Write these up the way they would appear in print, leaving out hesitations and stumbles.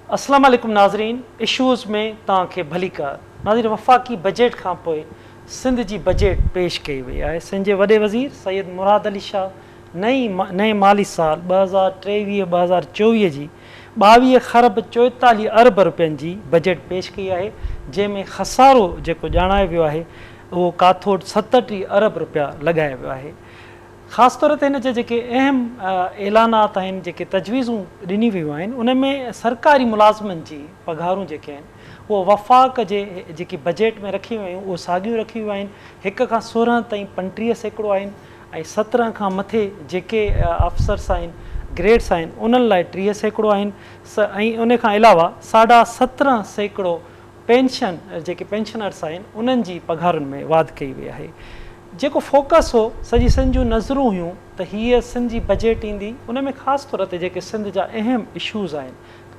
अस्सलाम वालेकुम नाज़रीन, इशूज़ में तव्हांखे भली कार। नाज़रीन, वफ़ाक़ी बजट खां पोइ सिंध जी बजट पेश कई वई आहे। सिंध जे वॾे वज़ीर सैयद मुराद अली शाह नए माली साल 2023-2024 जी 22 खरब 44 अरब रुपयनि जी बजट पेश कई आहे, जंहिंमें खसारो जेको ॼाणायो वियो आहे उहो काथोड़ 37 अरब रुपया लॻाया वियो आहे। ख़ासि तौर ते हिन जा जेके अहम ऐलानात आहिनि, जेके तजवीज़ूं ॾिनी वियूं आहिनि, उन में सरकारी मुलाज़िमनि जी पघारूं जेके आहिनि उहो वफ़ाक़ जे जेकी बजट में रखी वियूं आहिनि उहो साॻियूं रखी वियूं आहिनि। 1 खां 16 ताईं 35% आहिनि ऐं 17 खां मथे जेके अफ़सर्स आहिनि, ग्रेड्स आहिनि, उन्हनि लाइ 30% आहिनि। ऐं उन खां अलावा 17.5% पेंशन जेके पेंशनर्स आहिनि उन्हनि जी पघारुनि में वाध कई वई आहे। जेको फोकस हो सॼी सिंध जूं नज़रूं हुयूं त हीअ सिंध जी बजट ईंदी, उन में ख़ासि तौर ते जेके सिंध जा अहम इशूज़ आहिनि,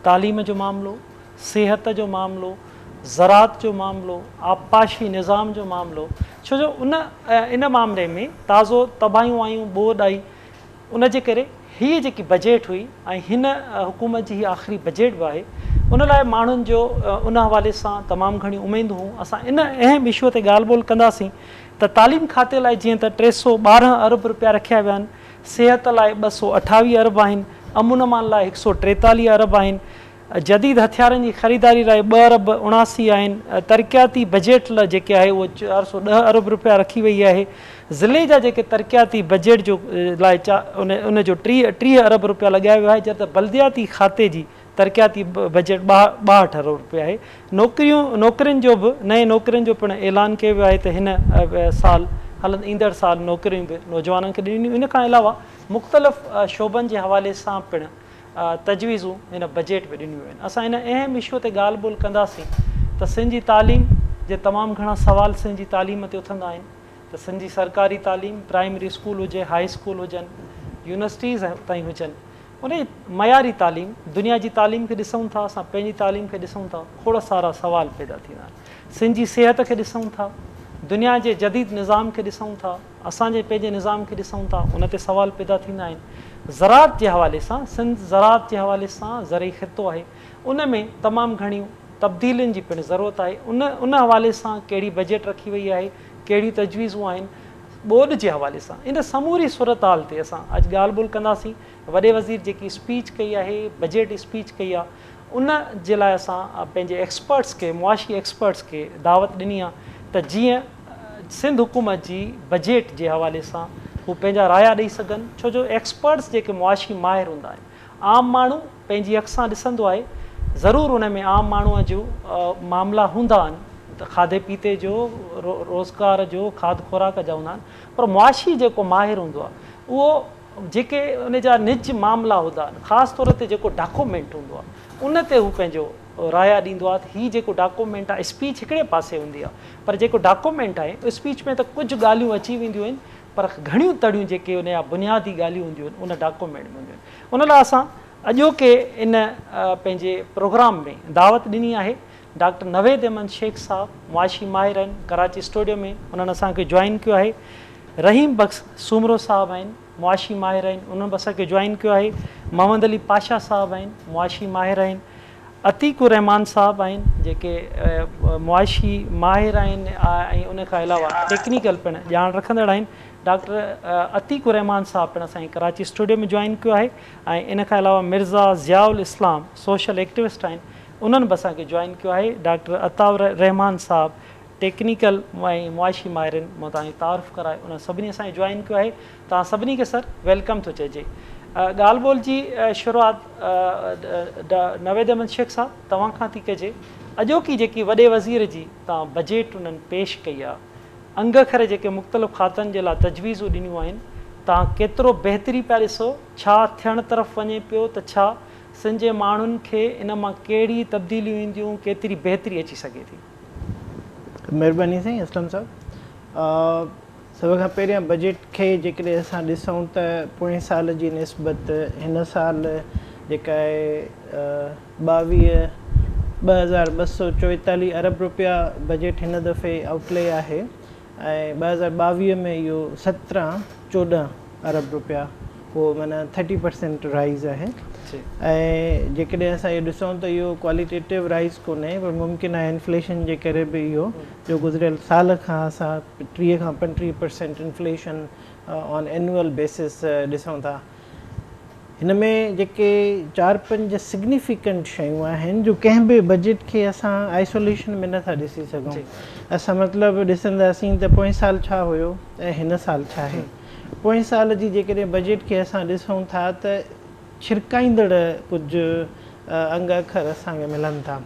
तालीम जो मामिलो, सिहत जो मामिलो, ज़रात जो मामिलो, आबपाशी निज़ाम जो मामिलो, छो जो इन मामले में ताज़ो तबाहियूं आयूं, ॿोॾि आई, उन जे करे हीअ जेकी बजट हुई ऐं हिन हुकूमत जी हीअ आख़िरी बजट बि आहे, उन लाइ माण्हुनि जो उन हवाले सां तमामु घणी उमेदूं हुयूं। असां इन अहम इशूअ ते ॻाल्हि ॿोल कंदासीं त तालीम खाते लाइ जीअं त 312 अरब रुपया रखिया विया आहिनि, सिहत लाइ 228 अरब आहिनि, अमुन अमान लाइ 143 अरब आहिनि, जदीद हथियारनि जी ख़रीदारी लाइ 2 अरब 79 आहिनि, तरक़ियाती बजट लाइ जेके आहे उहो 410 अरब रुपया रखी वई आहे, ज़िले जा जेके तरक़ियाती बजट जो लाइ उन जो 30 अरब रुपया लॻाया वियो आहे, जॾहिं त बल्दियाती खाते जी तरक़ियाती बजट 62 अरब रुपया आहे। नौकरियुनि जो बि नए नौकरियुनि जो पिणु ऐलान कयो वियो आहे त हिन साल ईंदड़ साल नौकरियूं बि नौजवाननि खे ॾिनियूं। इन खां अलावा मुख़्तलिफ़ शोबनि जे हवाले सां पिणु तजवीज़ूं हिन बजट में ॾिनियूं आहिनि। असां हिन अहम इशू ते ॻाल्हि ॿोल कंदासीं त सिंध जी तालीम जे तमामु घणा सवाल सिंध जी तालीम ते उथंदा आहिनि, त सिंध जी सरकारी तालीम प्राइमरी स्कूल हुजे, हाई स्कूल हुजनि, यूनिवर्सिटीज़ ताईं हुजनि, उन मयारी तालीम दुनिया जी तालीम खे ॾिसूं था, असां पंहिंजी तालीम खे ॾिसूं था, खोड़ सारा सवाल पैदा थींदा आहिनि। सिंध जी सिहत खे ॾिसूं था, दुनिया जे जदीद निज़ाम खे ॾिसूं था, असांजे पंहिंजे निज़ाम खे ॾिसूं था, उन ते सवाल पैदा थींदा आहिनि। ज़रात जे हवाले सां सिंध ज़रात जे हवाले सां ज़रई ख़ितो आहे, उन में तमामु घणियूं तब्दीलियुनि जी पिणु ज़रूरत आहे। उन हवाले सां कहिड़ी बजट रखी वई आहे, कहिड़ियूं तजवीज़ूं आहिनि, ॿोॾि जे हवाले सां इन समूरी सूरत हाल ते असां अॼु ॻाल्हि ॿोल कंदासीं। वॾे वज़ीर जेकी स्पीच कई आहे, बजट स्पीच कई आहे, उन जे लाइ असां पंहिंजे एक्सपर्ट्स खे, मुआशी एक्सपर्ट्स खे दावत ॾिनी आहे त जीअं सिंध हुकूमत जी बजट जे हवाले सां हू पंहिंजा राया ॾेई सघनि, छो जो एक्सपर्ट्स जेके मुआशी माहिर हूंदा आहिनि, आम माण्हू पंहिंजी अख सां ॾिसंदो आहे, ज़रूरु उन में आम माण्हूअ जो मामला हूंदा आहिनि त खाधे पीते जो, रोज़गार जो, खाद खुराक जा हूंदा आहिनि, पर मुआशी जेको माहिर हूंदो आहे उहो जेके उन जा निज मामला हूंदा आहिनि, ख़ासि तौर ते जेको डॉक्यूमेंट हूंदो आहे उन ते हू पंहिंजो राया ॾींदो आहे त हीअ जेको डॉक्यूमेंट आहे, स्पीच हिकिड़े पासे हूंदी आहे, पर जेको डॉक्यूमेंट आहे स्पीच में त कुझु ॻाल्हियूं अची वेंदियूं आहिनि, पर घणियूं तड़ियूं जेके उन जा बुनियादी ॻाल्हियूं हूंदियूं आहिनि उन डॉक्यूमेंट में हूंदियूं आहिनि। उन लाइ असां अॼोके इन पंहिंजे प्रोग्राम में दावत ॾिनी आहे डॉक्टर नवेद अहमद शेख साहब, मुआशी माहिर आहिनि, कराची स्टूडियो में उन्हनि असांखे जॉइन कयो आहे। रहीम बख्श सूमरो साहब आहिनि, मुआशी माहिर आहिनि, उन्हनि बि असांखे जॉइन कयो आहे। मोहम्मद अली पाशा साहब आहिनि, मुआशी माहिर आहिनि। अतीकुर रहमान साहब आहिनि, जेके मुआशी माहिर आहिनि ऐं उन खां अलावा टेक्निकल पिणु ॼाण रखंदड़ आहिनि। डॉक्टर अतीकुर रहमान साहब पिणु असांखे कराची स्टूडियो में जॉइन कयो आहे ऐं इन खां अलावा मिर्ज़ा ज़ियाउल इस्लाम सोशल एक्टिविस्ट आहिनि, उन्हनि बि असांखे जॉइन कयो आहे। डॉक्टर अताउर रहमान साहब टेक्निकल ऐं मुआशी माहिरनि मां तव्हांखे तारीफ़ कराए, उन सभिनी असांखे जॉइन कयो आहे। तव्हां सभिनी खे सर वेलकम थो चइजे। ॻाल्हि ॿोल जी शुरूआत नवेद अहमद शेख साहब तव्हां खां थी कजे। अॼोकी जेकी वॾे वज़ीर जी तव्हां बजट उन्हनि पेश कई आहे, अंग खरे जेके मुख़्तलिफ़ खातनि जे लाइ तजवीज़ूं ॾिनियूं आहिनि, तव्हां केतिरो बहितरी पिया ॾिसो, छा थियण तरफ़ वञे पियो, त छा सिंध जे माण्हुनि खे इन मां कहिड़ी तब्दीलियूं ईंदियूं, केतिरी बहितरी अची सघे थी? महिरबानी साईं असलम साहब। सभ खां पहिरियां बजट खे जेकॾहिं असां ॾिसूं त पोएं साल जी निस्बत हिन साल जेका आहे 22,244 अरब रुपया बजट हिन दफ़े आउटले आहे ऐं 2022 में इहो 17-14 अरब रुपया, उहो माना 30% राइज़ आहे। जी। ऐं जेकॾहिं असां इहो ॾिसूं त इहो क्वालिटेटिव राइज़ कोन्हे पर मुमकिन आहे इन्फ्लेशन जे करे बि इहो जो गुज़िरियल साल खां असां 30 खां 35% इन्फ्लेशन ऑन एनुअल बेसिस ॾिसूं था। हिन में जेके 4-5 सिग्निफिकेंट शयूं आहिनि जो कंहिं बि बजट खे असां आइसोलेशन में नथा ॾिसी सघूं। असां मतिलबु ॾिसंदासीं त पोएं साल छा हुयो ऐं हिन साल छा आहे। पोएं साल जी जेकॾहिं बजट खे असां ॾिसूं था त छिरकाईंदड़ कुझु अंग अखर असांखे मिलनि था।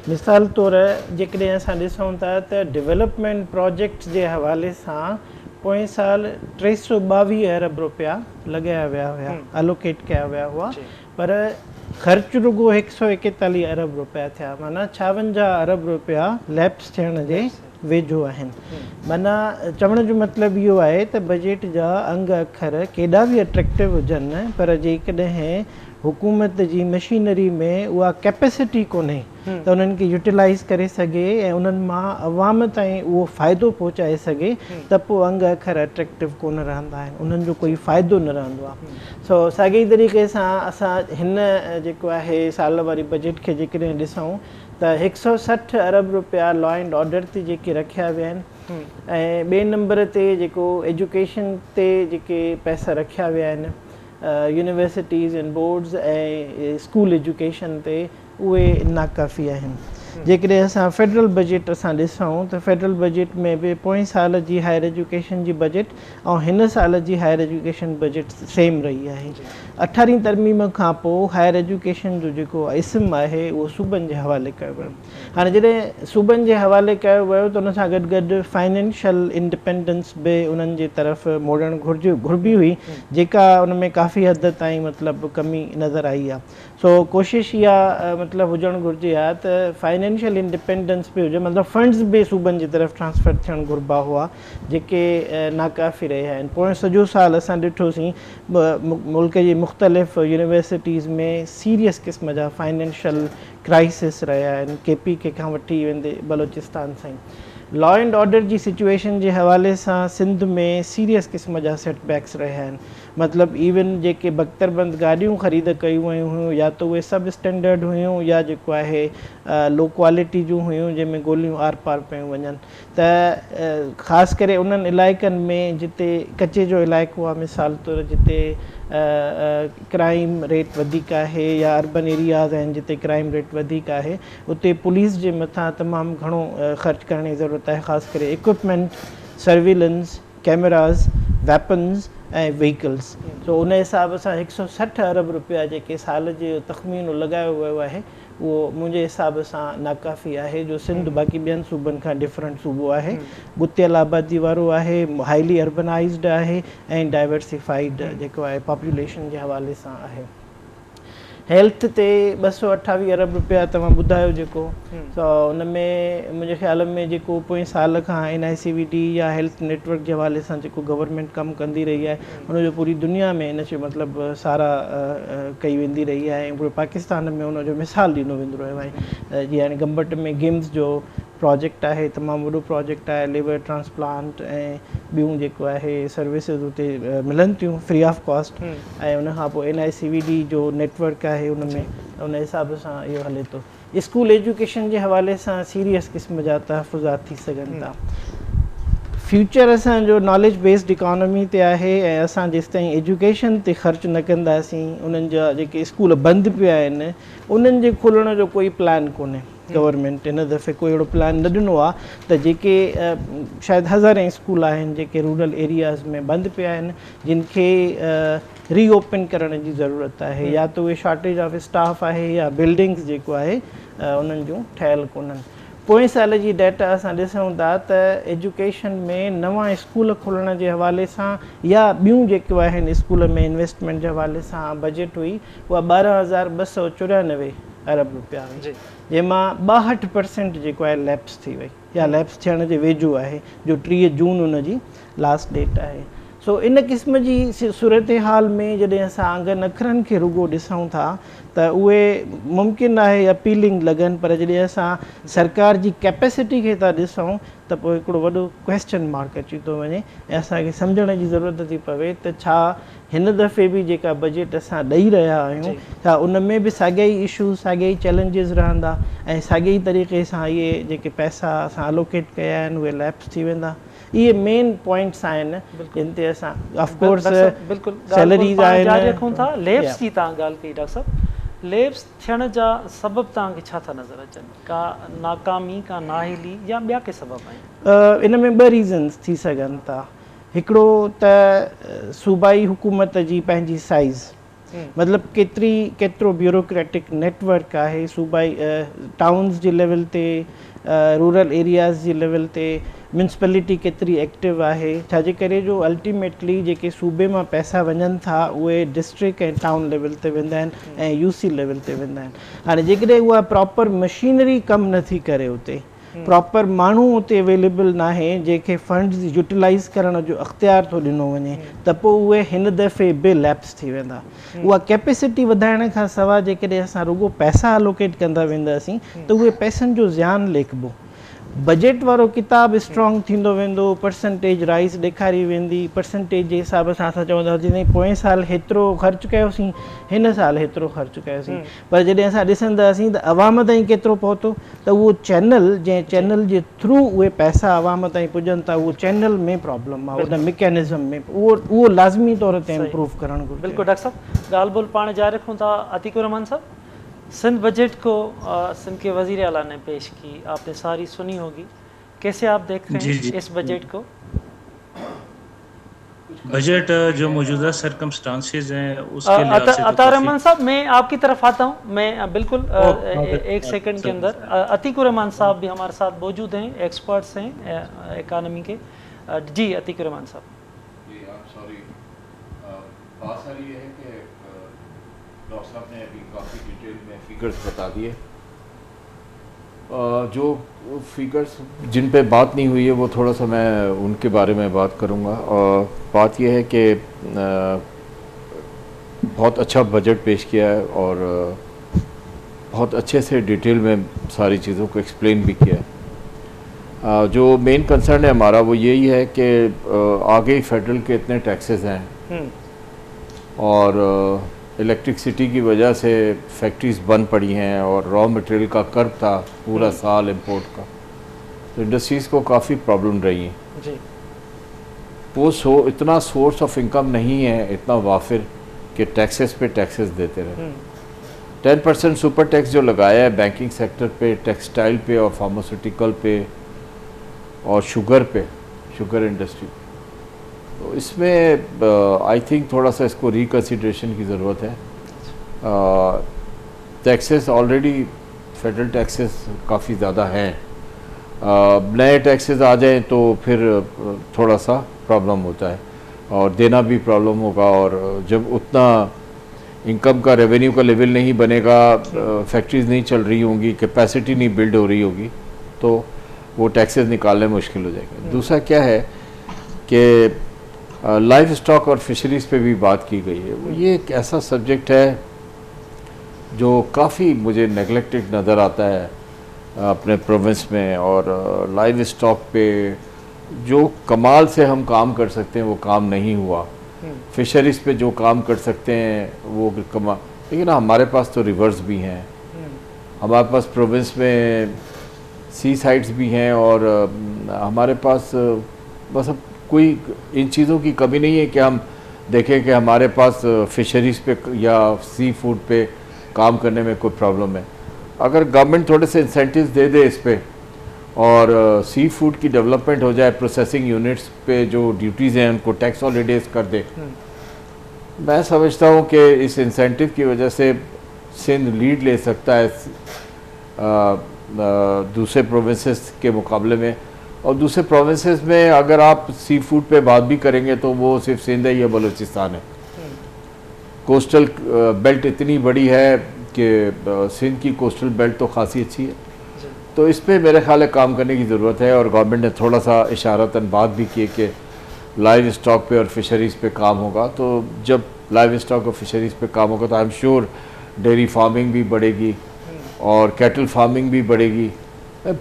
मिसाल तौरु जेकॾहिं असां ॾिसूं था त डेवलपमेंट प्रोजेक्ट्स जे हवाले सां पोएं साल 322 अरब रुपया लॻाया विया हुआ, एलोकेट कया विया हुआ, पर ख़र्च रुगो 141 अरब रुपया थिया, माना 56 अरब रुपया लैप्स थियण जे वेझो आहिनि। माना चवण जो मतिलबु इहो आहे त बजट जा अंग अखर केॾा बि अट्रैक्टिव हुजनि पर जेकॾहिं हुकूमत जी मशीनरी में उहा कैपेसिटी कोन्हे त उन्हनि खे यूटिलाइज़ करे सघे ऐं उन्हनि मां अवाम ताईं उहो फ़ाइदो पहुचाए सघे त पोइ अंग अखर अट्रैक्टिव कोन रहंदा आहिनि, उन्हनि जो कोई फ़ाइदो न रहंदो आहे। सो साॻी तरीक़े सां असां हिन जेको आहे साल वारी बजट खे जेकॾहिं ॾिसूं त 160 अरब रुपया लॉ एंड ऑर्डर ते जेके रखिया विया आहिनि ऐं ॿिए नंबर ते जेको एजुकेशन ते जेके पैसा रखिया विया आहिनि यूनिवर्सिटीज़ एंड बोर्ड्स ऐं स्कूल एजुकेशन ते उहे नाकाफ़ी आहिनि। जेकॾहिं असां फेडरल बजट असां ॾिसूं त फेडरल बजट में बि पोएं साल जी हायर एजुकेशन जी बजट ऐं हिन साल जी हायर एजुकेशन बजट सेम रही आहे। 18 तरमीम खां पोइ हायर एजुकेशन जो जेको इस्म आहे उहो सूबनि जे हवाले कयो वियो। हाणे जॾहिं सूबनि जे हवाले कयो वियो त उन सां गॾु गॾु फाइनेंशियल इंडिपेंडेंस बि उन्हनि जे तरफ़ मोड़णु घुरिबी हुई, जेका उन में काफ़ी हद ताईं मतिलबु कमी नज़र आई आहे। सो कोशिशि इहा मतिलबु हुजणु घुरिजे आहे त फाइनेंशियल इंडिपेंडेंस बि हुजे, मतिलबु फंड्स बि सूबनि जी तरफ़ ट्रांसफर थियणु घुरिबा हुआ जेके नाकाफ़ी रहिया आहिनि। पोइ सॼो साल असां ॾिठोसीं मुल्क जी मुख़्तलिफ़ यूनिवर्सिटीज़ में सीरियस क़िस्म जा फाइनेंशियल क्राइसिस रहिया आहिनि, KPK खां वठी वेंदे बलोचिस्तान ताईं। लॉ एंड ऑर्डर जी सिचुएशन जे हवाले सां सिंध में सीरियस क़िस्म जा सेटबैक्स रहिया आहिनि। मतिलबु इवन जेके बख़्तरबंद गाॾियूं ख़रीद कयूं वयूं हुयूं या त उहे सब स्टैंडर्ड हुयूं या जेको आहे लो क्वालिटी जूं हुयूं जंहिंमें गोलियूं आर पार पियूं वञनि, त ख़ासि करे उन्हनि इलाइक़नि में जिते कचे जो इलाइक़ो आहे, मिसाल तौरु जिते क्राइम रेट वधीक आहे या अर्बन एरियाज़ आहिनि जिते क्राइम रेट वधीक आहे, उते पुलिस जे मथां तमामु घणो ख़र्च करण जी ज़रूरत आहे, ख़ासि करे इक्विपमेंट, सर्विलेंस, कैमराज़, वेपन्स ऐं व्हीकल्स। सो उन हिसाब सां 160 अरब रुपया जेके साल जो तख़मीनो लॻायो वियो आहे उहो मुंहिंजे हिसाब सां नाकाफ़ी आहे। जो सिंध बाक़ी ॿियनि सूबनि खां डिफरेंट सूबो आहे, गुतियल आबादी वारो आहे, हाईली अर्बनाइज़्ड आहे ऐं डाइवर्सिफाइड जेको आहे पॉपुलेशन जे हवाले सां आहे। हेल्थ ते 228 अरब रुपया तव्हां ॿुधायो जेको, सो उन में मुंहिंजे ख़्याल में जेको पोएं साल खां NICVD या हेल्थ नेटवर्क जे हवाले सां जेको गवर्नमेंट कमु कंदी रही आहे उनजो पूरी दुनिया में इन जो मतिलबु सारा कई वेंदी रही आहे ऐं पूरे पाकिस्तान में उनजो मिसाल ॾिनो वेंदो रहियो आहे। जीअं हाणे गंबट में गिम्स जो प्रोजेक्ट आहे, तमामु वॾो प्रोजेक्ट आहे, लिवर ट्रांसप्लांट ऐं ॿियूं जेको आहे सर्विसिस उते मिलनि थियूं फ्री ऑफ कॉस्ट, ऐं उनखां पोइ NICVD जो नेटवर्क आहे उन में, उन हिसाब सां इहो हले थो। स्कूल एजुकेशन जे हवाले सां सीरियस क़िस्म जा तहफ़ुज़ात थी सघनि था। फ्यूचर असांजो नॉलेज बेस्ड इकॉनमी ते आहे ऐं असां जेसिताईं एजुकेशन ते ख़र्चु न कंदासीं, उन्हनि जा जेके स्कूल बंदि पिया आहिनि उन्हनि जे खोलण जो कोई प्लान कोन्हे। गवर्नमेंट हिन दफ़े कोई अहिड़ो प्लान न ॾिनो आहे त जेके शायदि हज़ारें स्कूल आहिनि जेके रूरल एरियाज़ में बंदि पिया आहिनि जिन खे रीओपन करण जी ज़रूरत आहे, या त उहे शॉर्टेज ऑफ स्टाफ आहे या बिल्डिंग्स जेको आहे उन्हनि जूं ठहियलु कोन्हनि। पोएं साल जी डेटा असां ॾिसूं था त एजुकेशन में नवां स्कूल खोलण जे हवाले सां या ॿियूं जेके आहिनि स्कूल में इन्वेस्टमेंट जे हवाले सां बजट हुई उहा 12,294 अरब रुपया हुई, जंहिंमां 62% जेको आहे लैप्स थी वई या लैप्स थियण जे वेझो आहे, जो 30 जून उन जी लास्ट डेट आहे। सो इन क़िस्म जी सूरत हाल में जॾहिं असां आंगन अखरनि खे रुगो ॾिसूं था त उहे मुमकिन आहे अपीलिंग लॻनि, पर जॾहिं असां सरकार जी कैपेसिटी खे था ॾिसूं त पोइ हिकिड़ो वॾो क्वेश्चन मार्क अची थो वञे ऐं असांखे सम्झण जी ज़रूरत थी पवे त छा हिन दफ़े बि जेका बजट असां ॾेई रहिया आहियूं छा उन में बि साॻिया ई इशूज़ साॻिया ई चैलेंजिस रहंदा ऐं साॻिए ई तरीक़े सां इहे जेके पैसा असां अलोकेट कया आहिनि उहे लैप्स थी वेंदा। इहे मेन पॉइंट्स आहिनि जिन ते असां ऑफकोर्स सैलरीज़ आहिनि। लेब्स जी तव्हां ॻाल्हि कई डॉक्टर साहब, लेब्स थियण जा सबब तव्हांखे छा था नज़र अचनि? का नाकामी, का नाहिली या ॿिया के सबब आहिनि? इन में ॿ रीज़न्स थी सघनि था। हिकिड़ो त सूबाई हुकूमत जी पंहिंजी साइज़, मतिलबु केतिरो ब्यूरोक्रेटिक नेटवर्क आहे सूबाई टाउन्स जे लेवल ते, रूरल एरियाज़ जे लेवल ते म्यूनसिपैलिटी केतिरी एक्टिव आहे, छाजे करे जो अल्टीमेटली जेके सूबे मां पैसा वञनि था उहे डिस्ट्रिक्ट ऐं टाउन लेवल ते वेंदा आहिनि ऐं यूसी लेवल ते वेंदा आहिनि। हाणे जेकॾहिं उहा प्रॉपर मशीनरी कमु नथी करे उते, प्रॉपर माण्हू उते अवेलेबल न आहे जंहिंखे फंड्स यूटिलाइज़ करण जो अख़्तियार थो ॾिनो वञे, त पोइ उहे हिन दफ़े बि लैप्स थी वेंदा। उहा कैपेसिटी वधाइण खां सवाइ जेकॾहिं असां रुगो पैसा अलोकेट कंदा वेंदासीं त उहे पैसनि जो ज़्यान लेखिबो। बजट वारो किताब स्ट्रॉन्ग थींदो वेंदो, परसेंटेज राइज़ ॾेखारी वेंदी, परसेंटेज जे हिसाब सां असां चवंदासीं जीअं पोएं साल हेतिरो ख़र्चु कयोसीं, हिन साल हेतिरो ख़र्चु कयोसीं, पर जॾहिं असां ॾिसंदासीं त अवाम ताईं केतिरो पहुतो, त उहो चैनल जंहिं चैनल जे थ्रू उहे पैसा अवाम ताईं पुॼनि था उहो चैनल में प्रॉब्लम आहे, उन मैकेनिज़म में उहो लाज़मी तौर ते इम्प्रूव करणु घुरिजे। बिल्कुलु डॉक्टर साहब, ॻाल्हि ॿोल पाण जारी रखूं था। अतीकुर रहमान साहब, सिंध बजट को सिंध के वज़ीर आला ने पेश की, आपने सारी सुनी होगी, कैसे आप देख रहे हैं इस बजट को? बजट जो मौजूदा सरकमस्टांसेस हैं उसके लिहाज से अतार रहमान साहब, मैं आपकी तरफ आता हूँ, मैं बिल्कुल एक सेकंड के अंदर। अतीकुर रहमान साहब भी हमारे साथ मौजूद हैं, एक्सपर्ट्स हैं इकानमी के। जी अतीकुर रहमान साहब। जी सॉरी, बात सारी ये है कि डॉक्टर साहब ने अभी काफ़ी डिटेल में फिगर्स बता दिए। जो फिगर्स जिन पे बात नहीं हुई है वो थोड़ा सा मैं उनके बारे में बात करूँगा। और बात यह है कि बहुत अच्छा बजट पेश किया है और बहुत अच्छे से डिटेल में सारी चीज़ों को एक्सप्लेन भी किया है। जो मेन कंसर्न है हमारा वो यही है कि आगे फेडरल के इतने टैक्सेस हैं और इलेक्ट्रिसिटी की वजह से फैक्ट्रीज़ बंद पड़ी हैं और रॉ मटेरियल का कर्व था पूरा साल इंपोर्ट का, तो इंडस्ट्रीज़ को काफ़ी प्रॉब्लम रही है जी। वो इतना सोर्स ऑफ इनकम नहीं है इतना वाफिर कि टैक्सेस पे टैक्सेस देते रहे। 10% सुपर टैक्स जो लगाया है बैंकिंग सेक्टर पे, टेक्सटाइल पे और फार्मास्यूटिकल पे और शुगर इंडस्ट्री, तो इसमें आई थिंक थोड़ा सा इसको रिकन्सिडरेशन की ज़रूरत है। टैक्सेस ऑलरेडी फेडरल टैक्सेस काफ़ी ज़्यादा हैं, नए टैक्सेस आ जाएं तो फिर थोड़ा सा प्रॉब्लम होता है और देना भी प्रॉब्लम होगा, और जब उतना इनकम का रेवेन्यू का लेवल नहीं बनेगा, फैक्ट्रीज नहीं चल रही होंगी, कैपेसिटी नहीं बिल्ड हो रही होगी, तो वो टैक्सेस निकालने मुश्किल हो जाएगा। दूसरा क्या है कि लाइफ स्टॉक और फिशरीज़ पे भी बात की गई है। ये एक ऐसा सब्जेक्ट है जो काफ़ी मुझे नेगलेक्टेड नज़र आता है अपने प्रोविंस में, और लाइफ स्टॉक पे जो कमाल से हम काम कर सकते हैं वो काम नहीं हुआ। फिशरीज़ पे जो काम कर सकते हैं वो कमा, लेकिन हमारे पास तो रिवर्स भी हैं, हमारे पास प्रोविंस में सी साइड्स भी हैं और हमारे पास बस अब कोई इन चीज़ों की कमी नहीं है कि हम देखें कि हमारे पास फिशरीज़ पे या सी फूड पे काम करने में कोई प्रॉब्लम है। अगर गवर्नमेंट थोड़े से इंसेंटिव्स दे दे इस पे और सी फूड की डेवलपमेंट हो जाए, प्रोसेसिंग यूनिट्स पे जो ड्यूटीज़ हैं उनको टैक्स हॉलीडेज कर दे, मैं समझता हूँ कि इस इंसेंटिव की वजह से सिंध लीड ले सकता है दूसरे प्रोविंसेस के मुकाबले में। और दूसरे प्रोविंसेस में अगर आप सी फूड पे बात भी करेंगे तो वो सिर्फ सिंध है या बलूचिस्तान है। कोस्टल बेल्ट इतनी बड़ी है कि सिंध की कोस्टल बेल्ट तो खासी अच्छी है, तो इस पर मेरे ख्याल है काम करने की ज़रूरत है। और गवर्नमेंट ने थोड़ा सा इशारतन बात भी की कि लाइव स्टॉक पे और फिशरीज़ पे काम होगा। तो जब लाइव स्टॉक और फिशरीज़ पे काम होगा तो I am sure dairy farming भी बढ़ेगी और कैटल फार्मिंग भी बढ़ेगी।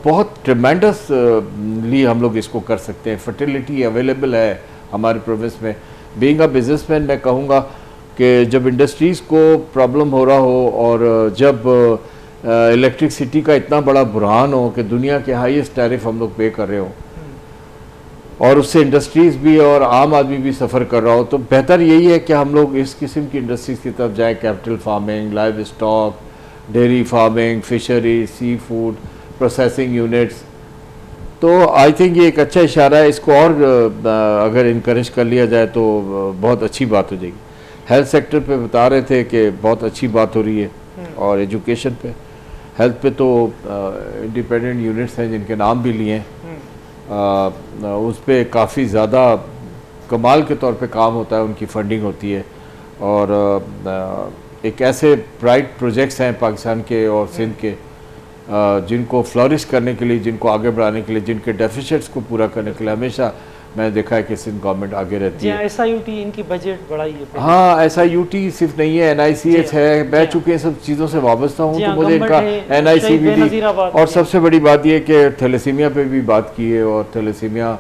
बहुत ट्रिमेंडसली हम लोग इसको कर सकते हैं। फर्टिलिटी अवेलेबल है हमारे प्रोविंस में। बीइंग अ बिजनेसमैन मैं कहूँगा कि जब इंडस्ट्रीज़ को प्रॉब्लम हो रहा हो और जब इलेक्ट्रिसिटी का इतना बड़ा बुरहान हो कि दुनिया के हाईएस्ट टैरिफ हम लोग पे कर रहे हो और उससे इंडस्ट्रीज़ भी और आम आदमी भी सफ़र कर रहा हो, तो बेहतर यही है कि हम लोग इस किस्म की इंडस्ट्रीज़ की तरफ जाएँ। Capital farming, livestock, dairy farming, fishery, seafood processing units. तो आई थिंक ये एक अच्छा इशारा है। इसको और अगर इनकरेज कर लिया जाए तो बहुत अच्छी बात हो जाएगी। हेल्थ सेक्टर पे बता रहे थे कि बहुत अच्छी बात हो रही है और एजुकेशन पे, हेल्थ पे तो इंडिपेंडेंट यूनिट्स हैं जिनके नाम भी लिए हैं। उस पर काफ़ी ज़्यादा कमाल के तौर पे काम होता है, उनकी फंडिंग होती है और एक ऐसे ब्राइट प्रोजेक्ट्स हैं पाकिस्तान के और सिंध के जिनको फ्लरिश करने के लिए, जिनको आगे बढ़ाने के लिए, जिनके डेफिसिट्स को पूरा करने के लिए हमेशा मैंने देखा है कि सिंध गवर्नमेंट आगे रहती है। SIUT इनकी बजट बढ़ाई है। हाँ, SIUT सिर्फ नहीं है, NICH है। मैं चूँकि सब चीज़ों से वाबस्ता हूँ तो मुझे इनका NIC भी और सबसे बड़ी बात यह कि थैलेसीमिया पे भी बात की है और थैलेसीमिया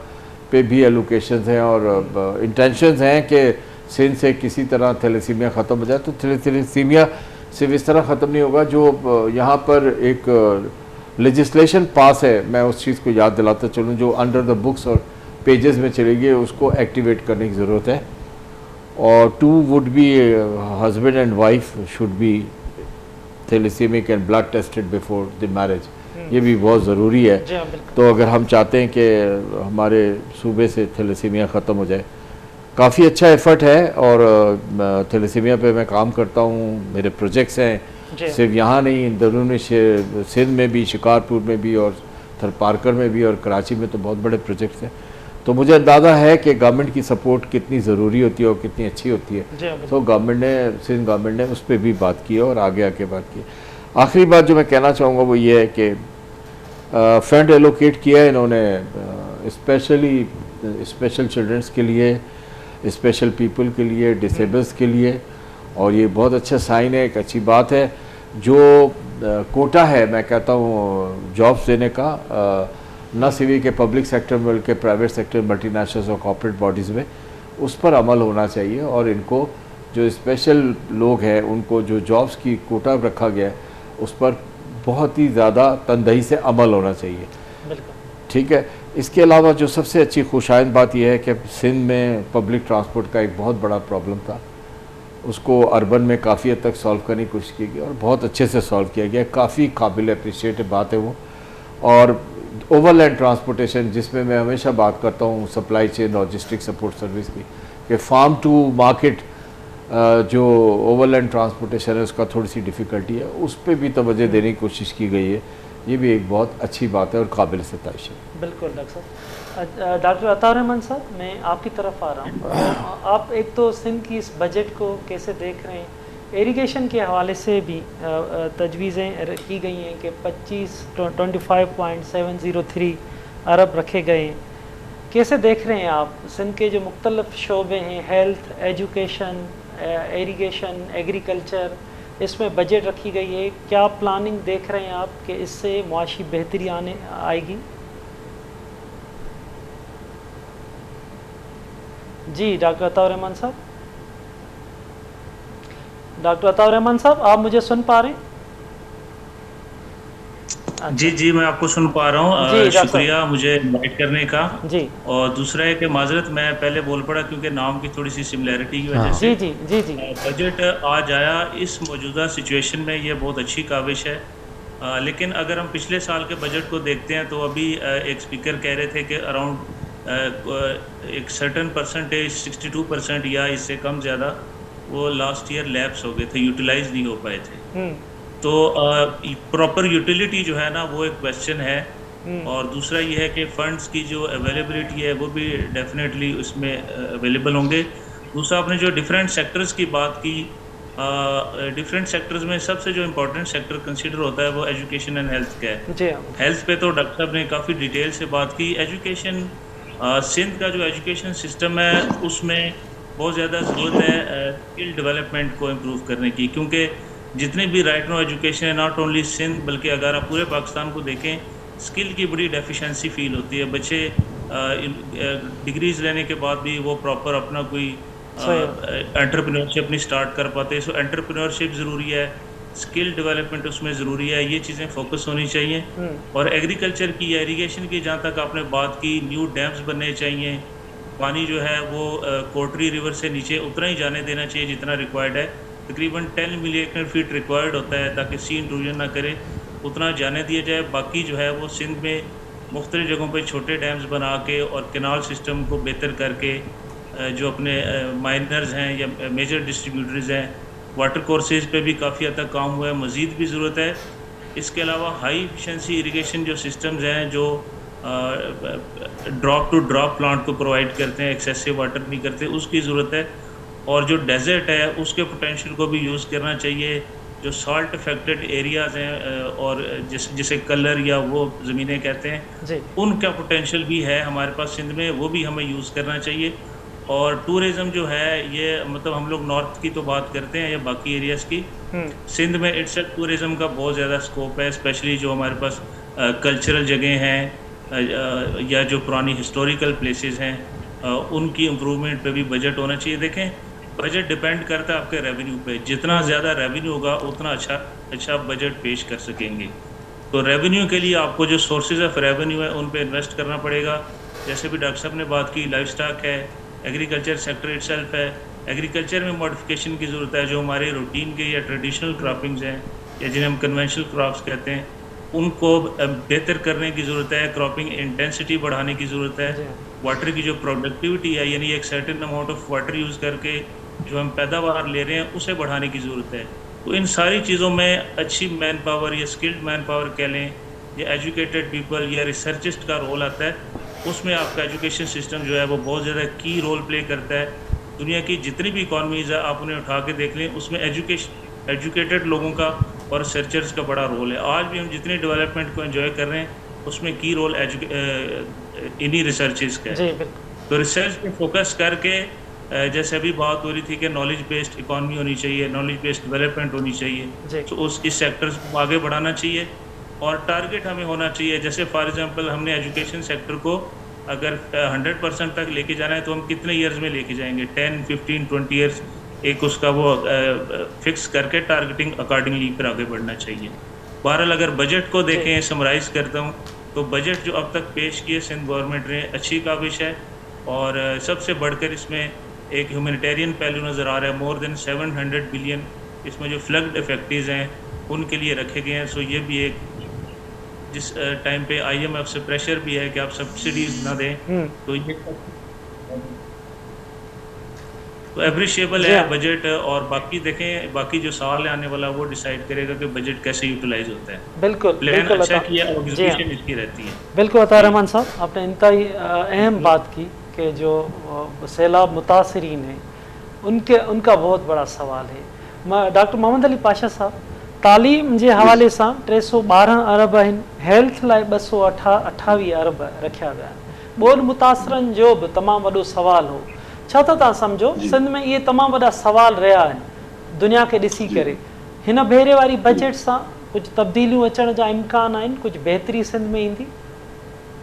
पे भी एलोकेशंस हैं और इंटेंशंस हैं कि सिंध से किसी तरह थैलेसीमिया ख़त्म हो जाए। तो थैलेसीमिया सिर्फ इस तरह ख़त्म नहीं होगा। जो यहाँ पर एक लेजिस्लेशन पास है, मैं उस चीज़ को याद दिलाता चलूँ, जो अंडर द बुक्स और पेजेस में चलेगी, उसको एक्टिवेट करने की ज़रूरत है। और to would be husband and wife should be thalassemic and blood tested before the marriage. ये भी बहुत ज़रूरी है। तो अगर हम चाहते हैं कि हमारे सूबे से थैलेसीमिया ख़त्म हो जाए, काफ़ी अच्छा एफर्ट है और थैलेसीमिया पे मैं काम करता हूँ। मेरे प्रोजेक्ट्स हैं सिर्फ यहाँ नहीं, अंदरूनी सिंध में भी, शिकारपुर में भी और थरपारकर में भी और कराची में तो बहुत बड़े प्रोजेक्ट्स हैं। तो मुझे अंदाज़ा है कि गवर्नमेंट की सपोर्ट कितनी ज़रूरी होती है और कितनी अच्छी होती है। तो गवर्नमेंट ने, सिंध गवर्नमेंट ने उस पर भी बात की और आगे आके बात की। आखिरी बात जो मैं कहना चाहूँगा वो ये है कि फंड एलोकेट किया है इन्होंने स्पेशल चिल्ड्रंस के लिए, स्पेशल पीपल के लिए, डिसेबल्स के लिए, और ये बहुत अच्छा साइन है, एक अच्छी बात है। जो कोटा है मैं कहता हूँ जॉब्स देने का, न सिर्फ के पब्लिक सेक्टर में बल्कि प्राइवेट सेक्टर, मल्टीनेशनल्स और कॉर्पोरेट बॉडीज़ में, उस पर अमल होना चाहिए और इनको जो स्पेशल लोग हैं उनको जो जॉब्स की कोटा रखा गया है उस पर बहुत ही ज़्यादा तनदही से अमल होना चाहिए। ठीक है। इसके अलावा जो सबसे अच्छी खुशाइंद बात यह है कि सिंध में पब्लिक ट्रांसपोर्ट का एक बहुत बड़ा प्रॉब्लम था, उसको अर्बन में काफ़ी हद तक सॉल्व करने की कोशिश की गई और बहुत अच्छे से सॉल्व किया गया। काफ़ी काबिल अप्रिशिएटिव बात है वो। और ओवरलैंड ट्रांसपोर्टेशन, जिसमें मैं हमेशा बात करता हूँ supply chain logistic support service की, कि फार्म टू मार्केट जो ओवरलैंड ट्रांसपोर्टेशन है उसका थोड़ी सी डिफ़िकल्टी है, उस पर भी तवज्जो देने की कोशिश की गई है। ये भी एक बहुत अच्छी बात है और काबिल सताइश है। बिल्कुल डॉक्टर साहब। डॉक्टर अताउर रहमान साहब, मैं आपकी तरफ आ रहा हूँ। आप एक तो सिंध की इस बजट को कैसे देख रहे हैं? इरिगेशन के हवाले से भी तजवीज़ें की गई हैं कि 25.703 अरब रखे गए हैं। कैसे देख रहे हैं आप सिंध के जो मुख्तलिफ शोबे हैं, हेल्थ, एजुकेशन, इरिगेशन, एग्रीकल्चर, इसमें बजट रखी गई है, क्या प्लानिंग देख रहे हैं आप कि इससे मुआशी बेहतरी आएगी? जी डॉक्टर अताउर रहमान साहब। डॉक्टर अताउर रहमान साहब, आप मुझे सुन पा रहे हैं? जी जी, मैं आपको सुन पा रहा हूँ। शुक्रिया मुझे इनवाइट करने का। जी। और दूसरा है कि माजरत मैं पहले बोल पड़ा क्योंकि नाम की थोड़ी सी सिमिलैरिटी की वजह से। जी जी जी जी। बजट आज आया इस मौजूदा सिचुएशन में, ये बहुत अच्छी काविश है। लेकिन अगर हम पिछले साल के बजट को देखते हैं तो अभी एक स्पीकर कह रहे थे कि अराउंड एक सर्टन परसेंटेज 62% या इससे कम ज़्यादा वो लास्ट ईयर लैप्स हो गए थे, यूटिलाइज नहीं हो पाए थे। तो प्रॉपर यूटिलिटी जो है ना वो एक क्वेश्चन है। और दूसरा ये है कि फंड्स की जो अवेलेबिलिटी है वो भी डेफिनेटली उसमें अवेलेबल होंगे। दूसरा आपने जो डिफरेंट सेक्टर्स की बात की, डिफरेंट सेक्टर्स में सबसे जो इम्पोर्टेंट सेक्टर कंसीडर होता है वो एजुकेशन एंड हेल्थ का है। हेल्थ पे तो डॉक्टर साहब ने काफ़ी डिटेल से बात की। एजुकेशन सिंध का जो एजुकेशन सिस्टम है उसमें बहुत ज़्यादा ज़रूरत है स्किल डेवलपमेंट को इम्प्रूव करने की, क्योंकि जितने भी राइट नाउ एजुकेशन है, नॉट ओनली सिंध बल्कि अगर आप पूरे पाकिस्तान को देखें, स्किल की बड़ी डेफिशिएंसी फील होती है। बच्चे डिग्रीज लेने के बाद भी वो प्रॉपर अपना कोई एंटरप्रेन्योरशिप नहीं स्टार्ट कर पाते। सो एंटरप्रेन्योरशिप ज़रूरी है, स्किल डेवलपमेंट उसमें ज़रूरी है, ये चीज़ें फोकस होनी चाहिए। और एग्रीकल्चर की या इरीगेशन की जहाँ तक आपने बात की, न्यू डैम्स बनने चाहिए, पानी जो है वो कोटरी रिवर से नीचे उतना ही जाने देना चाहिए जितना रिक्वायर्ड है। तकरीबन 10 मिलियन फीट रिक्वायर्ड होता है ताकि सी इंट्रूजन ना करे, उतना जाने दिया जाए। बाकी जो है वो सिंध में मुख्तलिफ जगहों पे छोटे डैम्स बना के और केनाल सिस्टम को बेहतर करके जो अपने माइनर्स हैं या मेजर डिस्ट्रीब्यूटर्स हैं, वाटर कोर्सेज पे भी काफ़ी हद तक काम हुआ है, मज़ीद भी ज़रूरत है। इसके अलावा हाई एफिशिएंसी इरिगेशन जो सिस्टम्स हैं जो ड्रॉप टू ड्रॉप प्लांट को प्रोवाइड करते हैं, एक्सेसिव वाटर नहीं करते, उसकी ज़रूरत है। और जो डेजर्ट है उसके पोटेंशियल को भी यूज़ करना चाहिए। जो सॉल्ट अफेक्टेड एरियाज़ हैं और जिसे कलर या वो ज़मीनें कहते हैं, उनका पोटेंशियल भी है हमारे पास सिंध में, वो भी हमें यूज़ करना चाहिए। और टूरिज़म जो है ये मतलब हम लोग नॉर्थ की तो बात करते हैं या बाकी एरियाज़ की, सिंध में इट्स टूरिज़म का बहुत ज़्यादा स्कोप है, स्पेशली जो हमारे पास कल्चरल जगह हैं या जो पुरानी हिस्टोरिकल प्लेसेस हैं उनकी इम्प्रूवमेंट पे भी बजट होना चाहिए। देखें, बजट डिपेंड करता है आपके रेवेन्यू पे, जितना ज़्यादा रेवेन्यू होगा उतना अच्छा बजट पेश कर सकेंगे। तो रेवेन्यू के लिए आपको जो सोर्सेज ऑफ रेवेन्यू है उन पे इन्वेस्ट करना पड़ेगा। जैसे भी डॉक्टर साहब ने बात की, लाइफ स्टॉक है, एग्रीकल्चर सेक्टर इटसेल्फ है। एग्रीकल्चर में मॉडिफिकेशन की ज़रूरत है। जो हमारे रूटीन के या ट्रेडिशनल क्रॉपिंग्स हैं या जिन्हें हम कन्वेंशनल क्रॉप्स कहते हैं, उनको बेहतर करने की ज़रूरत है। क्रॉपिंग इंटेंसिटी बढ़ाने की ज़रूरत है। वाटर की जो प्रोडक्टिविटी है, यानी एक certain amount of water use करके जो हम पैदावार ले रहे हैं उसे बढ़ाने की ज़रूरत है। तो इन सारी चीज़ों में अच्छी मैन पावर या स्किल्ड मैन पावर कह लें या एजुकेटेड पीपल या रिसर्चिस्ट का रोल आता है। उसमें आपका एजुकेशन सिस्टम जो है वो बहुत ज़्यादा की रोल प्ले करता है। दुनिया की जितनी भी इकॉनमीज़ है आप उन्हें उठा के देख लें, उसमें एजुकेटेड लोगों का और रिसर्चर्स का बड़ा रोल है। आज भी हम जितनी डेवलपमेंट को एंजॉय कर रहे हैं उसमें की रोल इन्हीं रिसर्चेस का है। तो रिसर्च पे फोकस करके जैसे अभी बात हो रही थी कि नॉलेज बेस्ड इकॉनमी होनी चाहिए, नॉलेज बेस्ड डेवलपमेंट होनी चाहिए, तो इस सेक्टर्स को आगे बढ़ाना चाहिए। और टारगेट हमें होना चाहिए, जैसे फॉर एग्जांपल हमने एजुकेशन सेक्टर को अगर 100% तक लेके जाना है तो हम कितने ईयर्स में लेके जाएंगे, 10, 15, 20 ईयर्स, एक उसका वो फिक्स करके टारगेटिंग अकॉर्डिंगली फिर आगे बढ़ना चाहिए। बहरहाल अगर बजट को देखें, समराइज करता हूँ, तो बजट जो अब तक पेश किए सिंध गवर्नमेंट ने अच्छी काबिश है। और सबसे बढ़कर इसमें एक ह्यूमैनिटेरियन पहलू नज़र आ रहा है। मोर देन 700 बिलियन इसमें जो फ्लड इफेक्टिव्स हैं उनके लिए रखे गए हैं। सो ये भी एक जिस टाइम पे IMF से प्रेशर भी है कि आप सब्सिडीज ना दें, तो ये तो एप्रिशिएबल है बजट। और बाकी देखें, बाकी जो साल आने वाला वो डिसाइड करेगा कि बजट कैसे यूटिलाइज होता है। बिल्कुल प्लान अच्छा किया, एग्जीक्यूशन इसकी रहती है। बिल्कुल अता रहमान साहब, आपने इंतहाई अहम बात की कि जो सैलाब मुतासरीन हैं उनका बहुत बड़ा सवाल है। डॉक्टर मोहम्मद अली पाशा साहब, तालीम के हवाले से 312 अरब आहिनि, हेल्थ लाइ 228 अरब रखा गया आहिनि। ॿोॾि मुतासरनि जो भी तमाम वॾो सवाल हो। छा था तव्हां सम्झो सिंध में ये तमाम वॾा सवाल रहा आहिनि दुनिया के ॾिसी करे? हिन भेरे वारी बजट से कुछ तब्दीलियों अचण जा इम्कान आहिनि, कुछ बेहतरी सिंध में ईंदी?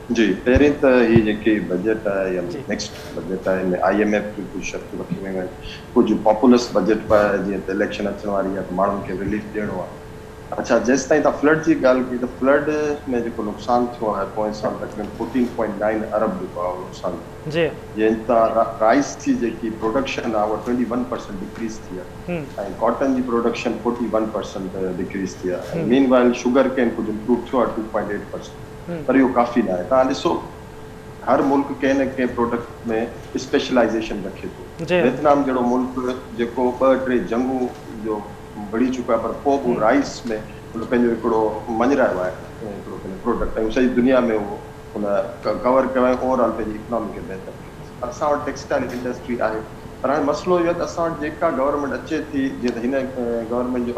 जी, पहिरीं त ही जेके बजट आहे या नेक्स्ट बजट आहे, हिन IMF की कुछ शर्तूं रखी वेंदियूं आहिनि। कुछ पॉपुलस बजट पे आहे, जीअं त इलेक्शन अचण वारी आहे त माण्हुनि खे रिलीफ ॾियणो आहे। अच्छा, जेसि ताईं तव्हां फ्लड जी ॻाल्हि कई त फ्लड में जेको नुक़सानु थियो आहे पोएं साल तक़रीबन 14.9 अरब जेको आहे नुक़सानु जी, जंहिं राइस जी जेकी प्रोडक्शन आहे उहा 21% डिक्रीज़ थी आहे ऐं कॉटन जी प्रोडक्शन 41% डिक्रीज़ थी आहे। मीन वाइल शुगर केन कुझु इम्प्रूव थियो आहे 2.8%, पर इहो काफ़ी न आहे। तव्हां ॾिसो, हर मुल्क कंहिं न कंहिं प्रोडक्ट में स्पेशलाइजेशन रखे थो। वियतनाम जहिड़ो मुल्क जेको 2-3 जंगूं जो बढ़ी चुका है, पर पोइ बि राइस में पंहिंजो हिकिड़ो मञरायो आहे हिकिड़ो पंहिंजो प्रोडक्ट, ऐं सॼी दुनिया में उहो हुन कवर कयो आहे ओवरऑल पंहिंजी इकोनॉमी खे बहितर कयो। असां वटि टेक्सटाइल इंडस्ट्री आहे, पर हाणे मसइलो इहो आहे त असां वटि जेका गवर्नमेंट अचे थी, जीअं त हिन गवर्नमेंट जो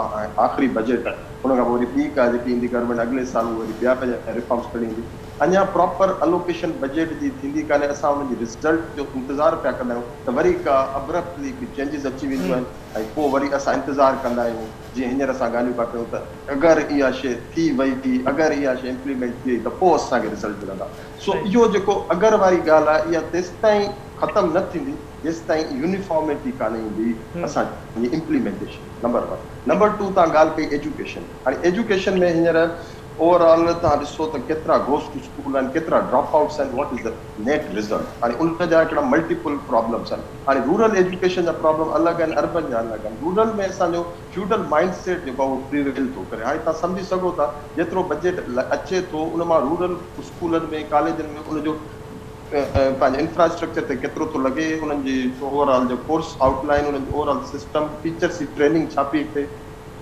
आख़िरी बजट आहे, हुन खां पोइ वरी ॿी का जेकी ईंदी गवर्नमेंट अॻिले साल वरी ॿिया पंहिंजा रिफॉर्म्स खणी ईंदी, अञा प्रॉपर अलोकेशन बजट जी थींदी कान्हे। असां हुनजी रिज़ल्ट जो इंतज़ारु पिया कंदा आहियूं त वरी का अब्रप्टली चेंजिस अची वेंदियूं आहिनि, ऐं पोइ वरी असां इंतज़ारु कंदा आहियूं। जीअं हींअर असां ॻाल्हियूं पिया कयूं त अगरि इहा शइ थी वई थी, अगरि इहा शइ इम्प्लीमेंट थी वई त पोइ असांखे रिज़ल्ट मिलंदा। सो इहो जेको अगरि वारी ॻाल्हि आहे, इहा तेसि ताईं ख़तमु न थींदी जेसि ताईं यूनिफॉर्मिटी कान ईंदी असांजी इम्प्लीमेंटेशन। नंबर 1। नंबर 2, तव्हां ॻाल्हि कई एजुकेशन। हाणे एजुकेशन में हींअर ओवरऑल तव्हां ॾिसो त केतिरा गोस टू स्कूल आहिनि, केतिरा ड्रॉप आउट्स आहिनि, what is the net result. हाणे उन जा हिकिड़ा मल्टीपल प्रॉब्लम्स आहिनि। हाणे रूरल एजुकेशन जा प्रॉब्लम अलॻि आहिनि, अर्बन जा अलॻि आहिनि। रूरल में असांजो फ्यूडल माइंड सेट जेको आहे उहो प्रिवेल थो करे। हाणे तव्हां सम्झी सघो था जेतिरो बजट अचे थो उन मां रूरल स्कूलनि में कॉलेजनि में उनजो पंहिंजे इंफ्रास्ट्रक्चर ते केतिरो थो लॻे, उन्हनि जी ओवरऑल जो कोर्स आउटलाइन, उन्हनि जो ओवरऑल सिस्टम, टीचर्स जी ट्रेनिंग छा पई थिए,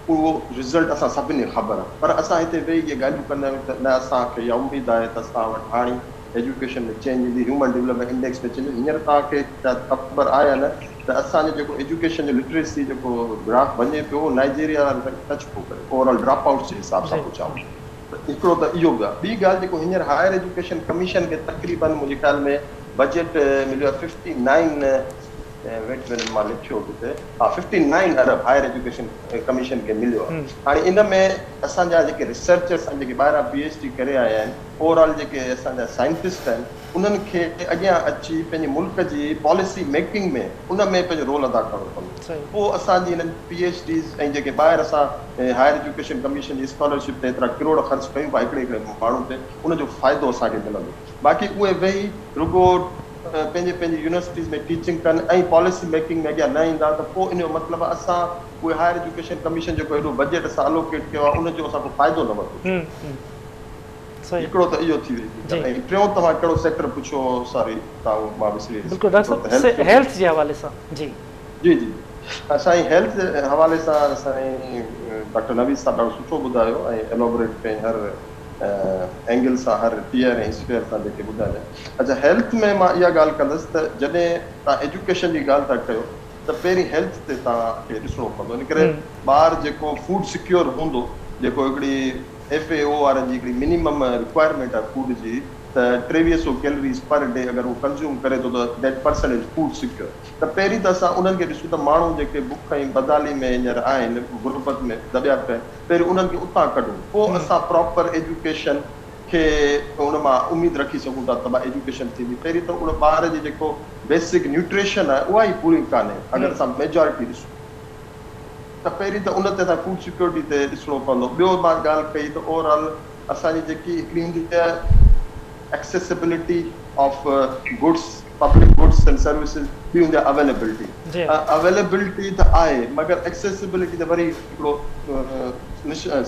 उहो रिज़ल्ट असां सभिनी खे ख़बर आहे। पर असां हिते वेही इहे ॻाल्हियूं कंदा आहियूं त न असांखे इहा उमेदु आहे त असां वटि हाणे एजुकेशन में चेंज ईंदी, ह्यूमन डेवलपमेंट इंडेक्स में चेंज। हींअर तव्हांखे ख़बर आहे या न त असांजो जेको एजुकेशन जो लिटरेसी जेको ग्राफ वञे पियो, नाइजीरिया टच पियो करे ओवरऑल ड्रॉप आउट्स जे हिसाब सां पुछां। हिकिड़ो त इहो ॿी ॻाल्हि जेको हींअर हायर एजुकेशन कमीशन खे तक़रीबन मुंहिंजे ख़्याल में बजट मिलियो आहे 59 वेट में मां लिखियो किथे, 59 अरब हायर एजुकेशन कमीशन खे मिलियो आहे। हाणे इन में असांजा जेके रिसर्चर्स आहिनि, जेके ॿाहिरां PhD करे आया आहिनि, ओवरऑल जेके असांजा साइंटिस्ट आहिनि, उन्हनि खे अॻियां अची पंहिंजे मुल्क जी पॉलिसी मेकिंग में उन में पंहिंजो रोल अदा करणो पवंदो। पोइ असांजी हिननि PhDs ऐं जेके ॿाहिरि असां हायर एजुकेशन कमीशन जी स्कॉलरशिप ते एतिरा किरोड़ ख़र्च कयूं पिया हिकिड़े हिकिड़े माण्हू ते, उनजो फ़ाइदो असांखे मिलंदो। बाक़ी उहे वेही रुगो पंहिंजी यूनिवर्सिटीज़ में टीचिंग कनि ऐं पॉलिसी मेकिंग में अॻियां न ईंदा त पोइ इन जो मतिलबु आहे असां उहे हायर एजुकेशन कमीशन जेको हेॾो बजट असां अलोकेट कयो आहे उनजो असांखे फ़ाइदो न वठूं। हिकिड़ो त इहो थी वेंदी। ऐं टियों तव्हां कहिड़ो सेक्टर पुछो, सॉरी तव्हां मां विसरी वियुसि। बिल्कुलु डॉक्टर साहब, हेल्थ जे हवाले सां। जी जी जी असांजी हेल्थ जे हवाले सां असांजी डॉक्टर नवीद साहब ॾाढो सुठो ॿुधायो ऐं एलोबरेट कई हर एंगल सां, हर टीयर ऐं स्फेयर सां जेके ॿुधाइनि। अच्छा, हेल्थ में मां इहा ॻाल्हि कंदुसि त जॾहिं तव्हां एजुकेशन जी ॻाल्हि था कयो त पहिरीं हेल्थ ते तव्हांखे ॾिसणो पवंदो। इन करे ॿार जेको फूड सिक्योर हूंदो, जेको हिकिड़ी FAO वारनि जी हिकिड़ी मिनिमम रिक्वायरमेंट आहे फूड जी, त 2300 कैलोरीज़ पर डे अगरि उहो कंज़्यूम करे थो त that person is food secure. त पहिरीं त असां उन्हनि खे ॾिसूं त माण्हू जेके बुख ऐं बदाली में हींअर आहिनि, गुरबत में दॿिया पिया आहिनि, पहिरीं उन्हनि खे उतां कढूं, पोइ असां प्रॉपर एजुकेशन खे उन मां उमेदु रखी सघूं था त एजुकेशन थींदी। पहिरीं त उन ॿार जी जेको बेसिक न्यूट्रिशन आहे उहा ई पूरी कान्हे। अगरि असां मेजॉरिटी ॾिसूं त पहिरीं त उन ते असां फूड सिक्योरिटी ते ॾिसणो पवंदो। ॿियो मां ॻाल्हि कई त ओवरऑल असांजी जेकी हिकिड़ी हूंदी आहे accessibility of goods, public goods and services, बि हूंदी आहे अवेलेबिलिटी। अवेलेबिलिटी त आहे मगर एक्सेसिबिलिटी त वरी हिकिड़ो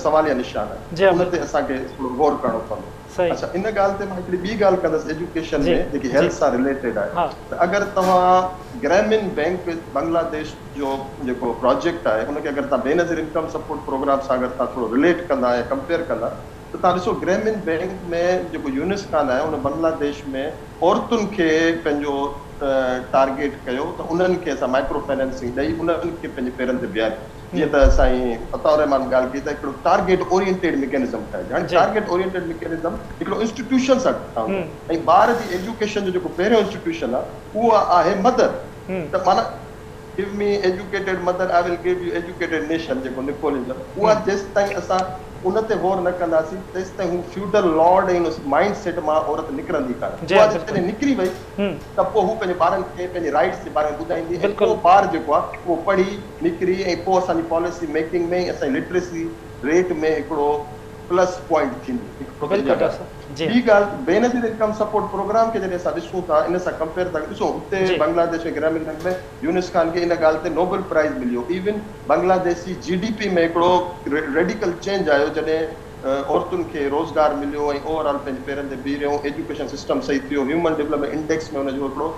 सवालिया निशान आहे, उन ते असांखे थोरो गौर करणो पवंदो। अच्छा, इन ॻाल्हि ते मां हिकिड़ी ॿी ॻाल्हि कंदुसि एजुकेशन में जेकी हेल्थ सां रिलेटेड आहे। त अगरि तव्हां ग्रामीण बैंक बांग्लादेश जो जेको प्रोजेक्ट आहे उनखे अगरि तव्हां बेनज़ीर इनकम सपोर्ट प्रोग्राम सां अगरि तव्हां थोरो रिलेट कंदा या कंपेयर कंदा त तव्हां ॾिसो ग्रामीण बैंक में जेको यूनिस्कान आहे उन बांग्लादेश में औरतुनि खे पंहिंजो टारगेट कयो त उन्हनि खे असां माइक्रो फाइनेंसिंग ॾेई उन्हनि खे पंहिंजे पेरनि ते बीहारियो। जीअं त साईं अताउर रहमान ॻाल्हि कई त हिकिड़ो टारगेट ओरिएंटेड मैकेनिज़म ठाहे। हाणे टारगेट ओरिएंटेड मैकेनिज़म हिकिड़ो इंस्टीट्यूशन सां ठहंदो ऐं ॿार जी एजुकेशन जो जेको पहिरियों इंस्टीट्यूशन आहे उहा आहे मदर। त माना give me educated mother I will give U educated nation, जेको निकोलिज्म, उहा जेसि ताईं असां उन ते गौर न कंदासीं तेसि ताईं हू फ्यूडल लॉर्ड ऐं माइंड सेट मां औरत निकिरंदी कान्हे। उहा जॾहिं निकिरी वई त पोइ हू पंहिंजे ॿारनि खे पंहिंजे राइट्स जे बारे में ॿुधाईंदी ऐं पोइ ॿार जेको आहे उहो पढ़ी निकिरी ऐं पोइ असांजी पॉलिसी मेकिंग में असांजी लिटरेसी रेट में हिकिड़ो प्लस पॉइंट थींदी। ॿी ॻाल्हि बेनज़ीर इनकम सपोर्ट प्रोग्राम खे जॾहिं असां ॾिसूं था, इन सां कंपेयर था ॾिसो, हुते बांग्लादेश में ग्रामीण बैंक में यूनिस्कान खे इन ॻाल्हि ते नोबल प्राइज़ मिलियो। इवन बांग्लादेशी GDP में हिकिड़ो रेडिकल चेंज आयो जॾहिं औरतुनि खे रोज़गार मिलियो ऐं ओवरऑल पंहिंजे पेरनि ते बीह रहियो, एजुकेशन सिस्टम सही थियो, ह्यूमन डेवलपमेंट इंडेक्स में हुनजो हिकिड़ो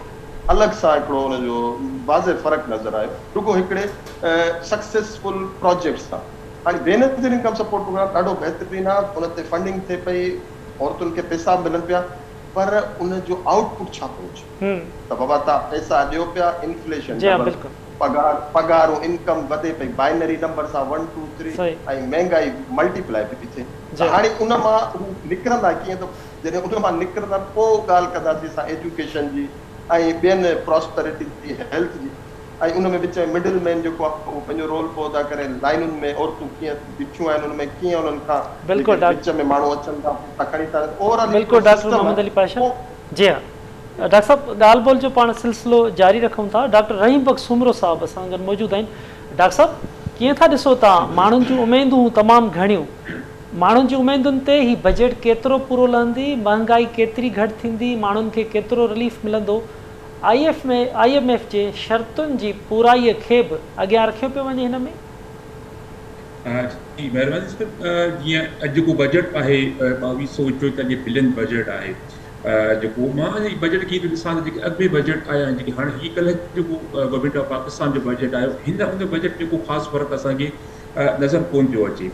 अलॻि सां हिकिड़ो हुनजो वाज़े फ़र्क़ु नज़र आयो, रुगो हिकिड़े सक्सेसफुल प्रोजेक्ट सां। हाणे बेनज़ीर इनकम सपोर्ट प्रोग्राम ॾाढो बहितरीनु आहे, उन ते फंडिंग थिए पई, औरतुनि खे पैसा मिलनि पिया, पर उन जो आउटपुट छा थो अचे त बाबा तव्हां पैसा ॾियो पिया इन्फ्लेशन पगार इनकम वधे पई बाइनरी नंबर सां 1 2 3 ऐं महांगाई मल्टीप्लाई पई थिए हाणे उन मां हू निकिरंदा कीअं त जॾहिं उन मां निकिरंदा पोइ ॻाल्हि कंदासीं असां एजुकेशन जी ऐं ॿियनि प्रॉस्पेरिटी जी हेल्थ जी ऐं उन में विच में मिडिल मैन जेको आहे उहो पंहिंजो रोल पोइ था करे लाइनुनि में औरतूं कीअं बिठियूं आहिनि उन में कीअं उन्हनि खां विच में माण्हू अचनि था खणी था ओवरऑल बिल्कुलु डॉक्टर मोहम्मद अली पाशा जी हाँ डॉक्टर साहब ॻाल्हि ॿोल जो पाण सिलसिलो जारी रखूं था डॉक्टर रहीम बख़्श सुमरो साहब असां गॾु मौजूदु आहिनि डॉक्टर साहब कीअं था ॾिसो तव्हां माण्हुनि जूं उमेदूं तमामु घणियूं माण्हुनि जी उमेदुनि ते ही बजट केतिरो पूरो लहंदी महांगाई केतिरी घटि थींदी माण्हुनि खे केतिरो रिलीफ मिलंदो IMF जे शर्तुनि जी पूराईअ खे बि अॻियां रखियो पियो वञे हिन में जी महिरबानी जीअं अॼु को बजट आहे 2244 बिलियन बजट आहे जेको मां बजट खे ॾिसां त जेके अॻे बजट आया आहिनि जेके हाणे हीअ कल्ह जेको गवर्नमेंट ऑफ पाकिस्तान जो बजट आयो हिन उन बजट जेको ख़ासि फ़र्क़ु असांखे नज़र कोन पियो अचे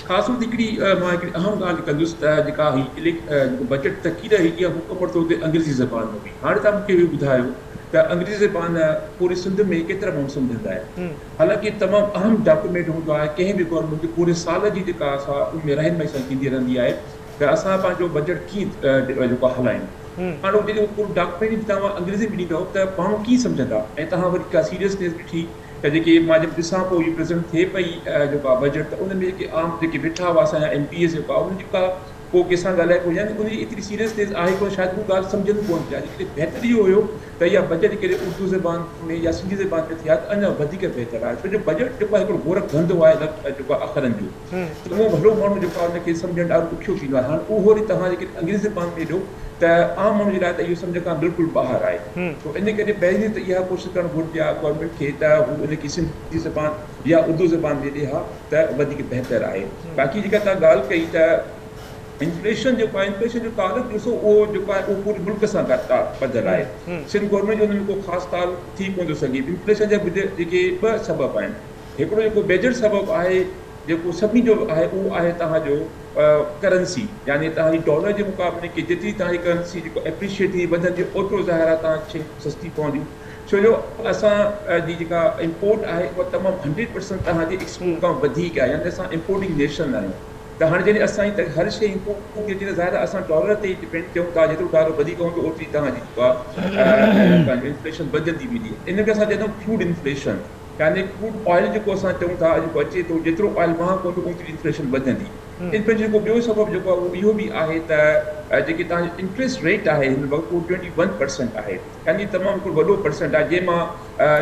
ख़ासि तौर ते मां हिकिड़ी अहम ॻाल्हि कंदुसि त जेका जेको बजट तकीद हुई इहा मुकमल तौर ते अंग्रेज़ी ज़बान में हुई हाणे तव्हां मूंखे इहो ॿुधायो त अंग्रेज़ी ज़बान पूरे सिंध में केतिरा माण्हू सम्झंदा आहिनि हालांकि तमामु अहम डॉक्यूमेंट हूंदो आहे कंहिं बि गवर्नमेंट जो पूरे साल जी जेका असां उन में रहनुमाई थींदी रहंदी आहे त असां पंहिंजो बजट कीअं जेको हलायूं हाणे जॾहिं पूरो डॉक्यूमेंट तव्हां अंग्रेज़ी में ॾींदव त माण्हू कीअं सम्झंदा ऐं तव्हां वरी का सीरियसनेस ॾिठी त जेके मां जब ॾिसां पोइ इहो प्रेज़ेंट थिए पई जेको आहे बजट त उन में जेके आम जेके वेठा हुआ असांजा MPs जेको आहे उन जेका को कंहिंसां ॻाल्हाए कोन यानी उनजी एतिरी सीरियसनेस आहे कोन शायदि उहा ॻाल्हि सम्झनि कोन पिया जेके बहितरु इहो हुयो त इहा बजट कहिड़े उर्दू ज़बान में या सिंधी ज़बान में थिया त अञा वधीक बहितरु आहे छो जो बजट जेको आहे हिकिड़ो गोरख धंधो आहे जेको आहे अख़रनि जो त उहो भलो माण्हू जेको आहे उनखे सम्झणु ॾाढो ॾुखियो थींदो आहे हाणे उहो वरी तव्हां जेके अंग्रेज़ी ज़बान में ॾियो त आम माण्हू जे लाइ त इहो सम्झ खां बिल्कुलु ॿाहिरि आहे त इन करे पहिरीं त इहा कोशिशि करणु घुरिजे आहे गवर्नमेंट खे त हू उनखे सिंधी ज़बान या उर्दू ज़बान में ॾिए हा त वधीक बहितरु आहे बाक़ी जेका तव्हां ॻाल्हि कई त इन्फ्लेशन जेको आहे इन्फ्लेशन जो तालुक ॾिसो उहो जेको आहे उहो पूरे मुल्क सां गॾु ॿधल आहे सिंध गवर्नमेंट जो हुन में को ख़ासि ताल थी कोन थो सघे इन्फ्लेशन जा जेके ॿ सबब आहिनि हिकिड़ो जेको मेजर सबब आहे जेको सभिनी जो आहे उहो आहे तव्हांजो करेंसी यानी तव्हांजी डॉलर जे मुक़ाबले के जेतिरी तव्हांजी करेंसी जेको एप्रिशिएट थी वधंदी ओतिरो ज़ाहिर आहे तव्हांखे सस्ती पवंदी छो जो असां जी जेका इम्पोर्ट आहे उहा तमामु 100% तव्हांजे एक्सपोर्ट खां वधीक आहे यानी असां इम्पोर्टिंग नेशन आहियूं त हाणे जॾहिं असांजी हर शइ इम्पोर्ट थी अचे त ज़ाहिर असां डॉलर ते डिपेंड थियूं था जेतिरो डॉलर वधीक हूंदो ओतिरी तव्हांजी जेको आहे इन्फ्लेशन वधंदी वेंदी इन खे असां चवंदा आहियूं क्रूड इन्फ्लेशन यानी क्रूड ऑयल जेको असां चऊं था जेको अचे थो जेतिरो ऑयल महांगो हूंदो ओतिरी इन्फ्लेशन वधंदी इन्फ्लेशन जेको ॿियो सबबु जेको आहे उहो इहो बि आहे त जेके तव्हांजो इंट्रस्ट रेट आहे हिन वक़्तु उहो 21% आहे यानी तमामु हिकिड़ो वॾो परसेंट आहे जंहिंमां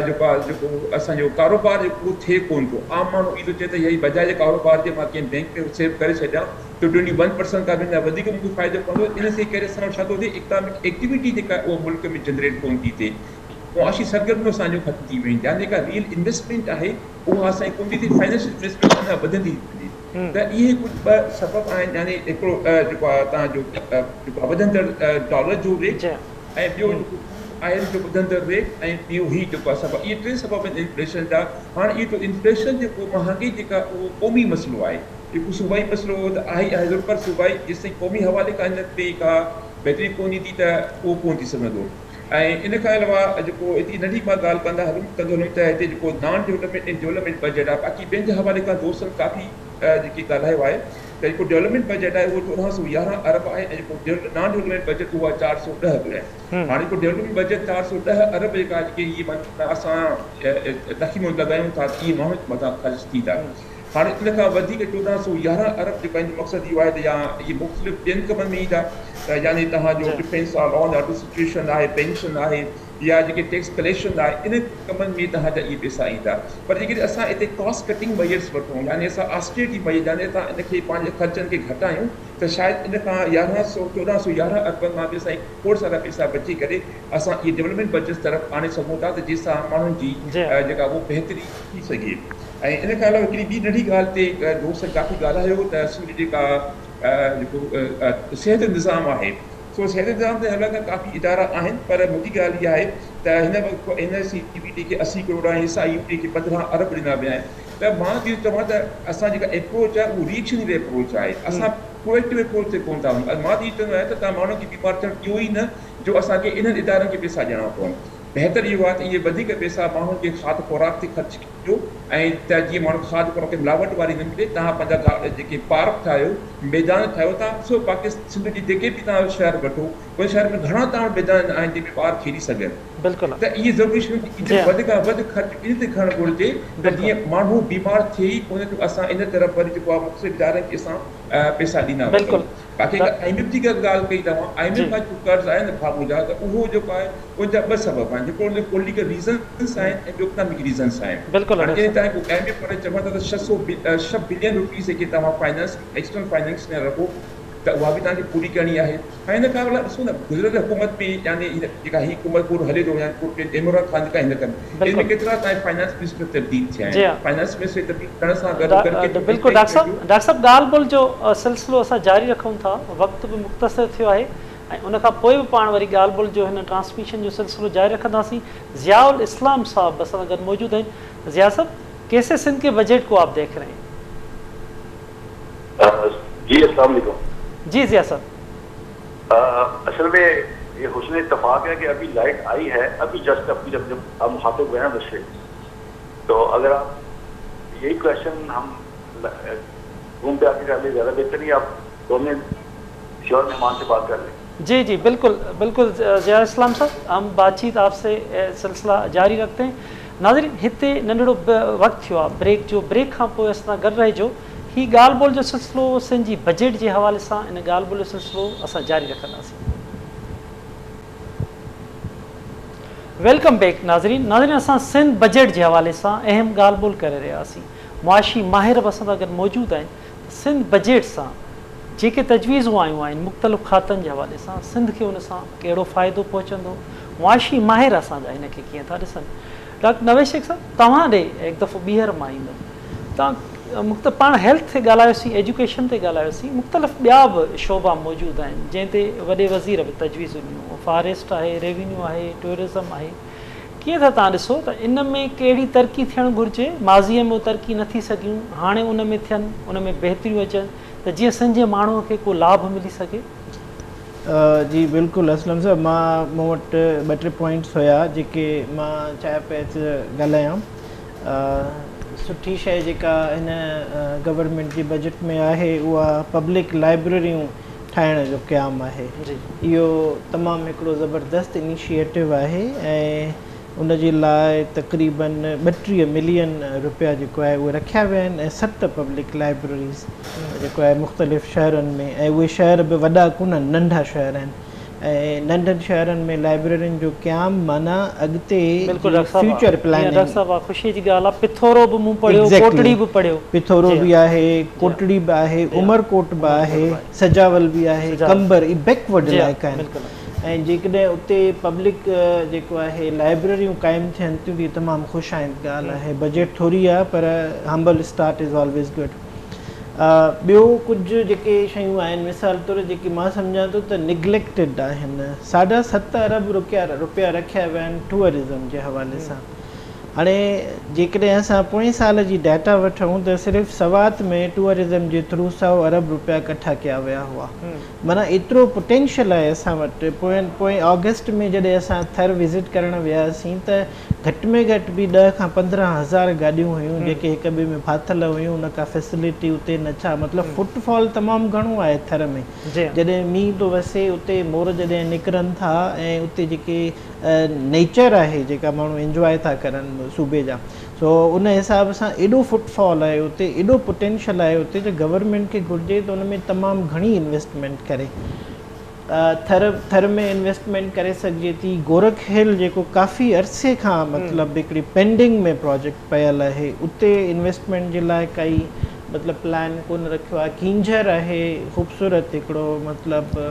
जेको असांजो कारोबार जेको थिए कोन थो आम माण्हू इहो थो चए त इहा बजाए कारोबार जे मां कंहिं बैंक में सेव करे छॾियां त 21% खां बि वधीक मूंखे फ़ाइदो पवंदो इन जे करे असां छा थो थिए इकनॉमिक एक्टिविटी जेका उहा मुल्क में जनरेट कोन थी थिए मुआशी सरगर्मियूं असांजूं ख़तमु थी वेंदियूं यानी जेका रियल इन्वेस्टमेंट आहे उहा असांजी कोन थी थिए फाइनेंशियल इन्वेस्टमेंट अञा वधंदी वेंदी त इहे कुझु ॿ सबब आहिनि यानी हिकिड़ो जेको आहे तव्हांजो जेको आहे वधंदड़ डॉलर जो रेट ऐं ॿियो जेको आयल जो वधंदड़ रेट ऐं ॿियो ई जेको आहे सबब इहे टे सबब आहिनि इन्फ्लेशन जा हाणे इहो इन्फ्लेशन जेको महांगाई जेका उहो क़ौमी मसइलो आहे जेको सूबाई मसइलो त आहे ज़रूरु पर सूबाई जेसिताईं क़ौमी हवाले खां इन ते का बहितरी कोन थी त उहो कोन थी सघंदो ऐं इन खां अलावा जेको एतिरी नंढी मां ॻाल्हि कंदो हलूं त हिते जेको नॉन डेवलपमेंट ऐं डेवलपमेंट बजट आहे बाक़ी ॿियनि जे हवाले खां दोस्तनि काफ़ी जेकी ॻाल्हायो आहे त जेको डेवलपमेंट बजट आहे उहो 1411 अरब आहे ऐं जेको नॉन डेवलपमेंट बजट उहो 410 बि आहे हाणे जेको डेवलपमेंट बजट 410 अरब जेका जेके इहे असां तखीमो लॻायूं था इहे माण्हू मथां ख़र्च थी था हाणे इन खां वधीक 1411 अरब जेको हिन जो मक़सदु इहो आहे त या इहे मुख़्तलिफ़ ॿियनि कमनि में ईंदा यानी तव्हांजो डिफेंस आहे लॉ एंड ऑर्डर सिचुएशन आहे पेंशन आहे या जेके टैक्स कलेक्शन आहे इन कमनि में तव्हांजा इहे पैसा ईंदा पर जेकॾहिं असां हिते कॉस्ट कटिंग मेजर्स वठूं यानी असां ऑस्टेरिटी मेजर यानी असां इनखे पंहिंजे ख़र्चनि खे घटायूं त शायदि इन खां 1411 अरबनि मां बि असां खोड़ सारा पैसा बची करे असां इहे डेवलपमेंट बजट तरफ़ आणे सघूं था त जंहिंसां माण्हुनि जी जेका उहा बहितरी थी सघे ऐं इन खां अलावा हिकिड़ी ॿी नंढी ॻाल्हि ते दोस्त काफ़ी ॻाल्हायो त असांजी जेका जेको सिहत निज़ाम आहे सो सिहत निज़ाम ते हलाका काफ़ी इदारा आहिनि पर मुंहिंजी ॻाल्हि इहा आहे त हिन वक़्तु हिन CPD खे 80 करोड़ ऐं हिसा IUD खे 15 अरब ॾिना विया आहिनि त मां इहो चवां त असां जेका एप्रोच आहे उहो रिएक्शनरी एप्रोच आहे असां प्रोएक्टिव अप्रोच ते कोन था मां थी चवंदो आहियां त तव्हां माण्हुनि खे बीमार थियण ॾियो ई न जो असांखे इन्हनि इदारनि खे पैसा ॾियणा पवनि। बहितर इहो आहे त इहे वधीक पैसा माण्हुनि खे खाध खुराक ते ख़र्च कयो ऐं त जीअं माण्हू खाध खुराक खे मिलावट वारी न मिले। तव्हां पंहिंजा जेके पार्क ठाहियो, मैदान ठाहियो, तव्हां ॾिसो पाकिस्तान सिंध जी जेके बि तव्हां शहर वठो, उन शहर में घणा तव्हां मैदान आहिनि जेके ॿार खेॾी सघनि। बिल्कुलु त इहे ज़रूरी शयूं वधि खां वधि ख़र्च इन ते करणु घुरिजे त जीअं माण्हू बीमार थिए ई कोन्हे त असां इन तरफ़ वरी जेको आहे मुख़्तलिफ़ इदारनि खे असां पैसा ॾींदा वञूं। बाक़ी IMF जी ॻाल्हि कई तव्हां, IMF खां जो कर्ज़ आहे न खाबू जा, त उहो जेको आहे उनजा ॿ सबब आहिनि, जेको उनजो पॉलिटिकल रीज़न्स आहिनि ऐं ॿियो इकनॉमिक रीज़न्स आहिनि। बिल्कुलु IMF पर चवंदा त 600 बिलियन रुपीज़ जेके तव्हां फाइनेंस एक्सटर्नल फाइनेंस में रखो त उहा बि तव्हांखे पूरी करणी आहे। ऐं हिन खां अलावा ॾिसो न गुज़िरियल हुकूमत में यानी जेका हीअ हुकूमत पूरो हले थो या इमरान ख़ान जेका हिन कनि इन में केतिरा तव्हां फाइनेंस मिनिस्टर तब्दील थिया आहिनि। फाइनेंस मिनिस्टर तब्दील करण सां गॾु बिल्कुलु डॉक्टर साहब ॻाल्हि ॿोल जो सिलसिलो असां जारी रखूं था, वक़्तु बि मुख़्तसिर थियो आहे ऐं उन खां पोइ बि पाण वरी ॻाल्हि ॿोल जो हिन ट्रांसमिशन जो सिलसिलो जारी रखंदासीं। ज़ियाउल इस्लाम साहब असां सां गॾु मौजूदु आहिनि। ज़िया साहब, कैसे सिंध के बजट को आप देख रहे हैं? जी अस्सलाम वालेकुम। जी ज़िया साहब, असल में ये हुस्न इत्तफाक है कि अभी लाइट आई है, अभी जस्ट अभी जब हम मुखातिब हुए हैं मुझसे, तो अगर आप यही क्वेश्चन हम रूम पे आके कर ले ज़्यादा बेहतर नहीं, आप दोनों श्योर मेहमान से बात कर लें। जी जी बिल्कुल बिल्कुल ज़िया इस्लाम साहब, हम बातचीत आपसे सिलसिला जारी रखते हैं। नाज़रीन, हिते नंढड़ो वक़्तु थियो आहे ब्रेक जो, ब्रेक खां पोइ असां गॾु रहिजो। ही ॻाल्हि ॿोल जो सिलसिलो सिंध जी बजट जे हवाले सां इन ॻाल्हि ॿोल जो सिलसिलो असां जारी रखंदासीं। वेलकम बैक नाज़रीन। असां सिंध बजट जे हवाले सां अहम ॻाल्हि ॿोल करे रहियासीं। मुआशी माहिर बि असां सां गॾु मौजूदु आहिनि। सिंध बजट सां जेके तजवीज़ूं आयूं आहिनि मुख़्तलिफ़ खातनि जे हवाले सां, सिंध खे उन सां कहिड़ो फ़ाइदो पहुचंदो, मुआशी माहिर असांजा हिन खे कीअं था ॾिसनि। डॉक्टर नवेद शेख साहब, तव्हां ॾे हिकु दफ़ो ॿीहर मां ईंदुमि। तव्हां पाण हेल्थ ते ॻाल्हायोसीं, एजुकेशन ते ॻाल्हायोसीं, मुख़्तलिफ़ ॿिया बि शोबा मौजूदु आहिनि जंहिं ते वॾे वज़ीर बि तजवीज़ ॾिनियूं। फॉरेस्ट आहे, रेवेन्यू आहे, टूरिज़म आहे। कीअं था तव्हां ॾिसो त इन में कहिड़ी तरक़ी थियणु घुरिजे? माज़ीअ में तरक़ी न थी सघियूं, हाणे उन में थियनि, उन में बहितरियूं अचनि त जीअं सिंध जे माण्हूअ खे को लाभ मिली सघे। जी बिल्कुलु असलम साहब, मां मूं वटि 2-3 पॉइंट्स हुया जेके मां चाहियां पिया ॻाल्हायां। सुठी शइ जेका हिन गवर्नमेंट जी बजट में आहे उहा पब्लिक लाइब्रेरियूं ठाहिण जो क़याम आहे। इहो तमामु हिकिड़ो ज़बरदस्त इनिशिएटिव आहे ऐं उन जे लाइ तक़रीबन 32 मिलियन रुपया जेको आहे उहे रखिया विया आहिनि ऐं 7 पब्लिक लाइब्रेरीज़ जेको आहे मुख़्तलिफ़ शहरनि में, ऐं उहे शहर बि वॾा कोन्हनि, नंढा शहर आहिनि। ऐं नंढनि शहरनि में लाइब्रेरियुनि जो क़याम माना अॻिते फ्यूचर प्लानिंग। ख़ुशी जी ॻाल्हि आहे, पिथोरो बि मूं पढ़ियो, कोटड़ी बि पढ़ियो, पिथोरो बि आहे, कोटड़ी बि आहे, उमरकोट बि आहे, सजावल बि आहे, कंबर, ई बैकवर्ड इलाइक़ा आहिनि। ऐं जेकॾहिं उते पब्लिक जेको आहे लाइब्रेरियूं क़ाइमु थियनि थियूं त तमामु ख़ुशि आहिनि ॻाल्हि आहे। बजट थोरी आहे पर humble start is always good. ॿियो कुझु जेके शयूं आहिनि, मिसाल तौरु जेके मां सम्झां थो त निगलेक्टेड आहिनि। 7.5 अरब रुपया रखिया विया आहिनि टूरिज़म जे हवाले सां। हाणे जेकॾहिं असां पोएं साल जी डाटा वठूं त सिर्फ़ु सवात में टूरिज़म जे थ्रू 100 अरब रुपया इकट्ठा कया विया हुआ। माना एतिरो पोटेंशियल आहे असां वटि। पोएं ऑगस्ट में जॾहिं असां थर विज़िट करणु वियासीं त घटि में घटि बि 10 खां 15 हज़ार गाॾियूं हुयूं जेके हिक ॿिए में फाथल हुयूं। उन खां फैसिलिटी उते न छा, मतिलबु फुटफॉल तमामु घणो आहे थर में। जॾहिं मींहुं थो वसे उते मोर जॾहिं निकिरनि था ऐं उते जेके नेचर आहे जेका माण्हू इंजॉय था करनि सूबे जा, सो उन हिसाब सां एॾो फुटफॉल आहे उते, एॾो पोटेंशियल आहे उते त गवर्नमेंट खे घुरिजे त उन में तमामु घणी इन्वेस्टमेंट करे। थर में इन्वेस्टमेंट करे सघिजे थी। गोरख हिल जेको काफ़ी अरसे खां मतिलबु हिकिड़ी पेंडिंग में प्रोजेक्ट पियल आहे, उते इन्वेस्टमेंट जे लाइ काई मतिलबु प्लान कोन रखियो आहे। किंजर आहे ख़ूबसूरत हिकिड़ो मतिलबु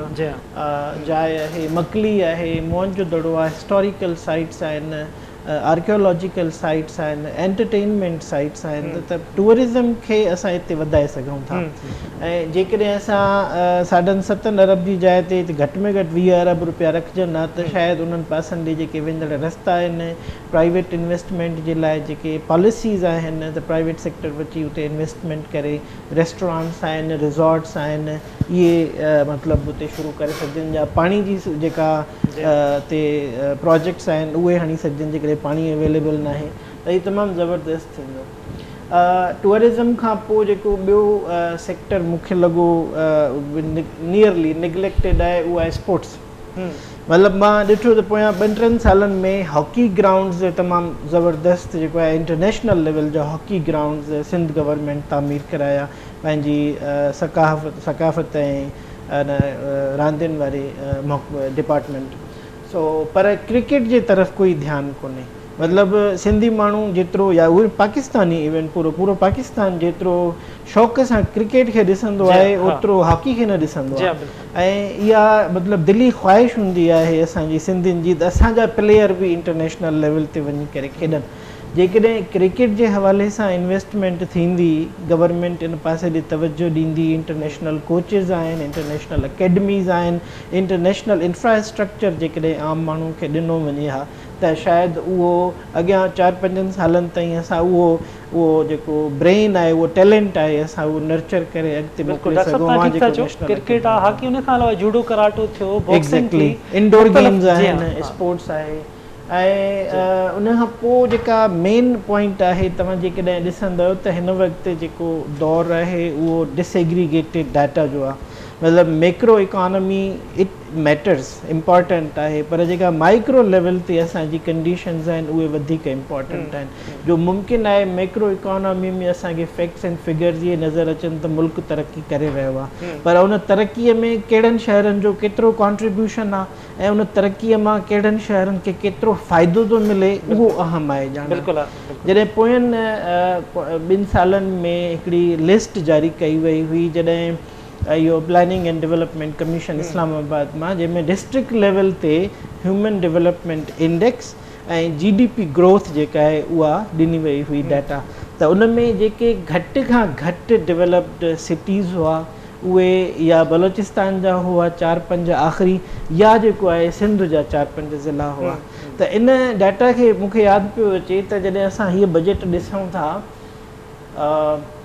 जाइ आहे, मकली आहे, मोहनजोदड़ो आहे, हिस्टोरिकल साइट्स आहिनि, आर्कियोलॉजिकल साइट्स आहिनि, एंटरटेनमेंट साइट्स आहिनि। त टूरिज़म खे असां हिते वधाए सघूं था। ऐं जेकॾहिं असां 7.5 अरब जी जाइ ते घटि में घटि 20 अरब रुपया रखजनि हा त शायदि उन्हनि पासनि ॾे जेके वेंदड़ रस्ता आहिनि, प्राइवेट इन्वेस्टमेंट जे लाइ जेके पॉलिसीज़ आहिनि त प्राइवेट सेक्टर अची उते इन्वेस्टमेंट करे, रेस्टोरेंट्स आहिनि, रिज़ॉर्ट्स आहिनि, इहे मतिलबु हुते शुरू करे सघजनि, या पाणी जी जेका ते प्रोजेक्ट्स आहिनि उहे हणी सघजनि जेकॾहिं पाणी अवेलेबल न आहे त इहे तमामु ज़बरदस्त थींदो। टूरिज़म खां पोइ जेको ॿियो सेक्टर मूंखे लॻो नियरली निगलेक्टेड आहे उहो आहे स्पोर्ट्स। मतिलबु मां ॾिठो त पोयां 2-3 सालनि में हॉकी ग्राउंड्स तमामु ज़बरदस्त जेको आहे इंटरनेशनल लेवल जा हॉकी ग्राउंड्स सिंध गवर्नमेंट तामीर कराया पंहिंजी सकाफ़त ऐं रांदियुनि वारे डिपार्टमेंट। सो पर क्रिकेट जे तरफ़ कोई ध्यानु कोन्हे। मतिलबु सिंधी माण्हू जेतिरो या उहे पाकिस्तानी इवन पूरो पाकिस्तान जेतिरो शौक़ सां क्रिकेट खे ॾिसंदो आहे ओतिरो हॉकी खे न ॾिसंदो आहे। ऐं इहा मतिलबु दिली ख़्वाहिश हूंदी आहे असांजी सिंधियुनि जी त असांजा प्लेयर बि इंटरनेशनल लेवल ते वञी करे खेॾनि। जेकॾहिं क्रिकेट जे हवाले सां इन्वेस्टमेंट थींदी, गवर्नमेंट इन पासे ॾे तवजो ॾींदी, इंटरनेशनल कोचिस आहिनि, इंटरनेशनल अकेडमीज़ आहिनि, इंटरनेशनल इंफ्रास्ट्रक्चर जेकॾहिं आम माण्हू खे ॾिनो वञे हा त शायदि उहो अॻियां 4-5 सालनि ताईं असां उहो जेको ब्रेन आहे उहो टैलेंट आहे असां उहो नर्चर करे अॻिते मोकिले सघूं। क्रिकेट आहे, हॉकी, उन खां अलावा जूडो कराटो थियो, एग्ज़ैक्टली इंडोर गेम्स आहिनि, स्पोर्ट्स आहे। ऐं उन खां पोइ जेका मेन पॉइंट आहे तव्हां जेकॾहिं ॾिसंदव त हिन वक़्तु जेको दौरु आहे उहो डिसएग्रीगेटेड डाटा जो आहे। मतिलबु macro economy it matters important आहे, पर जेका माइक्रो लेवल ते असांजी कंडीशन्स आहिनि उहे वधीक इम्पॉर्टेंट आहिनि। जो मुमकिन आहे मैक्रो इकॉनमी में असांखे फैक्ट्स एंड फिगर्स इहे नज़र अचनि त मुल्क तरक़ी करे रहियो आहे, पर उन तरक़ीअ में कहिड़नि शहरनि जो केतिरो कॉन्ट्रीब्यूशन आहे ऐं उन तरक़ीअ मां कहिड़नि शहरनि खे केतिरो फ़ाइदो थो मिले उहो अहम आहे ॼाण। जॾहिं पोयनि 2 सालनि में हिकिड़ी लिस्ट जारी कई वई हुई जॾहिं इहो planning and development commission Islamabad मां, जंहिंमें डिस्ट्रिक्ट लेवल ते ह्यूमन डेवलपमेंट इंडेक्स ऐं GDP ग्रोथ जेका आहे उहा ॾिनी वई हुई डाटा। त उन में जेके घटि खां घटि डेवलप्ड सिटीज़ हुआ उहे या बलोचिस्तान जा हुआ 4-5 आख़िरी, या जेको आहे सिंध जा 4-5 ज़िला हुआ। त इन डाटा खे मूंखे यादि पियो अचे त जॾहिं असां हीअ बजट ॾिसूं था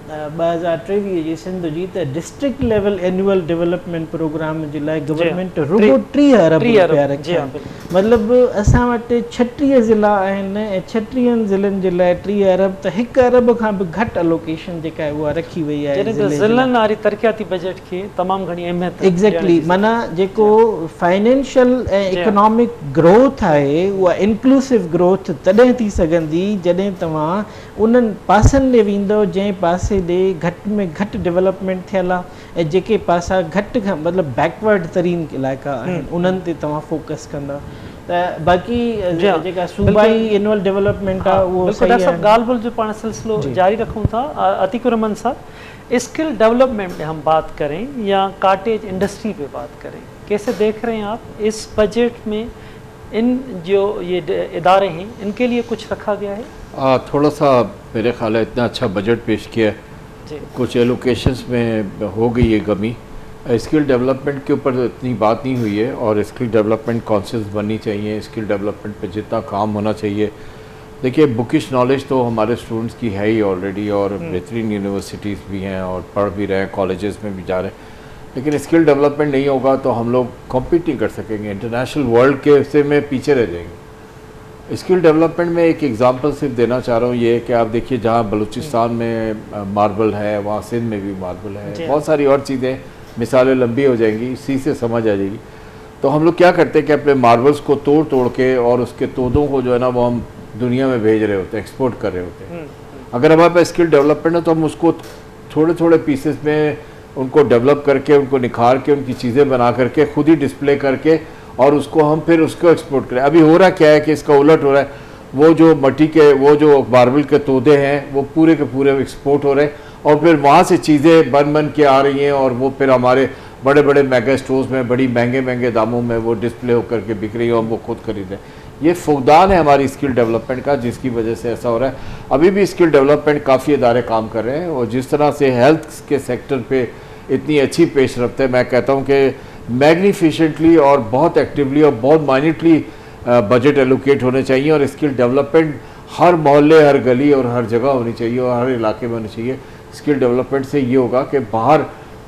2023 जी सिंध जी, त district level annual development programme जे लाइ गवर्नमेंट रुगो 3 अरब रुपया रखिया। मतिलबु असां वटि 36 ज़िला आहिनि ऐं 36 ज़िलनि जे लाइ 3 अरब, त 1 अरब खां बि घटि अलोकेशन जेका आहे उहा रखी वई आहे। ज़िलनि वारी तरक़ियाती बजट खे तमामु घणी अहमियत। एग्ज़ैक्टली, माना जेको फाइनेंशियल ऐं इकोनॉमिक ग्रोथ आहे उहा इंक्लूसिव ग्रोथ तॾहिं थी सघंदी जॾहिं तव्हां उन्हनि पासनि ॾे वेंदव जंहिं पासे ॾे घटि में घटि डेवलपमेंट थियल आहे ऐं जेके पासा घटि खां मतिलबु बैकवर्ड तरीन इलाइक़ा आहिनि उन्हनि ते तव्हां फोकस कंदा। त बाक़ी जेका सूबाई एनुअल डेवलपमेंट आहे उहो सही आहे। ॻाल्हि ॿोल जो पाण सिलसिलो जारी रखूं था। अतीक रहमान साहब, स्किल डेवलपमेंट में हम बात करें या काटेज इंडस्ट्री पे बात करें, कैसे देख रहे हैं आप इस बजट में इन जो ये इदारे हैं इनके लिए कुछ रखा गया है? थोड़ा सा मेरे ख्याल है इतना अच्छा बजट पेश किया, कुछ एलोकेशंस में हो गई है कमी। स्किल डेवलपमेंट के ऊपर इतनी बात नहीं हुई है और स्किल डेवलपमेंट कॉन्सेंस बननी चाहिए, स्किल डेवलपमेंट पे जितना काम होना चाहिए। देखिए, बुकिश नॉलेज तो हमारे स्टूडेंट्स की है ही ऑलरेडी और बेहतरीन यूनिवर्सिटीज़ भी हैं और पढ़ भी रहे हैं, कॉलेजेस में भी जा रहे हैं, लेकिन स्किल डेवलपमेंट नहीं होगा तो हम लोग कॉम्पीट नहीं कर सकेंगे, इंटरनेशनल वर्ल्ड के से में पीछे रह जाएंगे। स्किल डेवलपमेंट में एक एग्जांपल सिर्फ देना चाह रहा हूँ, ये है कि आप देखिए जहाँ बलूचिस्तान में मार्बल है वहाँ सिंध में भी मार्बल है, बहुत सारी और चीज़ें, मिसालें लंबी हो जाएंगी, इसी से समझ आ जाएगी। तो हम लोग क्या करते हैं कि अपने मार्बल्स को तोड़ तोड़ के और उसके तोदों को जो है ना वो हम दुनिया में भेज रहे होते हैं, एक्सपोर्ट कर रहे होते हैं। अगर हमारे पास स्किल डेवलपमेंट है तो हम उसको थोड़े थोड़े पीसेस में उनको डेवलप करके, उनको निखार के, उनकी चीज़ें बना करके, खुद ही डिस्प्ले करके और उसको हम फिर उसको एक्सपोर्ट करें। अभी हो रहा क्या है कि इसका उलट हो रहा है, वो जो मट्टी के, वो जो मार्बल के तोदे हैं वो पूरे के पूरे एक्सपोर्ट हो रहे हैं और फिर वहाँ से चीज़ें बन के आ रही हैं और वो फिर हमारे बड़े बड़े मेगा स्टोर्स में बड़ी महंगे महंगे दामों में वो डिस्प्ले होकर के बिक रही है और वो खुद खरीद रहे हैं। ये फुकदान है हमारी स्किल डेवलपमेंट का, जिसकी वजह से ऐसा हो रहा है। अभी भी स्किल डेवलपमेंट काफ़ी इदारे काम कर रहे हैं और जिस तरह से हेल्थ के सेक्टर पे इतनी अच्छी पेशरफ्त है, मैं कहता हूँ कि मैग्निफिशेंटली और बहुत एक्टिवली और बहुत माइन्यूटली बजट एलोकेट होने चाहिए और स्किल डेवलपमेंट हर मोहल्ले, हर गली और हर जगह होनी चाहिए और हर इलाके में होनी चाहिए। स्किल डेवलपमेंट से ये होगा कि बाहर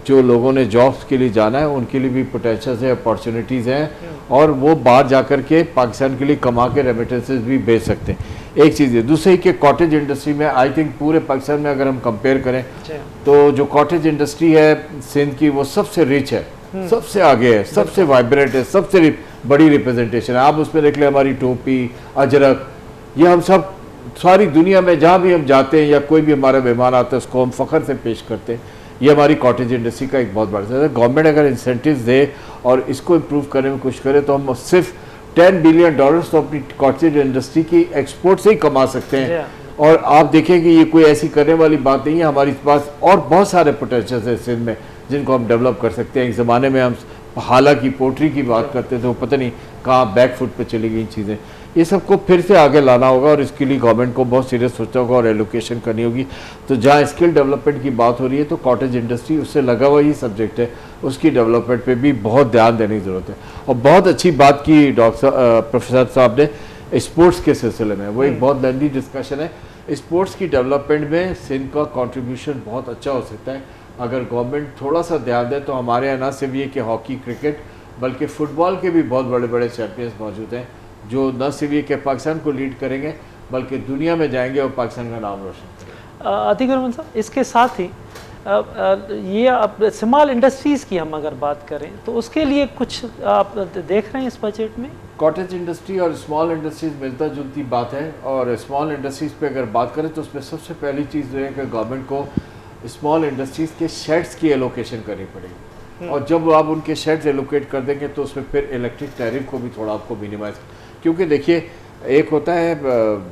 जो लोगों ने जॉब्स के लिए जाना है उनके लिए भी पोटेंशियल है, अपॉर्चुनिटीज़ हैं और वो बाहर जा कर के पाकिस्तान के लिए कमा के रेमिटेंसेस भी भेज सकते हैं। एक चीज़ है। दूसरी कि कॉटेज इंडस्ट्री में आई थिंक पूरे पाकिस्तान में अगर हम कंपेयर करें तो जो कॉटेज इंडस्ट्री है सिंध की वो सबसे रिच है, सबसे आगे है, सबसे वाइब्रेंट है, सबसे बड़ी रिप्रेजेंटेशन है। आप उसमें देख लें हमारी टोपी, अजरक, ये हम सब सारी दुनिया में जहाँ भी हम जाते हैं या कोई भी हमारा मेहमान आता है उसको हम फ़ख्र से पेश करते हैं। ये हमारी कॉटेज इंडस्ट्री का एक बहुत बड़ा है। गवर्नमेंट अगर इंसेंटिव्स दे और इसको इम्प्रूव करने में कोशिश करे तो हम सिर्फ $10 बिलियन तो अपनी कॉटेज इंडस्ट्री की एक्सपोर्ट से ही कमा सकते हैं। और आप देखें कि ये कोई ऐसी करने वाली बात नहीं है, हमारे पास और बहुत सारे पोटेंशियल है सिंध में जिनको हम डेवलप कर सकते हैं। एक ज़माने में हम हालांकि पोल्ट्री की बात करते थे, वो पता नहीं कहाँ बैक फुट पे चली गई चीज़ें। ये सबको फिर से आगे लाना होगा और इसके लिए गवर्नमेंट को बहुत सीरियस सोचना होगा और एलोकेशन करनी होगी। तो जहाँ स्किल डेवलपमेंट की बात हो रही है तो कॉटेज इंडस्ट्री उससे लगा हुआ ही सब्जेक्ट है, उसकी डेवलपमेंट पे भी बहुत ध्यान देने की ज़रूरत है। और बहुत अच्छी बात की प्रोफेसर साहब ने स्पोर्ट्स के सिलसिले में, वो एक बहुत लेंदी डिस्कशन है। स्पोर्ट्स की डेवलपमेंट में सिंध का कॉन्ट्रीब्यूशन बहुत अच्छा हो सकता है अगर गवर्नमेंट थोड़ा सा ध्यान दे। तो हमारे यहाँ न सिर्फ ये कि हॉकी, क्रिकेट, बल्कि फ़ुटबॉल के भी बहुत बड़े बड़े चैम्पियंस मौजूद हैं जो न सिर्फ ये कि पाकिस्तान को लीड करेंगे बल्कि दुनिया में जाएंगे और पाकिस्तान का नाम रोशन करेंगे। अतीक रहमान साहब, इसके साथ ही ये अब स्मॉल इंडस्ट्रीज़ की हम अगर बात करें तो उसके लिए कुछ आप देख रहे हैं इस बजट में? कॉटेज इंडस्ट्री और स्मॉल इंडस्ट्रीज़ मिलता जुलती बात है। और स्मॉल इंडस्ट्रीज़ पे अगर बात करें तो उसमें सबसे पहली चीज़ जो है कि गवर्नमेंट को स्मॉल इंडस्ट्रीज़ के शेड्स की एलोकेशन करनी पड़ेगी। और जब आप उनके शेड्स एलोकेट कर देंगे तो उसमें फिर इलेक्ट्रिक टैरिफ को भी थोड़ा आपको मिनिमाइज, क्योंकि देखिए एक होता है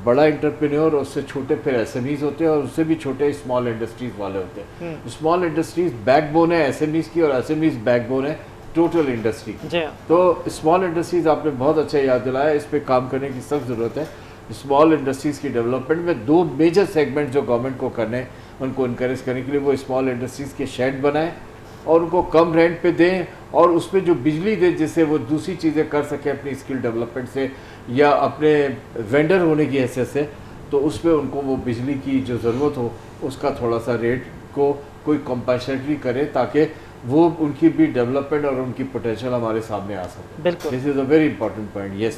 बड़ा इंटरप्रेन्योर, उससे छोटे फिर एसएमईज होते हैं और उससे भी छोटे स्मॉल इंडस्ट्रीज़ वाले होते हैं। स्मॉल इंडस्ट्रीज़ बैकबोन है एसएमईज की और एसएमईज बैकबोन है टोटल इंडस्ट्री की। तो स्मॉल इंडस्ट्रीज़ आपने बहुत अच्छा याद दिलाया, इस पर काम करने की सख्त ज़रूरत है। स्मॉल इंडस्ट्रीज़ की डेवलपमेंट में दो मेजर सेगमेंट जो गवर्नमेंट को करने हैं उनको इनकरेज करने के लिए वो स्मॉल इंडस्ट्रीज़ के शेड बनाएं और उनको कम रेंट पे दें और उस पर जो बिजली दें जिससे वो दूसरी चीज़ें कर सकें अपनी स्किल डेवलपमेंट से या अपने वेंडर होने की हैसियत से। तो उस पर उनको वो बिजली की जो ज़रूरत हो उसका थोड़ा सा रेट को कोई कंपनसेटरी करे ताकि वो उनकी भी डेवलपमेंट और उनकी पोटेंशियल हमारे सामने आ सके। बिल्कुल, this is a very important point. Yes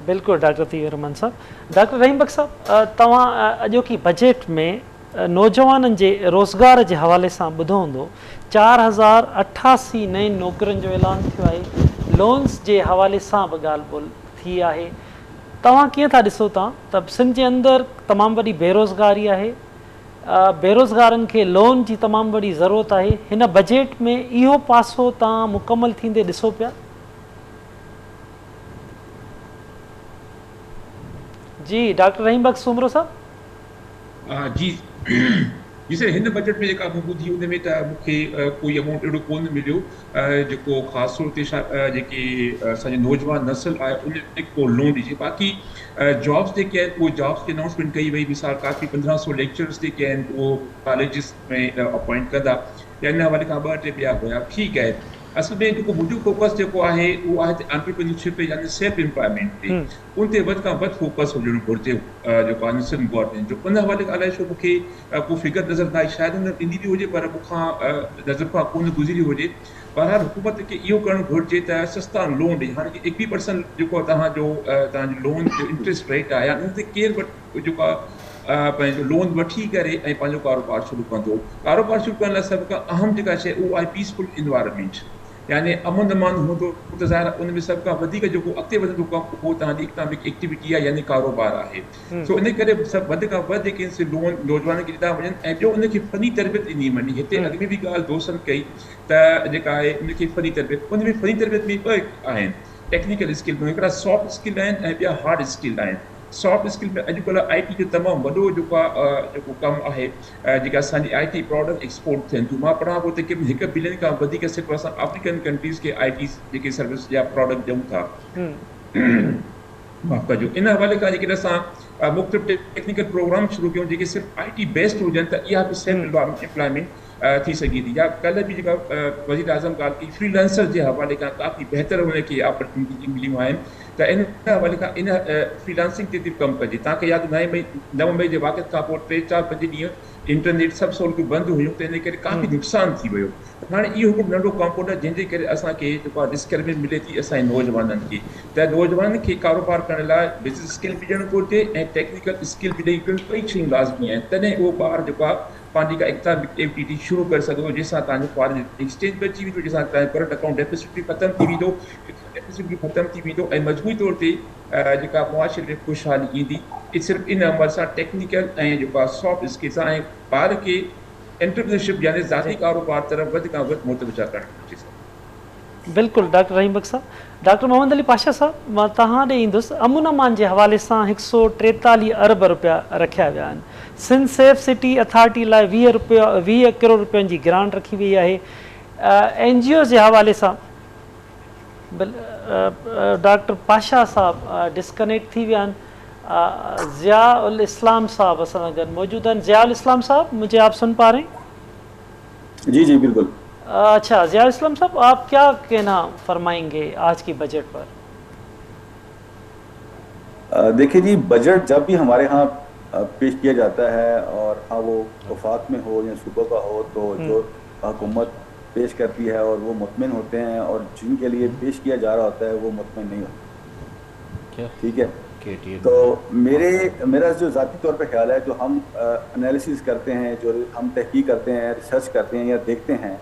बिल्कुल डॉक्टर अतीक रहमान साहब। डॉक्टर रहीम बख्श साहब, तव्हां अॼोकी बजट में नौजवाननि जे रोज़गार जे हवाले सां ॿुधो हूंदो 4088 नई नौकरियुनि जो ऐलान थियो आहे। लोन्स जे हवाले सां बि ॻाल्हि ॿोल थी आहे। तव्हां कीअं था ॾिसो था त सिंध जे अंदरि तमामु वॾी बेरोज़गारी आहे, बेरोज़गारनि खे लोन जी तमामु वॾी ज़रूरत आहे, हिन बजट में इहो पासो तव्हां मुकमल थींदे ॾिसो पिया? जी डॉक्टर रहीम बख्श सुमरो साहब। जी जी सर, हिन बजट में जेका मूं ॿुधी उन में त मूंखे कोई अमाउंट अहिड़ो कोन मिलियो जेको ख़ासि तौर ते जेके असांजी नौजवान नस्ल आहे उन को लोन ॾिजे। बाक़ी जॉब्स जेके आहिनि उहे जॉब्स जी अनाउंसमेंट कई वई, मिसाल काफ़ी 1500 लेक्चर्स जेके आहिनि उहो कॉलेजिस में अपॉइंट कंदा या इन हवाले खां 2-3 ॿिया हुया। ठीकु आहे, असल में जेको मुंहिंजो फोकस जेको आहे उहो आहे एंटरप्रेन्योरशिप यानी सेल्फ एम्प्लॉयमेंट ते, उन ते वधि खां वधि फोकस हुजणु घुरिजे जेको आहे सिंध गवर्नमेंट जो। उन हवाले खां अलाए छो मूंखे को फिगर नज़र न आई, शायदि हुन ॾींदी बि हुजे पर मूंखां नज़र खां कोन गुज़री हुजे। बहरहाल हुकूमत खे इहो करणु घुरिजे त सस्ता लोन ॾे। हाणे 21% जेको तव्हांजो लोन जो इंट्रस्ट रेट आहे उन ते केरु जेको आहे पंहिंजो लोन वठी करे ऐं पंहिंजो कारोबार शुरू कंदो। कारोबार शुरू करण लाइ सभ खां अहम जेका शइ उहा आहे पीसफुल इन्वायरमेंट, यानी अमन अमान हूंदो त ज़ाहिर उन में सभ खां वधीक जेको अॻिते वधंदो कमु उहो तव्हांजी इकनॉमिक एक्टिविटी आहे यानी कारोबार आहे। सो इन करे सभु वधि खां वधि जेके लोन नौजवाननि खे ॾिना वञनि ऐं ॿियो उनखे फ़नी तरबियत ॾिनी वञे। हिते अॻ में बि ॻाल्हि दोस्तनि कई त जेका आहे उनखे फ़नी तरबियत, उन में फ़नी तरबियत में ॿ आहिनि टेक्निकल स्किल में, हिकिड़ा सॉफ्ट स्किल आहिनि ऐं ॿिया हार्ड स्किल आहिनि। सॉफ्ट स्किल में अॼुकल्ह IT जो तमामु वॾो जेको कमु आहे, जेका असांजी IT प्रोडक्ट एक्सपोर्ट थियनि थियूं। मां पढ़ां पियो त कि 1 बिलियन खां वधीक सिर्फ़ु असां अफ्रीकन कंट्रीज़ खे IT जेके सर्विस या प्रोडक्ट ॾियूं था। माफ़ कजो, इन हवाले खां जेकॾहिं असां मुख़्तलिफ़ टेक्निकल प्रोग्राम शुरू कयूं जेके सिर्फ़ु IT बेस्ड हुजनि त इहा बि सेल्फ एम्प्लॉयमेंट थी सघे थी। या कल्ह बि जेका वज़ीर आज़म ॻाल्हि की फ्रीलांसर जे हवाले खां काफ़ी बहितर हुनखे अपॉर्चुनिटी मिलियूं आहिनि त इन हवाले खां इन फ्रीलांसिंग ते कमु कजे। तव्हांखे यादि 9 मई जे वाक़िअ खां पोइ 3-4-5 ॾींहं इंटरनेट सभु सहूलियतूं बंदि हुयूं त इन करे काफ़ी नुक़सानु थी वियो। हाणे इहो हिकिड़ो नंढो कंपाउंड आहे जंहिंजे करे असांखे जेको आहे डिस्करेजमेंट मिले थी असांजे नौजवाननि खे, त नौजवाननि खे कारोबार करण लाइ बिज़नेस स्किल बि ॾियणु घुरिजे ऐं टेक्निकल स्किल बि ॾेई करे ॿई शयूं लाज़मी आहिनि, तॾहिं उहो ॿार जेको आहे पंहिंजी का इकनॉमिक एक्टिविटी शुरू करे सघंदो, जंहिंसां तव्हांजो फॉरेन एक्सचेंज बि अची वेंदो, जंहिंसां तव्हांजो करंट अकाउंट डेफिसिट बि ख़तमु थी वेंदो, डेफिसिट बि ख़तमु थी वेंदो ऐं मजबूरी तौर ते जेका मुआशरे में ख़ुशहाली ईंदी। सिर्फ़ु इन अमल सां टेक्निकल ऐं जेको आहे सॉफ्ट स्किल सां ऐं ॿार खे एंटरप्रेन्योरशिप यानी ज़ाती कारोबार तरफ़ वधि खां वधि मुतवजा करणु घुरिजे। बिल्कुलु डॉक्टर रहीम बख़्श साहब। डॉक्टर मोहम्मद अली पाशा साहब, मां तव्हां ॾे ईंदुसि। अमुन अमान जे हवाले सां 143 अरब रुपया रखिया विया आहिनि। सिंध सेफ सिटी अथॉरिटी लाइ 20 करोड़ रुपयनि जी ग्रांट रखी वई आहे। NGO जे हवाले सां डॉक्टर पाशा साहब डिस्कनेक्ट थी विया आहिनि। ज़िया उल इस्लाम साहब असां सां गॾु मौजूद आहिनि। ज़िया उल इस्लाम साहब, मुझे आप सुन पा रहे हैं? जी जी बिल्कुल। अच्छा ज़िया उल इस्लाम साहब, आप क्या कहना फरमाएंगे आज की बजट पर? देखिए जी, बजट जब भी हमारे यहाँ पेश किया जाता है और हाँ वो वफाक में हो या सूबा का हो, तो जो हुकूमत पेश करती है और वो मुतमिन होते हैं और जिनके लिए पेश किया जा रहा होता है वो मुतमिन नहीं होता। ठीक है, तो मेरा जो ज़ाती तौर पे ख्याल है, जो हम एनालिसिस करते हैं, जो हम तहकीक करते हैं, रिसर्च करते हैं या देखते हैं,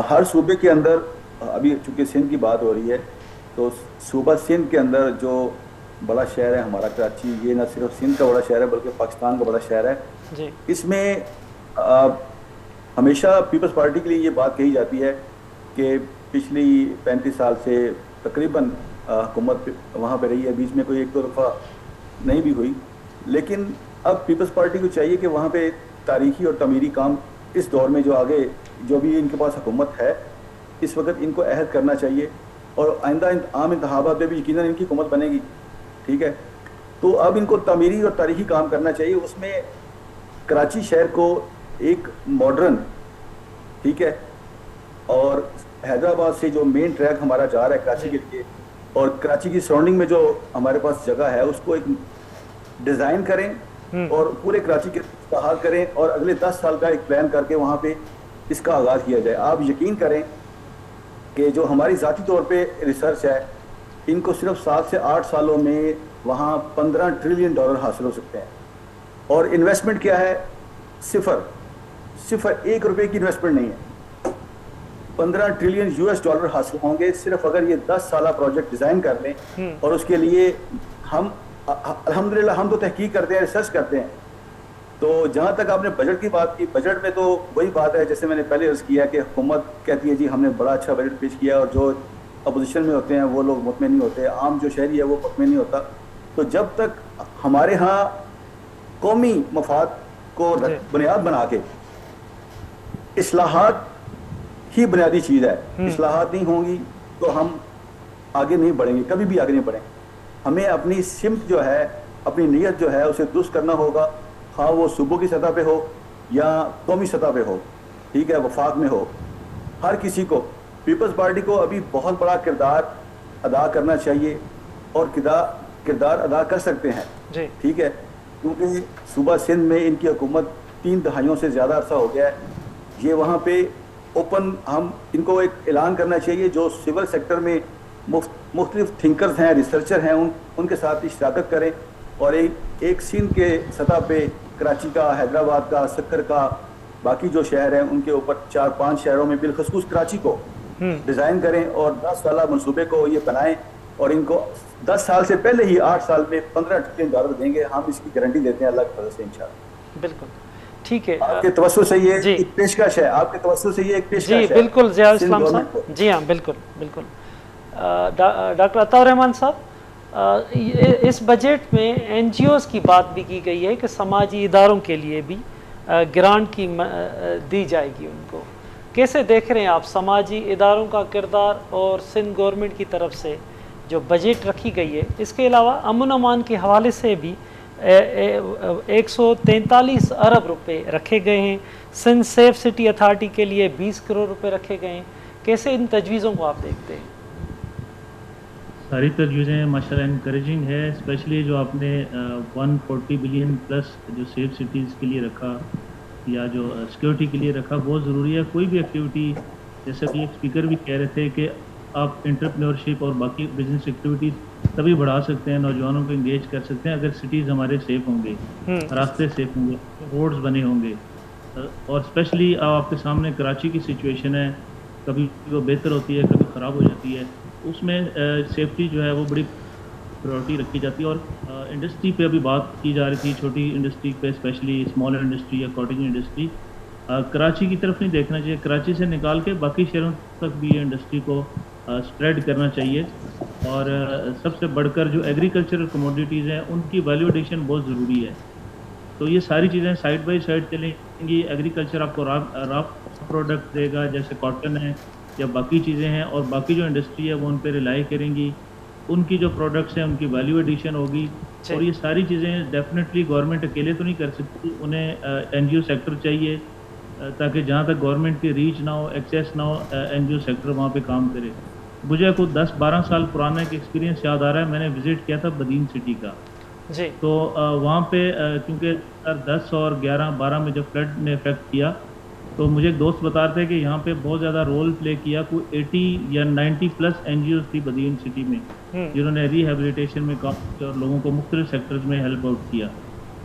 हर सूबे के अंदर, अभी चूँकि सिंध की बात हो रही है, तो सूबा सिंध के अंदर जो बड़ा शहर है हमारा कराची, ये न सिर्फ सिंध का बड़ा शहर है बल्कि पाकिस्तान का बड़ा शहर है जी। इसमें हमेशा पीपल्स पार्टी के लिए ये बात कही जाती है कि पिछली 35 साल से तकरीबन हुकूमत वहाँ पे रही है, बीच में कोई एक दो दफ़ा नहीं भी हुई, लेकिन अब पीपल्स पार्टी को चाहिए कि वहाँ पे तारीखी और तमीरी काम इस दौर में जो आगे जो भी इनके पास हुकूमत है इस वक्त इनको अहद करना चाहिए और आइंदा आम इंतखाबात में भी यकीनन इनकी हुकूमत बनेगी। ठीक है, तो अब इनको तमीरी और तारीखी काम करना चाहिए। उसमें कराची शहर को एक मॉडर्न, ठीक है, और हैदराबाद से जो मेन ट्रैक हमारा जा रहा है कराची के लिए और कराची की सराउंडिंग में जो हमारे पास जगह है उसको एक डिज़ाइन करें और पूरे कराची के इस्तेहाल करें और अगले 10 साल का एक प्लान करके वहाँ पे इसका आगाज़ किया जाए। आप यकीन करें कि जो हमारी ज़ाती तौर पे रिसर्च है, इनको सिर्फ 7 से 8 सालों में वहाँ $15 ट्रिलियन हासिल हो सकते हैं और इन्वेस्टमेंट क्या है? सिफर 1 रुपये की इन्वेस्टमेंट नहीं है। $15 ट्रिलियन हासिल होंगे सिर्फ अगर ये 10 साल प्रोजेक्ट डिज़ाइन कर लें और उसके लिए हम अल्हम्दुलिल्लाह हम तो तहकीक करते हैं, रिसर्च करते हैं। तो जहाँ तक आपने बजट की बात की, बजट में तो वही बात है जैसे मैंने पहले अर्ज़ किया कि हुकूमत कहती है जी हमने बड़ा अच्छा बजट पेश किया और जो अपोजिशन में होते हैं वो लोग मुतमिन नहीं होते, आम जो शहरी है वो मुतमिन नहीं होता। तो जब तक हमारे यहाँ कौमी मफाद को बुनियाद बना के इस्लाहात ही बुनियादी चीज़ है, इस्लाहात नहीं होंगी तो हम आगे नहीं बढ़ेंगे, कभी भी आगे नहीं बढ़ेंगे। हमें अपनी सिमत जो है, अपनी नीयत जो है उसे दुरुस्त करना होगा, हाँ वो सूबों की सतह पे हो या कौमी सतह पे हो, ठीक है, वफाक में हो। हर किसी को, पीपल्स पार्टी को अभी बहुत बड़ा किरदार अदा करना चाहिए और किरदार अदा कर सकते हैं, ठीक है, क्योंकि सूबा सिंध में इनकी हुकूमत 3 दहाइयों से ज़्यादा अरसा हो गया है। ये वहाँ पे ओपन, हम इनको एक ऐलान करना चाहिए जो सिविल सेक्टर में मुख्तलिफ थिंकर्स हैं, रिसर्चर हैं, उनके साथ इश्तराकत करें और एक सिंध के सतह पे कराची का, हैदराबाद का, सक्कर का, बाकी जो शहर हैं उनके ऊपर 4-5 शहरों में बिलखसूस कराची को डिज़ाइन करें और 10 साल मनसूबे को ये बनाएं और इनको 10 साल से पहले ही 8 साल में $15 ट्रिलियन देंगे। हम इसकी गारंटी देते हैं अल्लाह की फजल से इंशाअल्लाह। बिल्कुल ठीक है, आपके तवज्जो से ये एक पेशकश है, आपके तवज्जो से ये एक पेशकश है। जी बिल्कुल ज़िया इस्लाम साहब, जी हाँ बिल्कुल बिल्कुल। डॉक्टर अताउर रहमान साहब, इस बजट में NGOs की बात भी की गई है कि समाजी इदारों के लिए भी ग्रांट की दी जाएगी उनको। कैसे देख रहे हैं आप समाजी इदारों का किरदार और सिंध गवर्नमेंट की तरफ से जो बजट रखी गई है? इसके अलावा अमन अमान के हवाले से भी 143 अरब रुपए रखे गए हैं। सिंध सेफ सिटी अथॉरिटी के लिए 20 करोड़ रुपए रखे गए हैं। कैसे इन तजवीज़ों को आप देखते हैं? सारी तजवीज़ें माशाल्लाह इनकरेजिंग है, स्पेशली जो आपने 140 बिलियन प्लस जो सेफ सिटीज़ के लिए रखा, या जो सिक्योरिटी के लिए रखा बहुत ज़रूरी है। कोई भी एक्टिविटी, जैसे कि एक स्पीकर भी कह रहे थे कि आप एंटरप्रेन्योरशिप और बाकी बिजनेस एक्टिविटीज़ तभी बढ़ा सकते हैं, नौजवानों को इंगेज कर सकते हैं अगर सिटीज़ हमारे सेफ होंगे, रास्ते सेफ होंगे, रोड्स बने होंगे। और स्पेशली आपके सामने कराची की सिचुएशन है, कभी वो बेहतर होती है, कभी ख़राब हो जाती है, उसमें सेफ्टी जो है वो बड़ी प्रायोरिटी रखी जाती है। और इंडस्ट्री पे अभी बात की जा रही थी, छोटी इंडस्ट्री पे, स्पेशली स्मॉलर इंडस्ट्री या कॉटेज इंडस्ट्री, कराची की तरफ नहीं देखना चाहिए, कराची से निकाल के बाकी शहरों तक भी ये इंडस्ट्री को स्प्रेड करना चाहिए। और सबसे बढ़कर जो एग्रीकल्चरल कमोडिटीज़ हैं उनकी वैल्यू एडिशन बहुत ज़रूरी है। तो ये सारी चीज़ें साइड बाई साइड चलेंगी। एग्रीकल्चर आपको रॉ प्रोडक्ट देगा जैसे कॉटन है या बाकी चीज़ें हैं, और बाकी जो इंडस्ट्री है वो उन पर रिलाई करेंगी, उनकी जो प्रोडक्ट्स हैं उनकी वैल्यू एडिशन होगी। और ये सारी चीज़ें डेफिनेटली गवर्नमेंट अकेले तो नहीं कर सकती, उन्हें NGO सेक्टर चाहिए, ताकि जहाँ तक गवर्नमेंट की रीच ना हो, एक्सेस ना हो, NGO सेक्टर वहाँ पे काम करे। मुझे कुछ 10-12 साल पुराना एक एक्सपीरियंस याद आ रहा है, मैंने विज़िट किया था बदीन सिटी का जी। तो वहाँ पे क्योंकि 2010 और 11-12 में जब फ्लड ने इफेक्ट किया, तो मुझे एक दोस्त बता रहे थे कि यहाँ पे बहुत ज़्यादा रोल प्ले किया, कोई 80 या 90 प्लस NGOs थी बदीन सिटी में जिन्होंने रिहेबिलिटेशन में काम किया और लोगों को मुख्तलिफ सेक्टर्स में हेल्प आउट किया।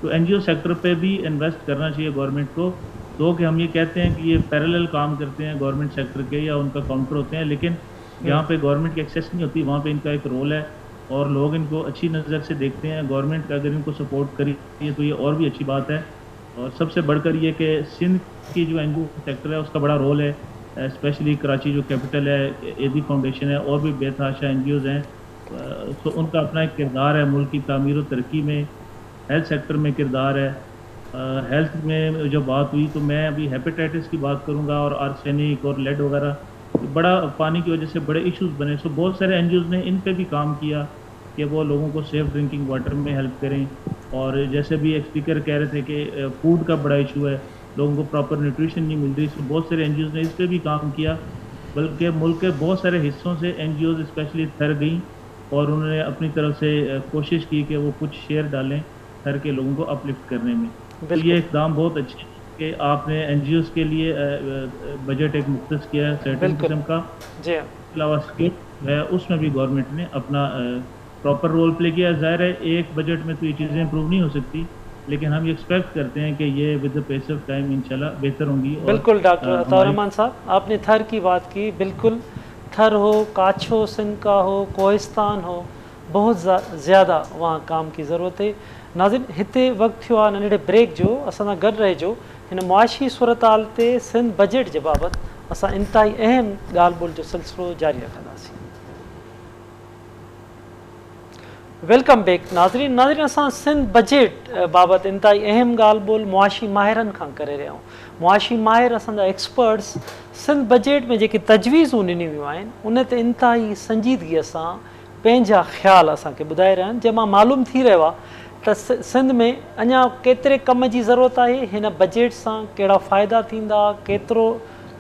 तो NGO सेक्टर पे भी इन्वेस्ट करना चाहिए गवर्नमेंट को। तो कि हम ये कहते हैं कि ये पैरेलल काम करते हैं गवर्नमेंट सेक्टर के या उनका काउंटर होते हैं, लेकिन जहाँ पे गवर्नमेंट की एक्सेस नहीं होती वहाँ पे इनका एक रोल है और लोग इनको अच्छी नज़र से देखते हैं। गवर्नमेंट अगर इनको सपोर्ट करी तो ये और भी अच्छी बात है। और सबसे बढ़कर ये कि सिंध की जो NGO सेक्टर है उसका बड़ा रोल है, स्पेशली कराची जो कैपिटल है, AD फाउंडेशन है और भी बेतहाशा NGOs हैं, तो उनका अपना एक किरदार है मुल्क की तामीर और तरक्की में। हेल्थ सेक्टर में किरदार है। हेल्थ में जो बात हुई तो मैं अभी हेपेटाइटिस की बात करूँगा और आर्सेनिक और लेड वगैरह, बड़ा पानी की वजह से बड़े इश्यूज बने। सो बहुत सारे NGOs ने इन पे भी काम किया कि वो लोगों को सेफ ड्रिंकिंग वाटर में हेल्प करें। और जैसे भी एक स्पीकर कह रहे थे कि फूड का बड़ा इशू है, लोगों को प्रॉपर न्यूट्रिशन नहीं मिल रही, सो बहुत सारे NGOs ने इस पर भी काम किया। बल्कि मुल्क के बहुत सारे हिस्सों से NGOs स्पेशली थर गई और उन्होंने अपनी तरफ से कोशिश की कि वो कुछ शेयर डालें थर के लोगों को अपलिफ्ट करने में। तो ये इकदाम बहुत अच्छे हैं कि आपने NGOs के लिए बजट एक मुख्तस किया है सर्टेन किस्म का। जी, अलावा स्किल है उसमें भी गवर्नमेंट ने अपना प्रॉपर रोल प्ले किया। ज़ाहिर है एक बजट में तो ये चीज़ें इम्प्रूव नहीं हो सकती, लेकिन हम ये एक्सपेक्ट करते हैं कि ये विद द पेस ऑफ टाइम इंशाल्लाह बेहतर होंगी। बिल्कुल डॉक्टर अताउर रहमान साहब, आपने थर की बात की, बिल्कुल थर हो, काछ हो, सिंध का हो, कोहिस्तान हो, बहुत ज़्यादा वहाँ काम की ज़रूरत है। नाज़िन हिते वक्त थियो आहे नंढड़े ब्रेक जो, असां सां गॾु रहिजो। हिन मुआशी सूरत हाल ते सिंध बजट जे बाबति असां इंतहाई अहम ॻाल्हि ॿोल जो सिलसिलो जारी रखंदासीं। वेलकम बैक नाज़रीन असां सिंध बजट बाबति इंतहाई अहम ॻाल्हि ॿोल मुआशी माहिरनि खां करे रहिया आहियूं। मुआशी माहिर असांजा एक्सपर्ट्स सिंध बजट में जेके तजवीज़ूं ॾिनियूं वियूं आहिनि उन ते इंतहाई संजीदगीअ सां पंहिंजा ख़्याल असांखे ॿुधाए रहिया आहिनि, जंहिंमां मालूम थी रहियो आहे त सिंध में अञा केतिरे कम जी ज़रूरत आहे, हिन बजट सां कहिड़ा फ़ाइदा थींदा, केतिरो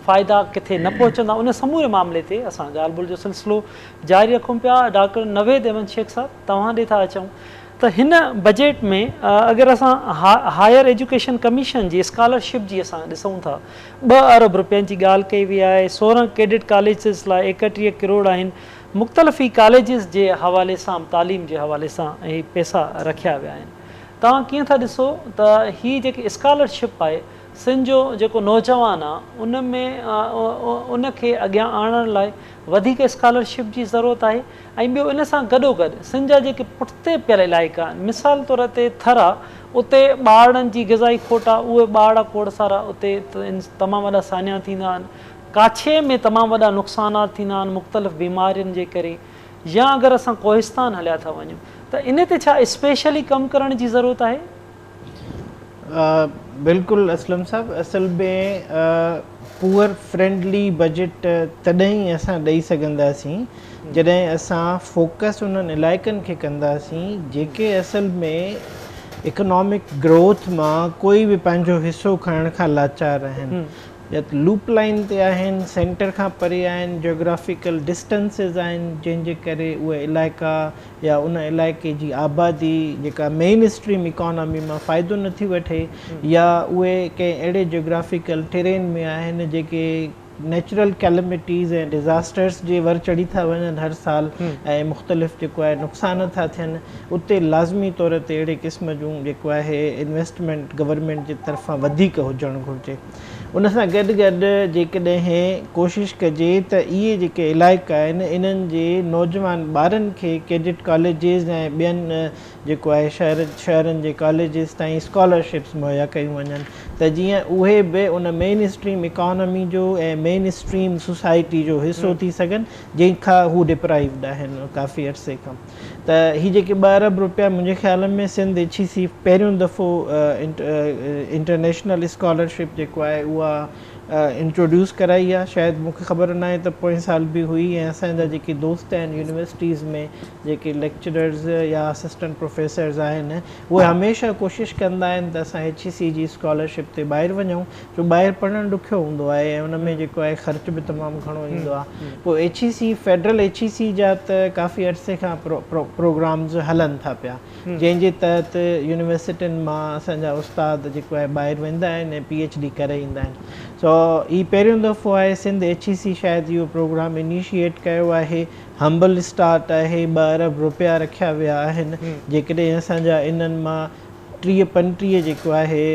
फ़ाइदा किथे न पहुचंदा, उन समूरे मामले ते असां ॻाल्हि ॿोल जो सिलसिलो जारी रखूं पिया। डॉक्टर नवेद अहमद शेख साहब, तव्हां ॾे था अचूं त हिन बजट में अगरि असां हायर एजुकेशन कमीशन जी स्कॉलरशिप जी असां ॾिसूं था, 2 अरब रुपयनि जी ॻाल्हि कई वई आहे। 16 कैडेट कॉलेजिस लाइ 31 करोड़ आहिनि। मुख़्तलिफ़ी कॉलेजिस जे हवाले सां, तालीम जे हवाले सां इहे पैसा रखिया विया आहिनि। तव्हां कीअं था ॾिसो त हीअ जेकी स्कॉलरशिप आहे, सिंध जो जेको नौजवान आहे उन में उनखे अॻियां आणण लाइ वधीक स्कॉलरशिप जी ज़रूरत आहे। ऐं ॿियो इन सां गॾोगॾु सिंध जा जेके पुठिते पियल इलाइक़ा आहिनि, मिसाल तौर ते थर आहे, उते ॿारनि जी ग़िज़ाई खोट आहे, उहे ॿार खोड़ सारा उते तमामु वॾा सान्या थींदा आहिनि। काछे में तमामु वॾा नुक़सानात थींदा आहिनि मुख़्तलिफ़ बीमारियुनि जे करे। या अगरि असां कोहिस्तान हलिया था वञूं त इन ते छा स्पेशली कमु करण जी ज़रूरत आहे? बिल्कुलु असलम साहब, असल में पुअर फ्रेंडली बजट तॾहिं असां ॾेई सघंदासीं जॾहिं असां फोकस उन्हनि इलाइक़नि खे कंदासीं जेके असल में इकोनॉमिक ग्रोथ मां कोई बि पंहिंजो हिसो खणण खां लाचार आहिनि। या त लूप लाइन ते आहिनि, सेंटर खां परे आहिनि, जियोग्राफिकल डिस्टेंसिस आहिनि जंहिंजे करे उहे इलाइक़ा या उन इलाइक़े जी आबादी जेका मेन स्ट्रीम इकॉनमी मां फ़ाइदो नथी वठे, या उहे कंहिं अहिड़े जियोग्राफिकल टेरेन में आहिनि जेके नेचुरल कैलमिटीज़ ऐं डिज़ास्टर्स जे वर चढ़ी था वञनि हर साल ऐं मुख़्तलिफ़ जेको आहे नुक़सान था थियनि, उते लाज़मी तौर ते अहिड़े क़िस्म जूं जेको आहे इन्वेस्टमेंट गवर्नमेंट जे तरफ़ां वधीक हुजणु घुरिजे। उन सां गॾु गॾु जेकॾहिं कोशिशि कजे त इहे जेके इलाइक़ा आहिनि इन्हनि जे नौजवान ॿारनि खे कैडेट कॉलेजिस ऐं ॿियनि जेको आहे शहरनि जे कॉलेजिस ताईं स्कॉलरशिप्स मुहैया कयूं वञनि, त जीअं उहे बि उन मेन स्ट्रीम इकॉनमी जो ऐं मेन स्ट्रीम सोसाइटी जो हिसो थी सघनि जंहिंखां हू डिप्राइव्ड आहिनि काफ़ी अरसे खां। त हीअ जेके 2 अरब रुपया मुंहिंजे ख़्याल में सिंध HEC पहिरियों दफ़ो इंटरनेशनल स्कॉलरशिप जेको आहे उहा इंट्रोड्यूस कराई आहे। शायदि मूंखे ख़बर न आहे त पोएं साल बि हुई, ऐं असांजा जेके दोस्त आहिनि यूनिवर्सिटीज़ में जेके लेक्चरर्स या असिस्टेंट प्रोफेसर्स आहिनि उहे हमेशह कोशिशि कंदा आहिनि त असां HEC जी स्कॉलरशिप ते ॿाहिरि वञूं, छो ॿाहिरि पढ़णु ॾुखियो हूंदो आहे ऐं उन में जेको आहे ख़र्च बि तमामु घणो ईंदो आहे। पोइ HEC फेडरल HEC जा त काफ़ी अरसे खां प्रोग्राम्स हलनि था पिया, जंहिंजे तहत यूनिवर्सिटियुनि मां असांजा उस्ताद जेको आहे ॿाहिरि वेंदा आहिनि ऐं PhD करे ईंदा आहिनि। सो ही पहिरियों दफ़ो आहे सिंध HEC शायदि इहो प्रोग्राम इनिशिएट कयो आहे। हम्बल स्टार्ट आहे, 2 अरब रुपया रखिया विया आहिनि। जेकॾहिं असांजा इन्हनि मां 30-35 जेको आहे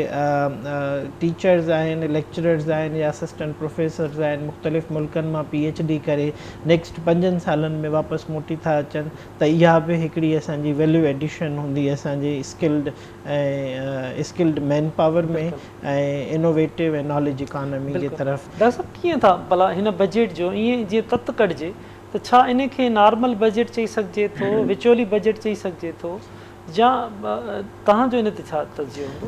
टीचर्स आहिनि, लेक्चरर्स आहिनि या असिस्टेंट प्रोफेसर्स आहिनि, मुख़्तलिफ़ मुल्कनि मां PhD करे नेक्स्ट 5 सालनि में वापसि मोटी था अचनि, त इहा बि हिकिड़ी असांजी वैल्यू एडिशन हूंदी असांजे स्किल्ड मैन पावर में ऐं इनोवेटिव ऐं नॉलेज इकॉनमी जे तरफ़। डॉक्टर साहब कीअं था भला हिन बजट जो ईअं जीअं तत कढिजे त छा इन खे नॉर्मल बजट चई सघिजे थो, विचोली बजट चई सघिजे थो, या तव्हांजो इन ते छा तर्जुमो हूंदो?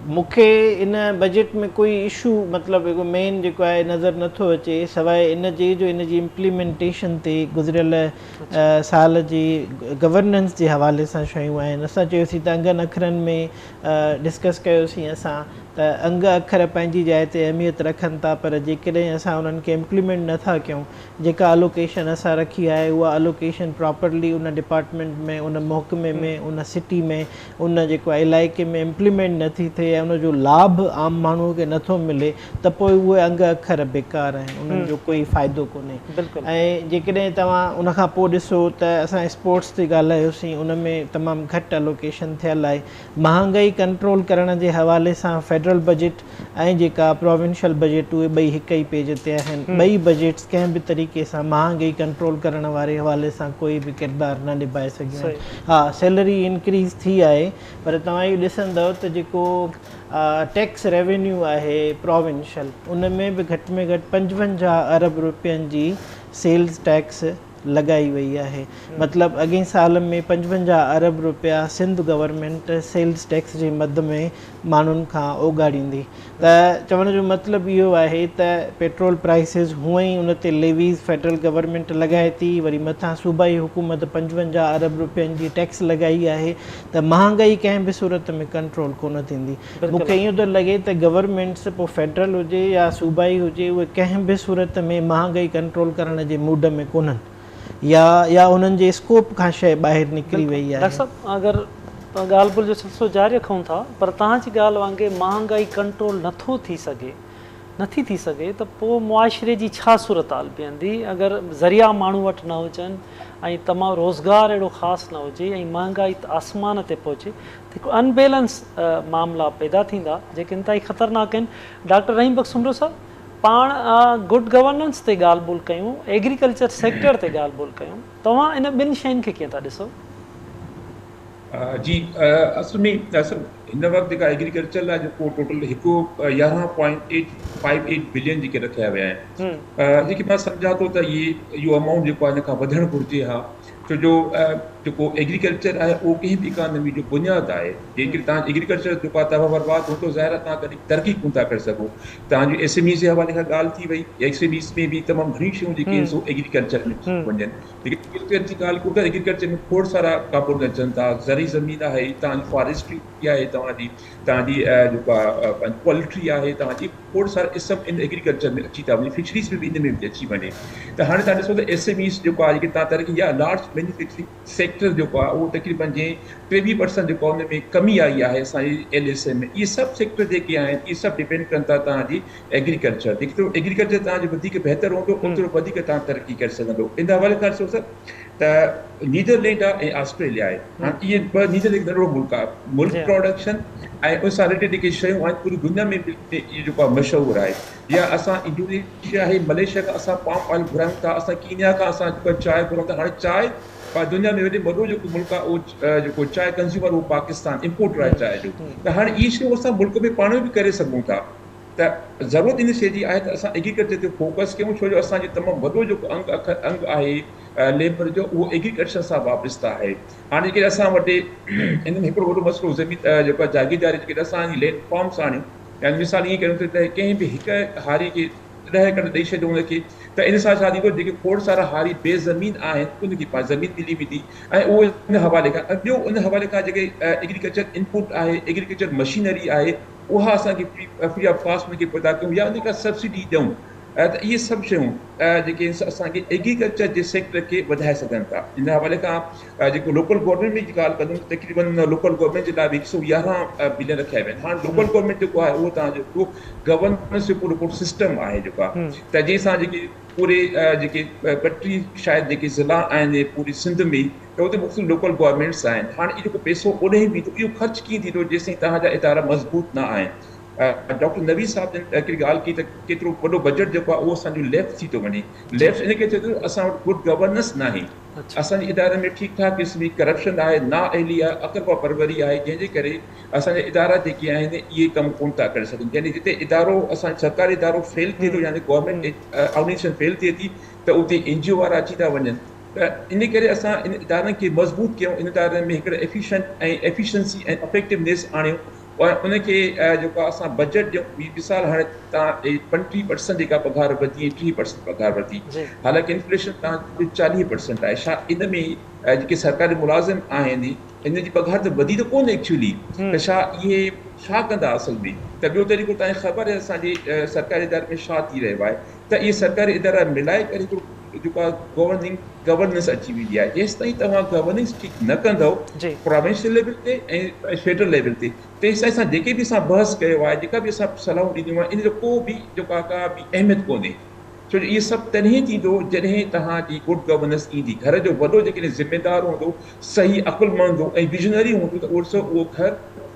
मूंखे इन बजट में कोई इशू मतिलबु हिकु मेन जेको आहे नज़र नथो अचे, सवाइ इन जे जो इन जी इम्प्लीमेंटेशन ते गुज़िरियल साल जी गवर्नेंस जे हवाले सां शयूं आहिनि। असां चयोसीं त अंगनि अखरनि में डिस्कस कयोसीं असां त अंग अखर पंहिंजी जाइ ते अहमियत रखनि था, पर जेकॾहिं असां उन्हनि खे इम्प्लीमेंट नथा कयूं, जेका अलोकेशन असां रखी आहे उहा अलोकेशन प्रॉपरली उन डिपार्टमेंट में, उन महकमे में, उन सिटी में, उन जेको आहे इलाइक़े में इम्प्लीमेंट नथी थिए ऐं उनजो लाभ आम माण्हूअ खे नथो मिले, त पोइ उहे अंग अखर बेकार आहिनि, उन्हनि जो कोई फ़ाइदो कोन्हे। ऐं जेकॾहिं तव्हां उनखां पोइ ॾिसो त असां स्पोर्ट्स ते ॻाल्हायोसीं, उन में तमामु घटि अलोकेशन थियल आहे। महांगाई कंट्रोल करण जे हवाले सां फेडरल बजट ऐं जेका प्रोविंशियल बजट उहे ॿई हिक ई पेज ते आहिनि। ॿई बजट्स कंहिं बि तरीक़े सां महांगाई कंट्रोल करण वारे हवाले सां कोई बि किरदारु न निभाए सघियूं आहिनि। हा, सैलरी इंक्रीज़ थी आहे, पर तव्हां इहो ॾिसंदव त जेको टैक्स रेवेन्यू आहे प्रोविंशियल, उन में बि घटि में घटि 55 अरब रुपयनि जी सेल्स टैक्स लॻाई वई आहे। मतिलबु अॻे साल में 55 अरब रुपया सिंध गवर्नमेंट सेल्स टैक्स जे मद में माण्हुनि खां ओगाड़ींदी। त चवण जो मतिलबु इहो आहे त पेट्रोल प्राइसिस हूअं ई उन ते लेवीज़ फेडरल गवर्नमेंट लॻाए थी, वरी मथां सूबाई हुकूमत 55 अरब रुपयनि जी टैक्स लॻाई आहे, त महांगाई कंहिं बि सूरत में कंट्रोल कोन थींदी। मूंखे इहो थो लॻे त गवर्नमेंट्स पोइ फेडरल हुजे या सूबाई हुजे, उहे कंहिं बि सूरत में महांगाई कंट्रोल करण जे मूड में कोन्हनि, या उन्हनि जे स्कोप खां शइ ॿाहिरि निकिरी वई आहे। डॉक्टर साहब, अगरि ॻाल्हि ॿोल जो सिलसिलो जारी रखूं था, पर तव्हांजी ॻाल्हि वांगुरु महांगाई कंट्रोल नथो थी सघे, नथी थी सघे, त पोइ मुआशिरे जी छा सूरत हाल बीहंदी अगरि ज़रिया माण्हू वटि न हुजनि ऐं तमामु रोज़गारु अहिड़ो ख़ासि न हुजे ऐं महांगाई आसमान ते पहुचे, त हिकु अनबैलेंस मामला पैदा थींदा जेके इंतिहाई ख़तरनाक आहिनि। डॉक्टर रहीम बख़्श सुमरो साहब, पाण गुड गवर्नेंस ते ॻाल्हि ॿोल कयूं, एग्रीकल्चर सेक्टर ते ॻाल्हि ॿोल कयूं, तव्हां इन ॿिनि शयुनि खे कीअं था ॾिसो? जी, असल में हिन वक़्तु जेका एग्रीकल्चर लाइ जेको टोटल 11.858 बिलियन जेके रखिया विया आहिनि, जेके मां सम्झां थो त इहो अमाउंट जेको आहे हिन खां वधणु घुरिजे हा, छो जो जेको एग्रीकल्चर आहे उहो कंहिं बि इकॉनमी जो बुनियादु आहे। जेकॾहिं तव्हां एग्रीकल्चर जेको आहे तव्हां बर्बादु हूंदो, ज़ाहिर आहे तव्हां कॾहिं तरक़ी कोन था करे सघो। तव्हांजी SME जे हवाले खां ॻाल्हि थी वई, SMEs में बि तमामु घणी शयूं जेके आहिनि सो एग्रीकल्चर में वञनि, लेकिन एग्रीकल्चर जी ॻाल्हि कोन, एग्रीकल्चर में खोड़ सारा कापोर्ट अचनि था, ज़री ज़मीन आहे, तव्हांजी फॉरेस्ट्री आहे, तव्हांजी जेको आहे पोल्ट्री आहे, तव्हांजी खोड़ सारा इहे सभु इन एग्रीकल्चर में अची था वञे, फिशरीज़ में बि इन में बि अची वञे। त हाणे तव्हां ॾिसो त SMEs जेको आहे जेके तव्हां तरक़ी या लार्ज मैन्युफैक्चरिंग सेक्टर जेको आहे उहो तक़रीबन जीअं 23% जेको आहे उन में कमी आई आहे असांजी LSM में। इहे सभु सेक्टर जेके आहिनि इहे सभु डिपेंड कनि था तव्हांजी एग्रीकल्चर। जेतिरो एग्रीकल्चर तव्हांजो वधीक बहितर हूंदो ओतिरो वधीक तव्हां तरक़ी करे सघंदो। इन हवाले खां ॾिसो त नीदरलैंड आहे ऐं ऑस्ट्रेलिया आहे। हाणे इहे ॿ नीदरलैंड नंढिड़ो मुल्क आहे, मुल्क प्रोडक्शन ऐं उन सां रिलेटेड जेके शयूं आहिनि पूरी दुनिया में इहो जेको आहे मशहूरु आहे। या असां इंडोनेशिया आहे, मलेशिया खां असां पाम ऑयल घुरायूं था, असां कीनिया खां असां जेको चांहि घुरायूं था। हाणे चांहि दुनिया में वॾो जेको मुल्क आहे उहो जेको चांहि कंज़्यूमर उहो पाकिस्तान इम्पोर्टर आहे चांहि जो। त हाणे इहे शयूं असां मुल्क में पाण में बि करे सघूं था। त ज़रूरत इन शइ जी आहे त असां एग्रीकल्चर ते फोकस कयूं, छो जो असांजो तमामु वॾो जेको अंग आहे लेबर जो उहो एग्रीकल्चर सां वाबस्ता आहे। हाणे जेके असां वटि इन में हिकिड़ो वॾो मसइलो ज़मीन जेको आहे जागीरदारी जेके असांजी लैंड फॉर्म्स आणियूं, या मिसाल ईअं कयूं त कंहिं बि हिकु हारी खे 10 एकड़ ॾेई छॾियो हुनखे, त इन सां छा थींदो जेके खोड़ सारा हारी बेज़मीन आहिनि उनखे पाण ज़मीन मिली वेंदी ऐं उहो इन हवाले खां। ॿियो उन हवाले खां जेके एग्रीकल्चर इनपुट आहे, एग्रीकल्चर मशीनरी आहे, उहा असांखे फ्री ऑफ कॉस्ट उनखे पैदा कयूं या उनखे सब्सिडी ॾियूं। त इहे सभु शयूं जेके असांखे एग्रीकल्चर जे सेक्टर खे वधाए सघनि था। इन हवाले खां जेको लोकल गवर्नमेंट में जी ॻाल्हि कंदुमि, तक़रीबन लोकल गवर्नमेंट जे लाइ 111 बिलियन रखिया विया आहिनि। हाणे लोकल गवर्नमेंट जेको आहे उहो तव्हांजो गवर्नेंस जो पूरो सिस्टम आहे जेको आहे, त जंहिंसां जेके पूरे जेके 32 शायदि जेके ज़िला आहिनि पूरी सिंध में, त उते मुख़्तलिफ़ लोकल गवर्नमेंट्स आहिनि। हाणे इहो जेको पैसो ओॾे बि इहो ख़र्च कीअं थींदो जेसिताईं तव्हांजा इदारा मज़बूत न आहिनि। डॉक्टर नवीद साहब ने हिकिड़ी ॻाल्हि की त केतिरो वॾो बजट जेको आहे उहो असांजो लेफ्ट थी थो वञे। लेफ्ट इन करे चए थो असां वटि गुड गवर्नेंस न आहे, असांजे इदारे में ठीकु ठाक क़िस्म जी करप्शन आहे, नाअहली आहे, अकरबा परवरी आहे, जंहिंजे करे असांजा इदारा जेके आहिनि इहे कमु कोन था करे सघनि। यानी जिते इदारो असांजो सरकारी इदारो फेल थिए थो, यानी गवर्नमेंट ऑर्गेनाइजेशन फेल थिए थी, त उते NGO वारा अची था वञनि। त इन करे असां इन इदारनि खे मज़बूत कयूं, इन इदारनि में हिकिड़े एफिशिएंसी ऐं इफेक्टिवनेस आणियूं और उनखे जेको असां बजट ॾियूं। मिसाल हाणे तव्हां 20% जेका पघार वधी, 30% पघार वधी, हालांकि इन्फ्लेशन तव्हां 40% आहे। छा इन में जेके सरकारी मुलाज़िम आहिनि इन जी पघार त वधी त कोन्हे एक्चुअली, त छा इहे छा कंदा असल में? त ॿियो तरीक़ो तव्हांखे ख़बर आहे असांजे सरकारी इदारे में छा थी रहियो आहे, त इहे सरकारी इदारा मिलाए करे हिकिड़ो जेको आहे गवर्नेंस अची वेंदी आहे। जेसि ताईं तव्हां गवर्नेंस ठीकु न कंदव प्रोविंशियल लेवल ते ऐं फेडरल लेवल ते, तेसिताईं असां जेके बि असां बहस कयो आहे, जेका बि असां सलाहूं ॾिनियूं आहिनि, इन जो को बि जेको आहे का बि अहमियत कोन्हे। छो जो इहे सभु तॾहिं थींदो जॾहिं तव्हांजी गुड गवर्नेंस ईंदी। घर जो वॾो जेकॾहिं ज़िम्मेदार हूंदो, सही अकुलमंद हूंदो ऐं विजनरी हूंदो, त उहो घर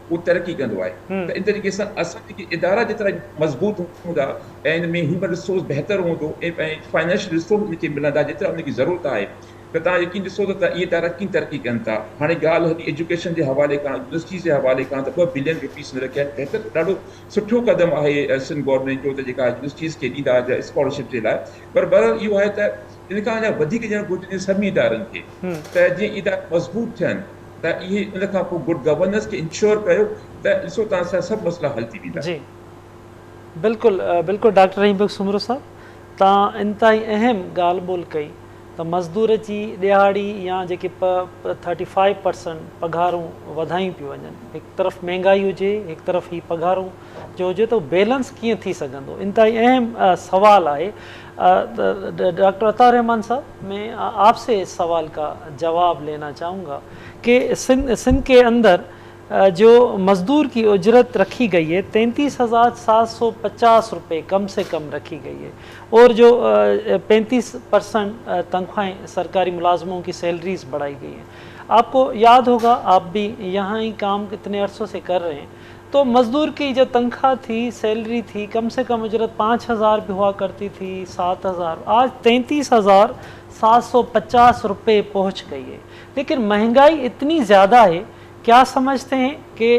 उहो तरक़ी कंदो आहे। त इन तरीक़े सां असां जेके इदारा जेतिरा मज़बूत हूंदा ऐं इन में ह्यूमन रिसोर्स बहितर हूंदो ऐं फाइनेंशियल रिसोर्स उनखे मिलंदा जेतिरा उनखे ज़रूरत आहे, त तव्हां यकीन ॾिसो त इहे इदारा कीअं तरक़ी कनि था। हाणे ॻाल्हि हली एजुकेशन जे हवाले खां, यूनिवर्सिटीज़ जे हवाले खां, त 2 बिलियन रुपीस में रखिया आहिनि। बहितर ॾाढो सुठो क़दम आहे सिंध गवर्नमेंट जो, त जेका यूनिवर्सिटीज़ खे ॾींदा स्कॉलरशिप जे लाइ। पर बहरहाल इहो आहे त इन खां अञा वधीक ॼण घुरिजे सभिनी इदारनि खे, त जीअं इदारा मज़बूत थियनि, त इहे उन खां पोइ गुड गवर्नेंस खे इंश्योर कयो, त ॾिसो तव्हां सां सभु मसइला हल थी वेंदा। जी बिल्कुलु बिल्कुलु डॉक्टर रहीम बेग सुमरो साहब, तव्हां इंतिहाई अहम ॻाल्हि ॿोल कई त मज़दूर जी ॾियाड़ी या जेके 35% पघारूं वधायूं पियूं वञनि। हिकु तरफ़ महांगाई हुजे, हिकु तरफ़ ही पघारूं जो हुजे, तो बैलेंस कीअं थी सघंदो? इंतिहाई अहम सवाल आहे। डॉक्टर अता रहमान साहब, मैं आपसे इस सवाल का जवाब लेना चाहूँगा कि सिंध के अंदर जो मज़दूर की उजरत रखी गई है 33,750 रुपये कम से कम रखी गई है, और जो 35% तनख्वाहें सरकारी मुलाजमों की सैलरीज बढ़ाई गई हैं। आपको याद होगा, आप भी यहाँ ही काम इतने अरसों से कर रहे हैं, तो मज़दूर की जो तनख्वाह थी, सैलरी थी, कम से कम उजरत 5,000 भी हुआ करती थी, 7,000, आज 33,750 रुपये पहुँच गई है। लेकिन महंगाई इतनी ज़्यादा है, क्या समझते हैं कि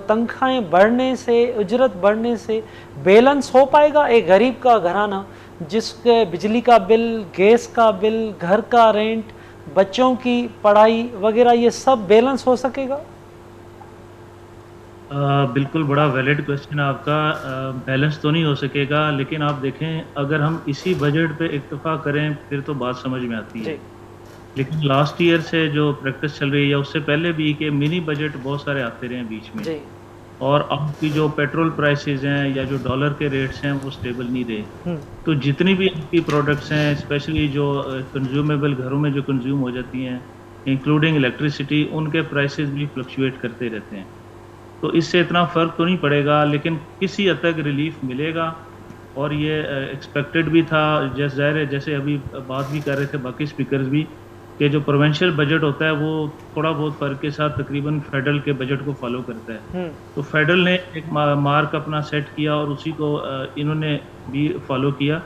तनख्वाहें बढ़ने से, उजरत बढ़ने से बैलेंस हो पाएगा? एक गरीब का घराना जिसके बिजली का बिल, गैस का बिल, घर का रेंट, बच्चों की पढ़ाई वगैरह, ये सब बैलेंस हो सकेगा? बिल्कुल बड़ा वैलिड क्वेश्चन है आपका। बैलेंस तो नहीं हो सकेगा, लेकिन आप देखें अगर हम इसी बजट पे इक्तफा करें फिर तो बात समझ में आती है। लेकिन लास्ट ईयर से जो प्रैक्टिस चल रही है या उससे पहले भी कि मिनी बजट बहुत सारे आते रहे हैं बीच में, और आपकी जो पेट्रोल प्राइसेस हैं या जो डॉलर के रेट्स हैं वो स्टेबल नहीं रहे। तो जितनी भी आपकी प्रोडक्ट्स हैं, स्पेशली जो कंज्यूमेबल घरों में जो कंज्यूम हो जाती हैं, इंक्लूडिंग इलेक्ट्रिसिटी, उनके प्राइसेस भी फ्लक्चुएट करते रहते हैं। तो इससे इतना फ़र्क तो नहीं पड़ेगा, लेकिन किसी हद तक रिलीफ मिलेगा। और ये एक्सपेक्टेड भी था। जैसे ज़ाहिर है, जैसे अभी बात भी कर रहे थे बाकी स्पीकर्स भी, कि जो प्रोविंशियल बजट होता है वो थोड़ा बहुत फ़र्क के साथ तकरीबन फेडरल के बजट को फॉलो करता है। तो फेडरल ने एक मार्क अपना सेट किया और उसी को इन्होंने भी फॉलो किया।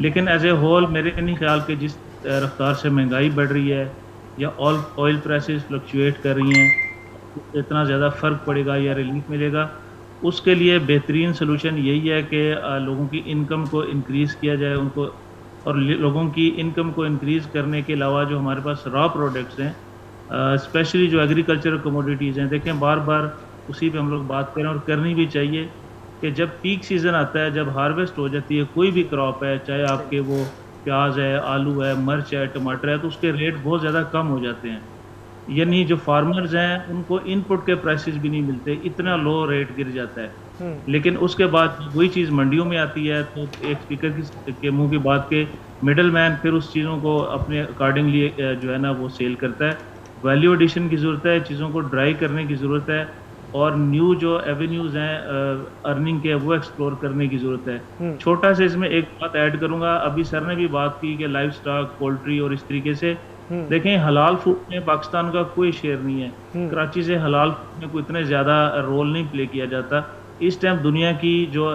लेकिन एज ए होल मेरे नहीं ख्याल कि जिस रफ्तार से महंगाई बढ़ रही है या ऑयल प्राइसेस फ्लक्चुएट कर रही हैं, इतना ज़्यादा फ़र्क पड़ेगा या रिलीफ मिलेगा। उसके लिए बेहतरीन सोल्यूशन यही है कि लोगों की इनकम को इंक्रीज़ किया जाए उनको, और लोगों की इनकम को इंक्रीज़ करने के अलावा जो हमारे पास रॉ प्रोडक्ट्स हैं, स्पेशली जो एग्रीकल्चरल कमोडिटीज़ हैं, देखें बार बार उसी पे हम लोग बात करें और करनी भी चाहिए कि जब पीक सीज़न आता है, जब हार्वेस्ट हो जाती है कोई भी क्रॉप है, चाहे आपके वो प्याज है, आलू है, मिर्च है, टमाटर है, तो उसके रेट बहुत ज़्यादा कम हो जाते हैं। यानी जो फार्मर्स हैं उनको इनपुट के प्राइसेस भी नहीं मिलते, इतना लो रेट गिर जाता है। लेकिन उसके बाद वही चीज़ मंडियों में आती है, तो एक स्पीकर के मुंह की बात के मिडल मैन फिर उस चीज़ों को अपने अकॉर्डिंगली जो है ना वो सेल करता है। वैल्यू एडिशन की ज़रूरत है, चीज़ों को ड्राई करने की ज़रूरत है, और न्यू जो एवेन्यूज़ हैं अर्निंग के वो एक्सप्लोर करने की ज़रूरत है। छोटा से इसमें एक बात ऐड करूँगा, अभी सर ने भी बात की कि लाइफ स्टॉक, पोल्ट्री और इस तरीके से देखें, हलाल फूड में पाकिस्तान का कोई शेयर नहीं है। कराची से हलाल फूड में कोई इतने ज़्यादा रोल नहीं प्ले किया जाता। इस टाइम दुनिया की जो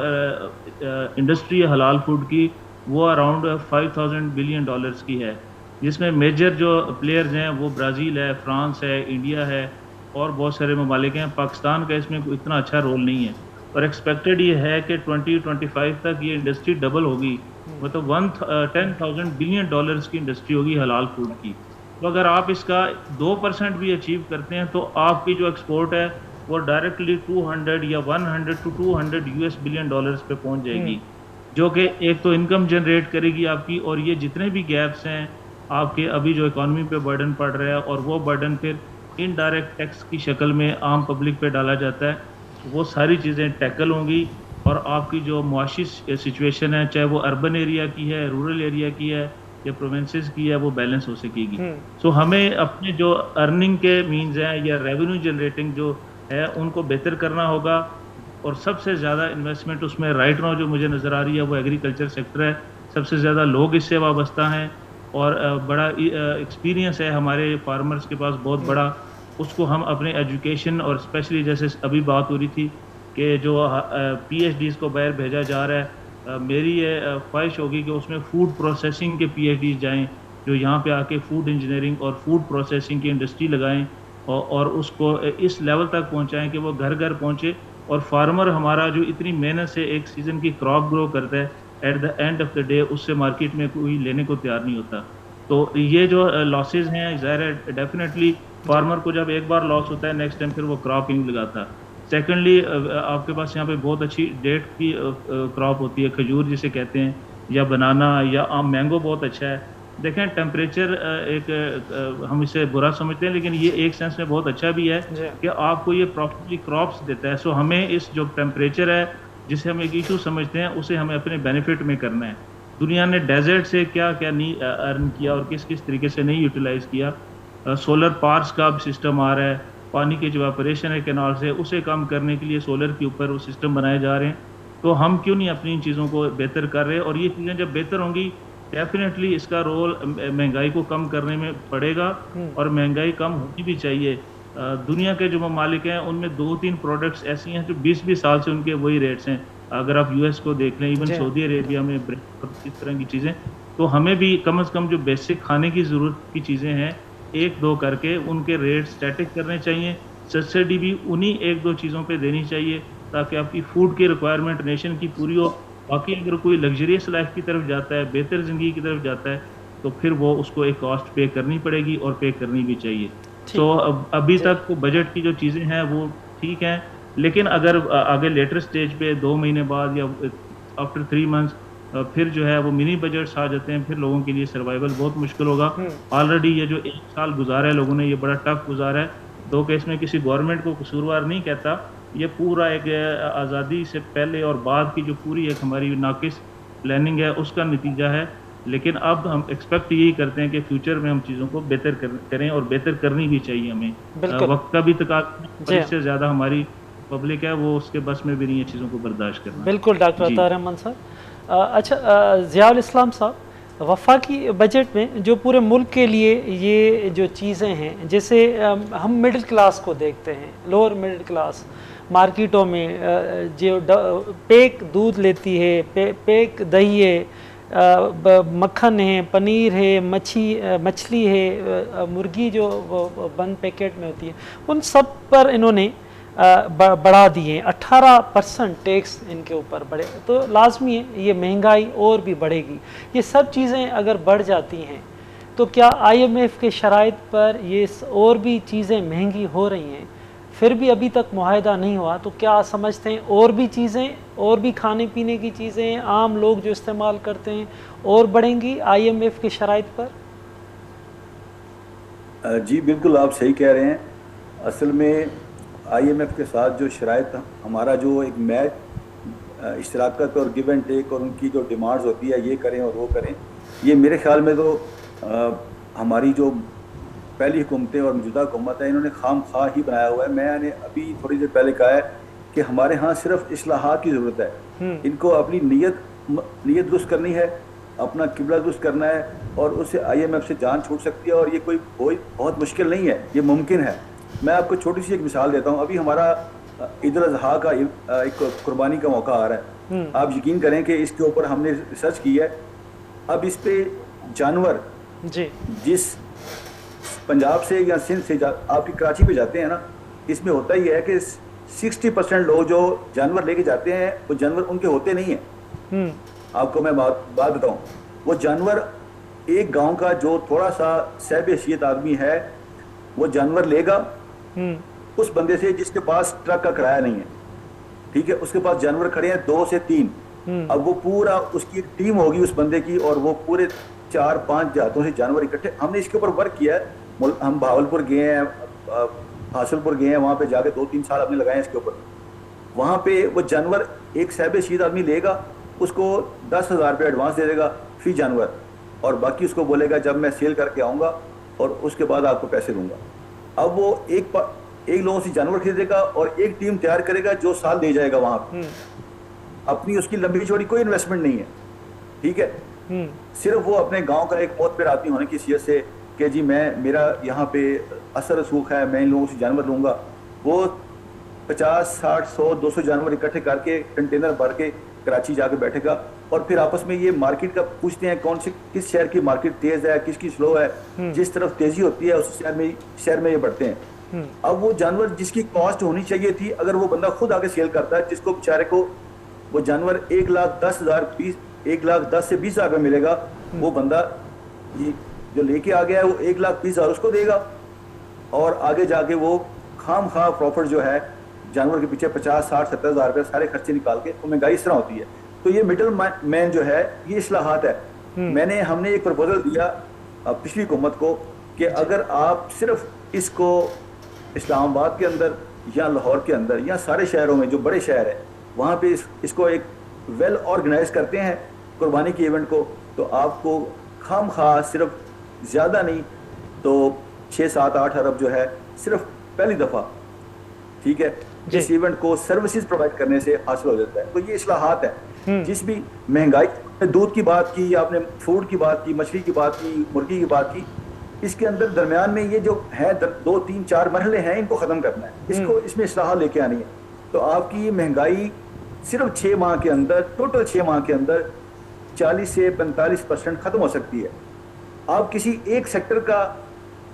इंडस्ट्री है हलाल फूड की, वो अराउंड 5000 बिलियन डॉलर्स की है, जिसमें मेजर जो प्लेयर्स हैं वो ब्राज़ील है, फ्रांस है, इंडिया है और बहुत सारे ममालिक हैं। पाकिस्तान का इसमें कोई इतना अच्छा रोल नहीं है, और एक्सपेक्टेड ये है कि 2025 तक ये इंडस्ट्री डबल होगी, मतलब 10,000 बिलियन डॉलर्स की इंडस्ट्री होगी हलाल फूड की। तो अगर आप इसका 2% भी अचीव करते हैं तो आपकी जो एक्सपोर्ट है वो डायरेक्टली 200 या 100 to 200 यूएस बिलियन डॉलर्स पे पहुंच जाएगी, जो कि एक तो इनकम जनरेट करेगी आपकी, और ये जितने भी गैप्स हैं आपके अभी जो इकॉनमी पे बर्डन पड़ रहा है, और वो बर्डन फिर इनडायरेक्ट टैक्स की शक्ल में आम पब्लिक पे डाला जाता है, वो सारी चीज़ें टैकल होंगी, और आपकी जो मुआशी सिचुएशन है, चाहे वो अर्बन एरिया की है, रूरल एरिया की है या प्रोविंसेस की है, वो बैलेंस हो सकेगी। सो हमें अपने जो अर्निंग के मीन्स हैं या रेवेन्यू जनरेटिंग जो है उनको बेहतर करना होगा, और सबसे ज़्यादा इन्वेस्टमेंट उसमें राइट नाउ जो मुझे नज़र आ रही है वो एग्रीकल्चर सेक्टर है। सबसे ज़्यादा लोग इससे वाबस्ता हैं, और बड़ा एक्सपीरियंस है हमारे फार्मर्स के पास बहुत बड़ा। उसको हम अपने एजुकेशन, और स्पेशली जैसे अभी बात हो रही थी कि जो PhDs को बाहर भेजा जा रहा है, मेरी ये ख्वाहिश होगी कि उसमें फूड प्रोसेसिंग के PhDs जाएं, जो यहाँ पे आके फूड इंजीनियरिंग और फूड प्रोसेसिंग की इंडस्ट्री लगाएं, और उसको इस लेवल तक पहुँचाएं कि वो घर घर पहुँचे, और फार्मर हमारा जो इतनी मेहनत से एक सीज़न की क्रॉप ग्रो करता है, at the end of the day उससे मार्केट में कोई लेने को तैयार नहीं होता। तो ये जो लॉसेस हैं, ज़ाहिर है डेफिनेटली फार्मर को जब एक बार लॉस होता है, नेक्स्ट टाइम फिर वो क्रॉप ही नहीं लगाता। सेकेंडली, आपके पास यहाँ पे बहुत अच्छी डेट की क्रॉप होती है, खजूर जिसे कहते हैं, या बनाना या आम, मैंगो बहुत अच्छा है। देखें टेम्परेचर एक हम इसे बुरा समझते हैं, लेकिन ये एक सेंस में बहुत अच्छा भी है कि आपको ये प्रॉपर्ली क्रॉप्स देता है। सो हमें इस जो टेम्परेचर है जिसे हम एक इशू समझते हैं, उसे हमें अपने बेनिफिट में करना है। दुनिया ने डेजर्ट से क्या क्या नहीं अर्न किया और किस किस तरीके से नहीं यूटिलाइज़ किया। सोलर पार्क्स का सिस्टम आ रहा है, पानी की जो ऑपरेशन है कैनाल से, उसे कम करने के लिए सोलर के ऊपर वो सिस्टम बनाए जा रहे हैं। तो हम क्यों नहीं अपनी इन चीज़ों को बेहतर कर रहे हैं, और ये चीज़ें जब बेहतर होंगी डेफिनेटली इसका रोल महंगाई को कम करने में पड़ेगा, और महंगाई कम होनी भी चाहिए। दुनिया के जो ममालिक हैं उनमें 2-3 प्रोडक्ट्स ऐसी हैं जो 20-20 साल से उनके वही रेट्स हैं। अगर आप US को देख लें, इवन सऊदी अरेबिया में इस तरह की चीज़ें, तो हमें भी कम से कम जो बेसिक खाने की ज़रूरत की चीज़ें हैं 1-2 करके उनके रेट स्टैटिक करने चाहिए। सब्सिडी भी उन्हीं 1-2 चीज़ों पे देनी चाहिए, ताकि आपकी फूड की रिक्वायरमेंट नेशन की पूरी हो। बाकी अगर कोई लग्जरियस लाइफ की तरफ जाता है, बेहतर ज़िंदगी की तरफ जाता है, तो फिर वो उसको एक कॉस्ट पे करनी पड़ेगी, और पे करनी भी चाहिए। तो अभी तक तो बजट की जो चीज़ें हैं वो ठीक हैं, लेकिन अगर आगे लेटर स्टेज पे 2 महीने बाद या आफ्टर 3 मंथ्स फिर जो है वो मिनी बजट्स आ जाते हैं, फिर लोगों के लिए सर्वाइवल बहुत मुश्किल होगा। ऑलरेडी ये जो 1 साल गुजारा है लोगों ने, ये बड़ा टफ गुजारा है। दो केस में किसी गवर्नमेंट को कसूरवार नहीं कहता, ये पूरा एक आज़ादी से पहले और बाद की जो पूरी एक हमारी नाकिस प्लानिंग है उसका नतीजा है। लेकिन अब हम एक्सपेक्ट यही करते हैं कि फ्यूचर में हम चीज़ों को बेहतर करें और बेहतर करनी भी चाहिए हमें। वक्त का भी तकाज़ा, इससे ज़्यादा हमारी पब्लिक है वो उसके बस में भी नहीं है चीज़ों को बर्दाश्त करना। बिल्कुल डॉक्टर अतार रहमान साहब। अच्छा, ज़ियाउल इस्लाम साहब, वफाकी बजट में जो पूरे मुल्क के लिए ये जो चीज़ें हैं, जैसे हम मिडिल क्लास को देखते हैं, लोअर मिडिल क्लास मार्केटों में जो पैक दूध लेती है, पैक दही है, मक्खन है, पनीर है, मछली है, मुर्गी जो बंद पैकेट में होती है, उन सब पर इन्होंने बढ़ा दिए। 18% टैक्स इनके ऊपर बढ़े, तो लाजमी है ये महंगाई और भी बढ़ेगी। ये सब चीज़ें अगर बढ़ जाती हैं तो क्या IMF के शराइत पर ये और भी चीज़ें महंगी हो रही हैं, फिर भी अभी तक मुआहदा नहीं हुआ, तो क्या समझते हैं और भी चीज़ें, और भी खाने पीने की चीज़ें आम लोग जो इस्तेमाल करते हैं और बढ़ेंगी IMF के शराइत पर? जी बिल्कुल, आप सही कह रहे हैं। असल में IMF के साथ जो शराइत, हमारा जो एक मैच इश्तराकत और गिव एंड टेक और उनकी जो डिमांड्स होती है, ये करें और वो करें, ये मेरे ख्याल में तो हमारी जो पहली हुकूमतें और मौजूदा हुकूमत है, इन्होंने खाम खा ही बनाया हुआ है। मैंने अभी थोड़ी देर पहले कहा है कि हमारे यहाँ सिर्फ इस्लाहात की ज़रूरत है। इनको अपनी नीयत दुरुस्त करनी है, अपना किबला दुरुस्त करना है, और उससे IMF से जान छूट सकती है। और ये कोई बहुत मुश्किल नहीं है, ये मुमकिन है। मैं आपको छोटी सी एक मिसाल देता हूँ। अभी हमारा ईद उल अज़हा का एक कुर्बानी का मौका आ रहा है। आप यकीन करें कि इसके ऊपर हमने रिसर्च की है। अब इस पे जानवर जिस पंजाब से या सिंध से आपकी कराची पे जाते हैं ना, इसमें होता ही है कि 60% लोग जो जानवर लेके जाते हैं वो जानवर उनके होते नहीं हैं। आपको मैं बात बताऊं, वो जानवर एक गांव का जो थोड़ा सा सहब हैसियत आदमी है, वो जानवर लेगा उस बंदे से जिसके पास ट्रक का किराया नहीं है, ठीक है, उसके पास जानवर खड़े हैं 2 से 3। अब वो पूरा, उसकी एक टीम होगी उस बंदे की, और वो पूरे 4-5 जातों से जानवर इकट्ठे, हमने इसके ऊपर वर्क किया है। हम भावलपुर गए हैं, हासिलपुर गए हैं, वहाँ पे जाके 2-3 साल हमने लगाए इसके ऊपर। वहाँ पे वो जानवर एक सहब हैसियत आदमी लेगा, उसको 10,000 रुपये एडवांस दे देगा फी जानवर, और बाकी उसको बोलेगा जब मैं सेल करके आऊँगा और उसके बाद आपको पैसे दूंगा। अब वो एक लोगों से जानवर खरीदेगा और एक टीम तैयार करेगा जो साल दे जाएगा वहाँ पे। अपनी उसकी लंबी चौड़ी कोई इन्वेस्टमेंट नहीं है, ठीक है। सिर्फ वो अपने गांव का एक मोहतबर आदमी होने की हैसियत से कि जी मेरा यहाँ पे असर रसूख है, मैं इन लोगों से जानवर लूँगा, वो 50, 60, 100, 200 जानवर इकट्ठे करके कंटेनर भर के कराची जाके बैठेगा, और फिर आपस में ये मार्केट का पूछते हैं किस शहर की मार्केट तेज है, किसकी स्लो है। जिस तरफ तेजी होती है उस शहर में ये बढ़ते हैं। अब वो जानवर जिसकी कॉस्ट होनी चाहिए थी, अगर वो बंदा खुद आगे सेल करता है, जिसको बेचारे को वो जानवर 1,10,000 से 20,000 में मिलेगा, वो बंदा जो लेके आ गया है वो 1,20,000 उसको देगा, और आगे जाके वो खाम खा प्रॉफिट जो है जानवर के पीछे 50, 60, 70,000 रुपये सारे खर्चे निकाल के, तो महंगाई इस तरह होती है। तो ये मिडिल मैन जो है, ये इस्लाहात है। हमने एक प्रपोजल दिया पिछली हुकूमत को कि अगर आप सिर्फ इसको इस्लामाबाद के अंदर या लाहौर के अंदर या सारे शहरों में जो बड़े शहर है वहाँ पे इसको एक वेल ऑर्गेनाइज करते हैं कुर्बानी के इवेंट को, तो आपको खाम खा सिर्फ ज़्यादा नहीं तो 6, 7, 8 अरब जो है सिर्फ पहली दफ़ा, ठीक है, इस इवेंट को सर्विसेज प्रोवाइड करने से हासिल हो जाता है। तो ये इस्लाहात है। जिस भी महंगाई, दूध की बात की, आपने फूड की बात की, मछली की बात की, मुर्गी की बात की, इसके अंदर दरमियान में ये जो है 2, 3, 4 मरहले हैं, इनको ख़त्म करना है, इसमें इस्लाह लेके आनी है। तो आपकी महंगाई सिर्फ 6 माह के अंदर, टोटल 6 माह के अंदर 40 से 45% ख़त्म हो सकती है। आप किसी एक सेक्टर का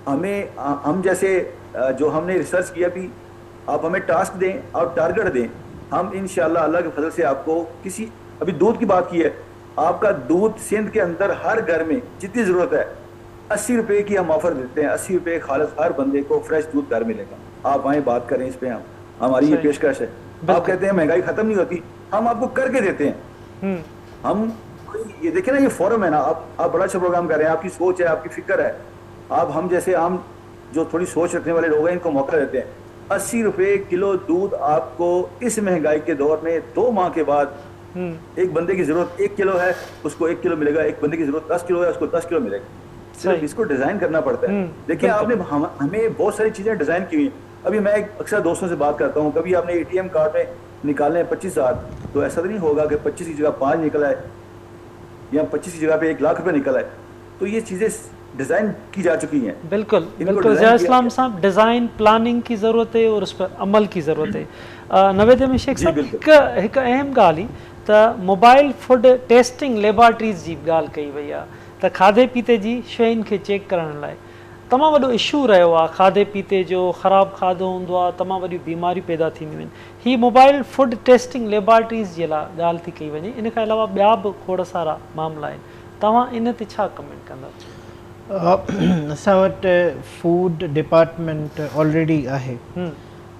हम जैसे जो हमने रिसर्च किया भी, आप हमें टास्क दें और टारगेट दें, हम इंशाल्लाह अल्लाह के फजल से आपको अभी दूध की बात की है, आपका दूध सिंध के अंदर हर घर में जितनी ज़रूरत है 80 रुपये की हम ऑफर देते हैं। 80 रुपये खालिस हर बंदे को फ्रेश दूध घर मिलेगा। आप आए बात करें इस पे, हमारी ये पेशकश है। आप कहते हैं महंगाई खत्म नहीं होती, हम आपको करके देते हैं। हम ये देखें ना, ये फोरम है ना, आप बड़ा अच्छा प्रोग्राम कर रहे हैं, आपकी सोच है, आपकी फिक्र है, आप हम जैसे जो थोड़ी सोच रखने वाले लोग हैं इनको मौका देते हैं। 80 रुपए किलो दूध आपको इस महंगाई के दौर में 2 माह के बाद, एक बंदे की जरूरत 1 किलो है उसको 1 किलो मिलेगा, एक बंदे की जरूरत 10 किलो है उसको 10 किलो मिलेगा। सिर्फ इसको डिजाइन करना पड़ता है। देखिए आपने हमें बहुत सारी चीजें डिजाइन की हुई। अभी मैं अक्सर दोस्तों से बात करता हूँ, कभी आपने ATM कार्ड में निकालने 25,000 तो ऐसा तो नहीं होगा कि 25 की जगह 5 निकला है या 25 की जगह पे 1 लाख रुपए निकला है। तो ये चीजें डिजाइन की जा चुकी हैं। बिल्कुल बिल्कुल ज़िया इस्लाम साहब, डिज़ाइन प्लानिंग की ज़रूरत है और उस पर अमल की ज़रूरत है। नवेद में शेख साहब एक अहम ॻाल्हि त मोबाइल फूड टेस्टिंग लेबॉरेटरीज़ जी ॻाल्हि कई वई आहे त खाधे पीते जी शयुनि खे चेक करण लाइ तमामु वॾो इशू रहियो आहे। खाधे पीते जो ख़राबु खाधो हूंदो आहे, तमामु वॾियूं बीमारियूं पैदा थींदियूं आहिनि। ही मोबाइल फूड टेस्टिंग लेबॉरेटरीज़ जे लाइ ॻाल्हि थी कई वञे। इन खां अलावा ॿिया बि खोड़ सारा मामला आहिनि, तव्हां इन ते छा कमेंट कंदा? असां वटि फूड डिपार्टमेंट ऑलरेडी आहे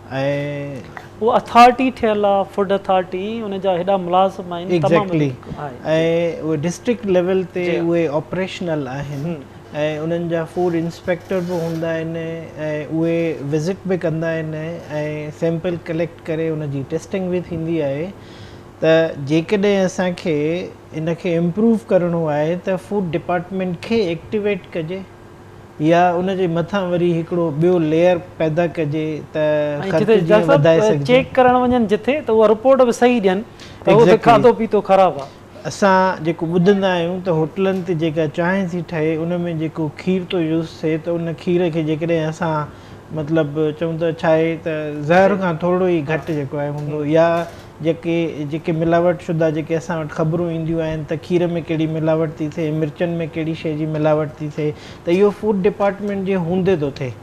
ऐं वो अथॉरिटी ठहियल आहे, फूड अथॉरिटी, उन जा हेॾा मुलाज़िम आहिनि। एग्ज़ैक्टली, ऐं उहे डिस्ट्रिक्ट लेवल ते उहे ऑपरेशनल आहिनि ऐं उन्हनि जा फूड इंस्पेक्टर बि हूंदा आहिनि ऐं उहे विज़िट बि कंदा आहिनि ऐं सैंपल कलेक्ट करे उन जी टेस्टिंग बि थींदी आहे। त जेकॾहिं असांखे इन खे इम्प्रूव करिणो आहे त फूड डिपार्टमेंट खे एक्टिवेट कजे या उन जे मथां वरी हिकिड़ो ॿियो लेयर पैदा कजे त वधाए सघे। चेक करण वञनि जिथे त उहा रिपोर्ट बि सही ॾियनि त उहो खाधो पीतो ख़राबु आहे। असां जेको ॿुधंदा आहियूं त होटलनि ते जेका चांहि थी ठहे उन में जेको खीर थो यूज़ थिए त उन खीर खे जेकॾहिं असां मतिलबु चऊं त छा आहे त ज़हर खां थोरो ई घटि जेको आहे हूंदो, या जेके मिलावट शुदा जेके असां वटि ख़बरूं ईंदियूं आहिनि त खीर में कहिड़ी मिलावट थी थिए, मिर्चनि में कहिड़ी शइ जी मिलावट थी थिए, त इहो फूड डिपार्टमेंट जे हूंदे थो थिए।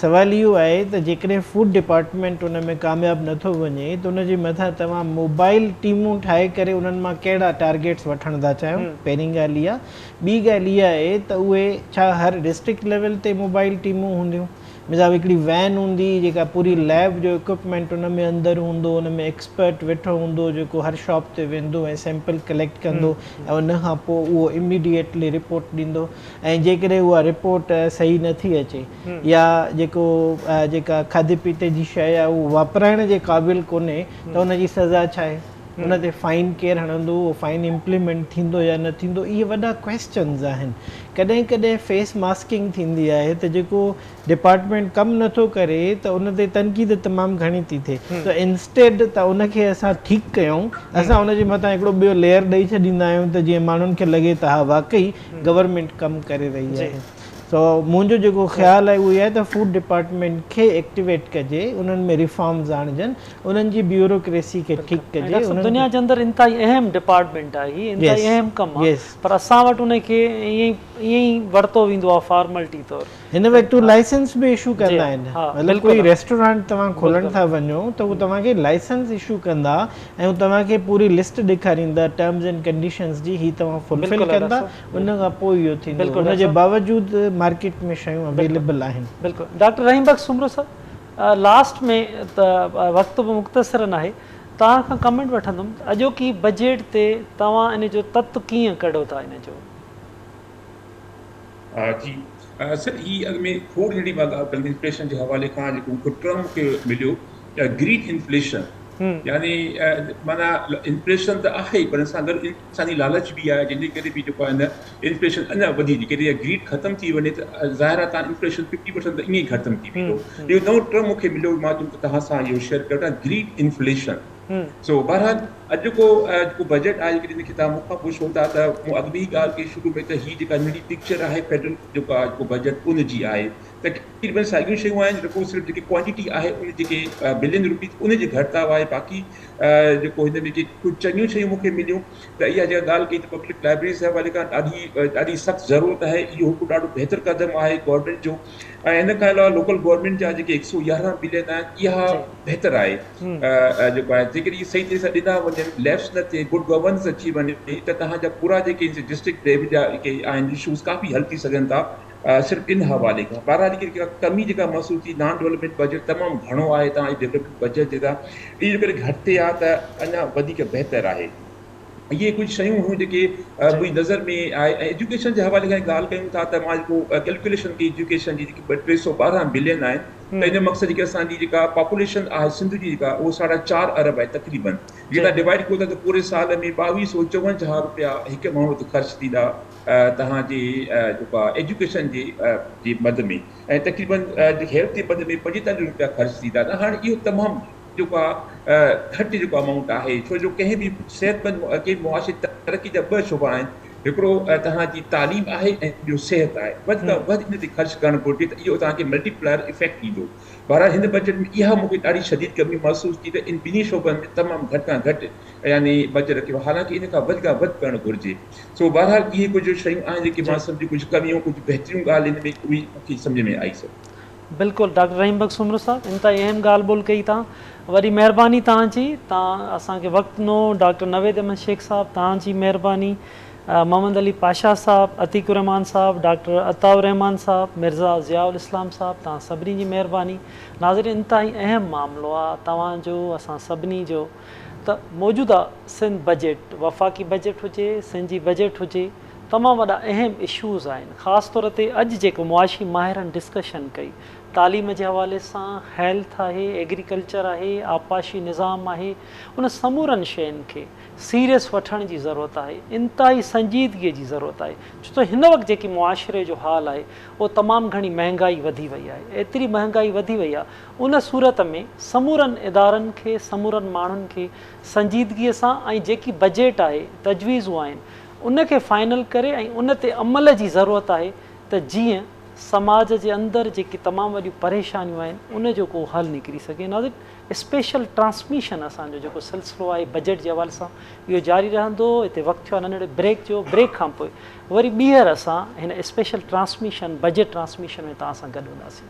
सवाल इहो आहे त जेकॾहिं फूड डिपार्टमेंट उन में कामयाबु नथो वञे त उन जे मथां तव्हां मोबाइल टीमूं ठाहे करे उन्हनि मां कहिड़ा टारगेट्स वठण था चाहियो, पहिरीं ॻाल्हि इहा। ॿी ॻाल्हि इहा आहे त उहे छा हर डिस्ट्रिक्ट लेवल ते मोबाइल टीमूं हूंदियूं? मिसाल हिकिड़ी वैन हूंदी जेका पूरी लैब जो इक्विपमेंट उन में अंदरि हूंदो, उन में एक्सपर्ट वेठो हूंदो जेको हर शॉप ते वेंदो ऐं सैंपल कलेक्ट कंदो ऐं उन खां पोइ उहो इमीडिएटली रिपोर्ट ॾींदो। ऐं जेकॾहिं उहा रिपोर्ट सही नथी अचे या जेका खाधे पीते जी शइ आहे उहो वापराइण जे क़ाबिल कोन्हे त उन जी सज़ा छा आहे, उन ते फाइन केरु हणंदो, उहो फाइन इम्प्लीमेंट थींदो या न थींदो, इहे वॾा क्वेश्चन्स आहिनि। कॾहिं कॾहिं फेस मास्किंग थींदी आहे त जेको डिपार्टमेंट कमु नथो करे त उन ते तनक़ीद तमामु घणी थी थिए, त इंस्टेड त उनखे असां ठीकु कयूं, असां उन जे मथां हिकिड़ो ॿियो लेयर ॾेई छॾींदा आहियूं त जीअं माण्हुनि खे लॻे त हा वाक़ई गवर्नमेंट कमु करे रही आहे। सो मुंहिंजो जेको ख़्यालु आहे उहो आहे त फूड डिपार्टमेंट खे एक्टिवेट कजे, उन्हनि में रिफॉर्म्स आणजनि, उन्हनि जी ब्यूरोक्रेसी खे ठीकु कजे। दुनिया जे अंदरि इंतिहाई अहम डिपार्टमेंट आहे, ही इंतिहाई अहम कमु आहे, पर असां वटि उनखे ईअं ई वरितो वेंदो आहे फॉर्मेलिटी तौरु। हिन वक़्तु लाइसेंस बि इशू कंदा आहिनि, मतिलबु कोई रेस्टोरेंट तव्हां खोलण था वञो त उहो तव्हांखे लाइसेंस इशू कंदा ऐं तव्हांखे पूरी लिस्ट ॾेखारींदा टर्म्स एंड कंडीशंस जी, ही तव्हां फुलफिल कंदा, उन खां पोइ इहो थींदो। उन जे बावजूदि मार्केट में शयूं अवेलेबल आहिनि। बिल्कुलु। डॉक्टर रहीम बख्श सुमरो साहब, लास्ट में त वक़्तु बि मुख़्तसरन आहे, तव्हां खां कमेंट वठंदुमि अॼोकी बजट ते तव्हां इन जो तत्व कीअं कढो था इन जो? जी सर, ही अॻु में खोड़ नंढी ॻाल्हि कंदी इन्फ्लेशन जे हवाले खां जेको मूंखे टर्म खे मिलियो ग्रीन इन्फ्लेशन, यानी माना इन्फ्लेशन त आहे पर सां गॾु इंसानी लालच बि आहे जंहिंजे करे बि जेको आहे न इन्फ्लेशन अञा वधी थी। कॾहिं ग्रीड ख़तमु थी वञे त ज़ाहिर आहे तव्हां इन्फ्लेशन 50% त ईअं ई ख़तमु थी वेंदो। इहो नओं टर्म मूंखे मिलियो, मां चयुमि त तव्हां सां इहो शेयर कयां, ग्रीड इन्फ्लेशन। सो बहरहाल अॼु जेको बजट आहे जेकॾहिं हिनखे तव्हां मूंखां पुछो था त मूं अॻु बि ॻाल्हि कई शुरू में त हीअ जेका नंढी पिक्चर आहे फेडरल जेको बजट उनजी आहे त तक़रीबन साॻियूं शयूं आहिनि, जेको सिर्फ़ु जेकी क्वांटिटी आहे उन जेके बिलियन रुपीज़ उन जे घटिताव आहे, बाक़ी जेको हिन में कुझु चङियूं शयूं मूंखे मिलियूं। त इहा जेका ॻाल्हि कई त पब्लिक लाइब्रेरीज़ जे हवाले खां ॾाढी सख़्तु ज़रूरत आहे, इहो हिकु ॾाढो बहितरु क़दम आहे गवर्नमेंट जो। ऐं हिन खां अलावा लोकल गवर्नमेंट जा जेके 111 बिलियन आहिनि इहा बहितरु आहे जेको आहे, जेकॾहिं सही तरह सां ॾिना वञनि, लैप्स न थिए, गुड गवर्नेंस अची वञे त तव्हांजा पूरा जेके डिस्ट्रिक्ट लेवल जा जेके आहिनि इशूज़ काफ़ी हल थी सघनि था सिर्फ़ु इन हवाले खां। बहरहाल जेका कमी जेका महसूस थी, नॉन डेवलपमेंट बजट तमामु घणो आहे, तव्हांजी डेवलपमेंट बजट जेका इन करे घटि आहे त अञा वधीक बहितरु आहे। ये कुछ शयूं हुयूं जेके मुंहिंजी नज़र में आहे। एजुकेशन जे हवाले खां ॻाल्हि कयूं था त मां जेको कैलकुलेशन की एजुकेशन जी जेकी 212 बिलियन आहे त इन मक़सद जेके असांजी जेका पॉपुलेशन आहे सिंध जी जेका उहो 4.5 अरब आहे तक़रीबन। जेका डिवाइड कयो था त पूरे साल में 2254 रुपया हिकु माण्हू ते ख़र्च थींदा तव्हांजे जेको आहे एजुकेशन जे मद में, ऐं तक़रीबन हेल्थ जे मद में 45 रुपया ख़र्च थींदा। त हाणे इहो तमामु जेको आहे घटि जेको अमाउंट आहे, छो जो कंहिं बि सिहतमंद कंहिं मुआशी तरक़ी जा ॿ शुबा आहिनि, हिकिड़ो तव्हांजी तालीम आहे ऐं ॿियो सिहत आहे। वधि खां वधि इन ते ख़र्च करणु घुरिजे त इहो तव्हांखे मल्टीप्लायर इफेक्ट ॾींदो। बहरहाल हिन बजट में इहा मूंखे ॾाढी शदीद कमी महसूसु थी त इन ॿिन्ही शोबनि में तमामु घटि खां घटि यानी बजट रखियो, हालांकि इन खां वधि करणु घुरिजे। सो बहरहाल इहे कुझु शयूं आहिनि जेके मां सम्झी कुझु कमियूं कुझु बहितरीन ॻाल्हि हिन में उहे मूंखे सम्झ में आई सभु। बिल्कुलु डॉक्टर रहीम बख़्श उमर साहब इंतहाई अहम ॻाल्हि ॿोल कई तव्हां, वरी महिरबानी तव्हांजी, तव्हां असांखे वक़्तु ॾिनो। डॉक्टर नवेद अहमद शेख साहब तव्हांजी महिरबानी, मोहम्मद अली पाशा साहब, अतीकुर रहमान साहब, डॉक्टर अताउर रहमान साहब, मिर्ज़ा ज़ियाउल इस्लाम साहब, तव्हां सभिनी जी महिरबानी। नाज़रीन इंतहाई अहम मामिलो आहे तव्हांजो असां सभिनी जो त मौजूदा सिंध बजट, वफ़ाक़ी बजट हुजे सिंध जी बजट हुजे, तमामु वॾा अहम इशूज़ आहिनि। ख़ासि तौर ते अॼु जेको मुआशी माहिरनि डिस्कशन कई, तालीम जे हवाले सां, हेल्थ आहे, एग्रीकल्चर आहे, आपाशी निज़ाम आहे, उन समूरनि शयुनि खे सीरियस वठण जी ज़रूरत आहे, इंतहाई संजीदगीअ जी ज़रूरत आहे। छो त हिन वक़्तु जेकी मुआशिरे जो हाल आहे उहो तमामु घणी महांगाई वधी वई आहे, एतिरी महांगाई वधी वई आहे। उन सूरत में समूरनि इदारनि खे, समूरनि माण्हुनि खे संजीदगीअ सां ऐं जेकी बजट आहे, तजवीज़ूं आहिनि, उनखे फाइनल करे ऐं उन ते अमल जी ज़रूरत आहे त जीअं समाज जे अंदरि जेकी तमामु वॾियूं परेशानियूं आहिनि उन जो को हल निकिरी सघे। नाज़रीन स्पेशल ट्रांसमिशन असांजो जेको सिलसिलो आहे बजट जे हवाले सां इहो जारी रहंदो। हिते वक़्तु थियो आहे नंढड़े ब्रेक जो, ब्रेक खां पोइ वरी ॿीहर असां हिन स्पेशल ट्रांसमिशन बजट ट्रांसमिशन में तव्हां सां गॾु हूंदासीं।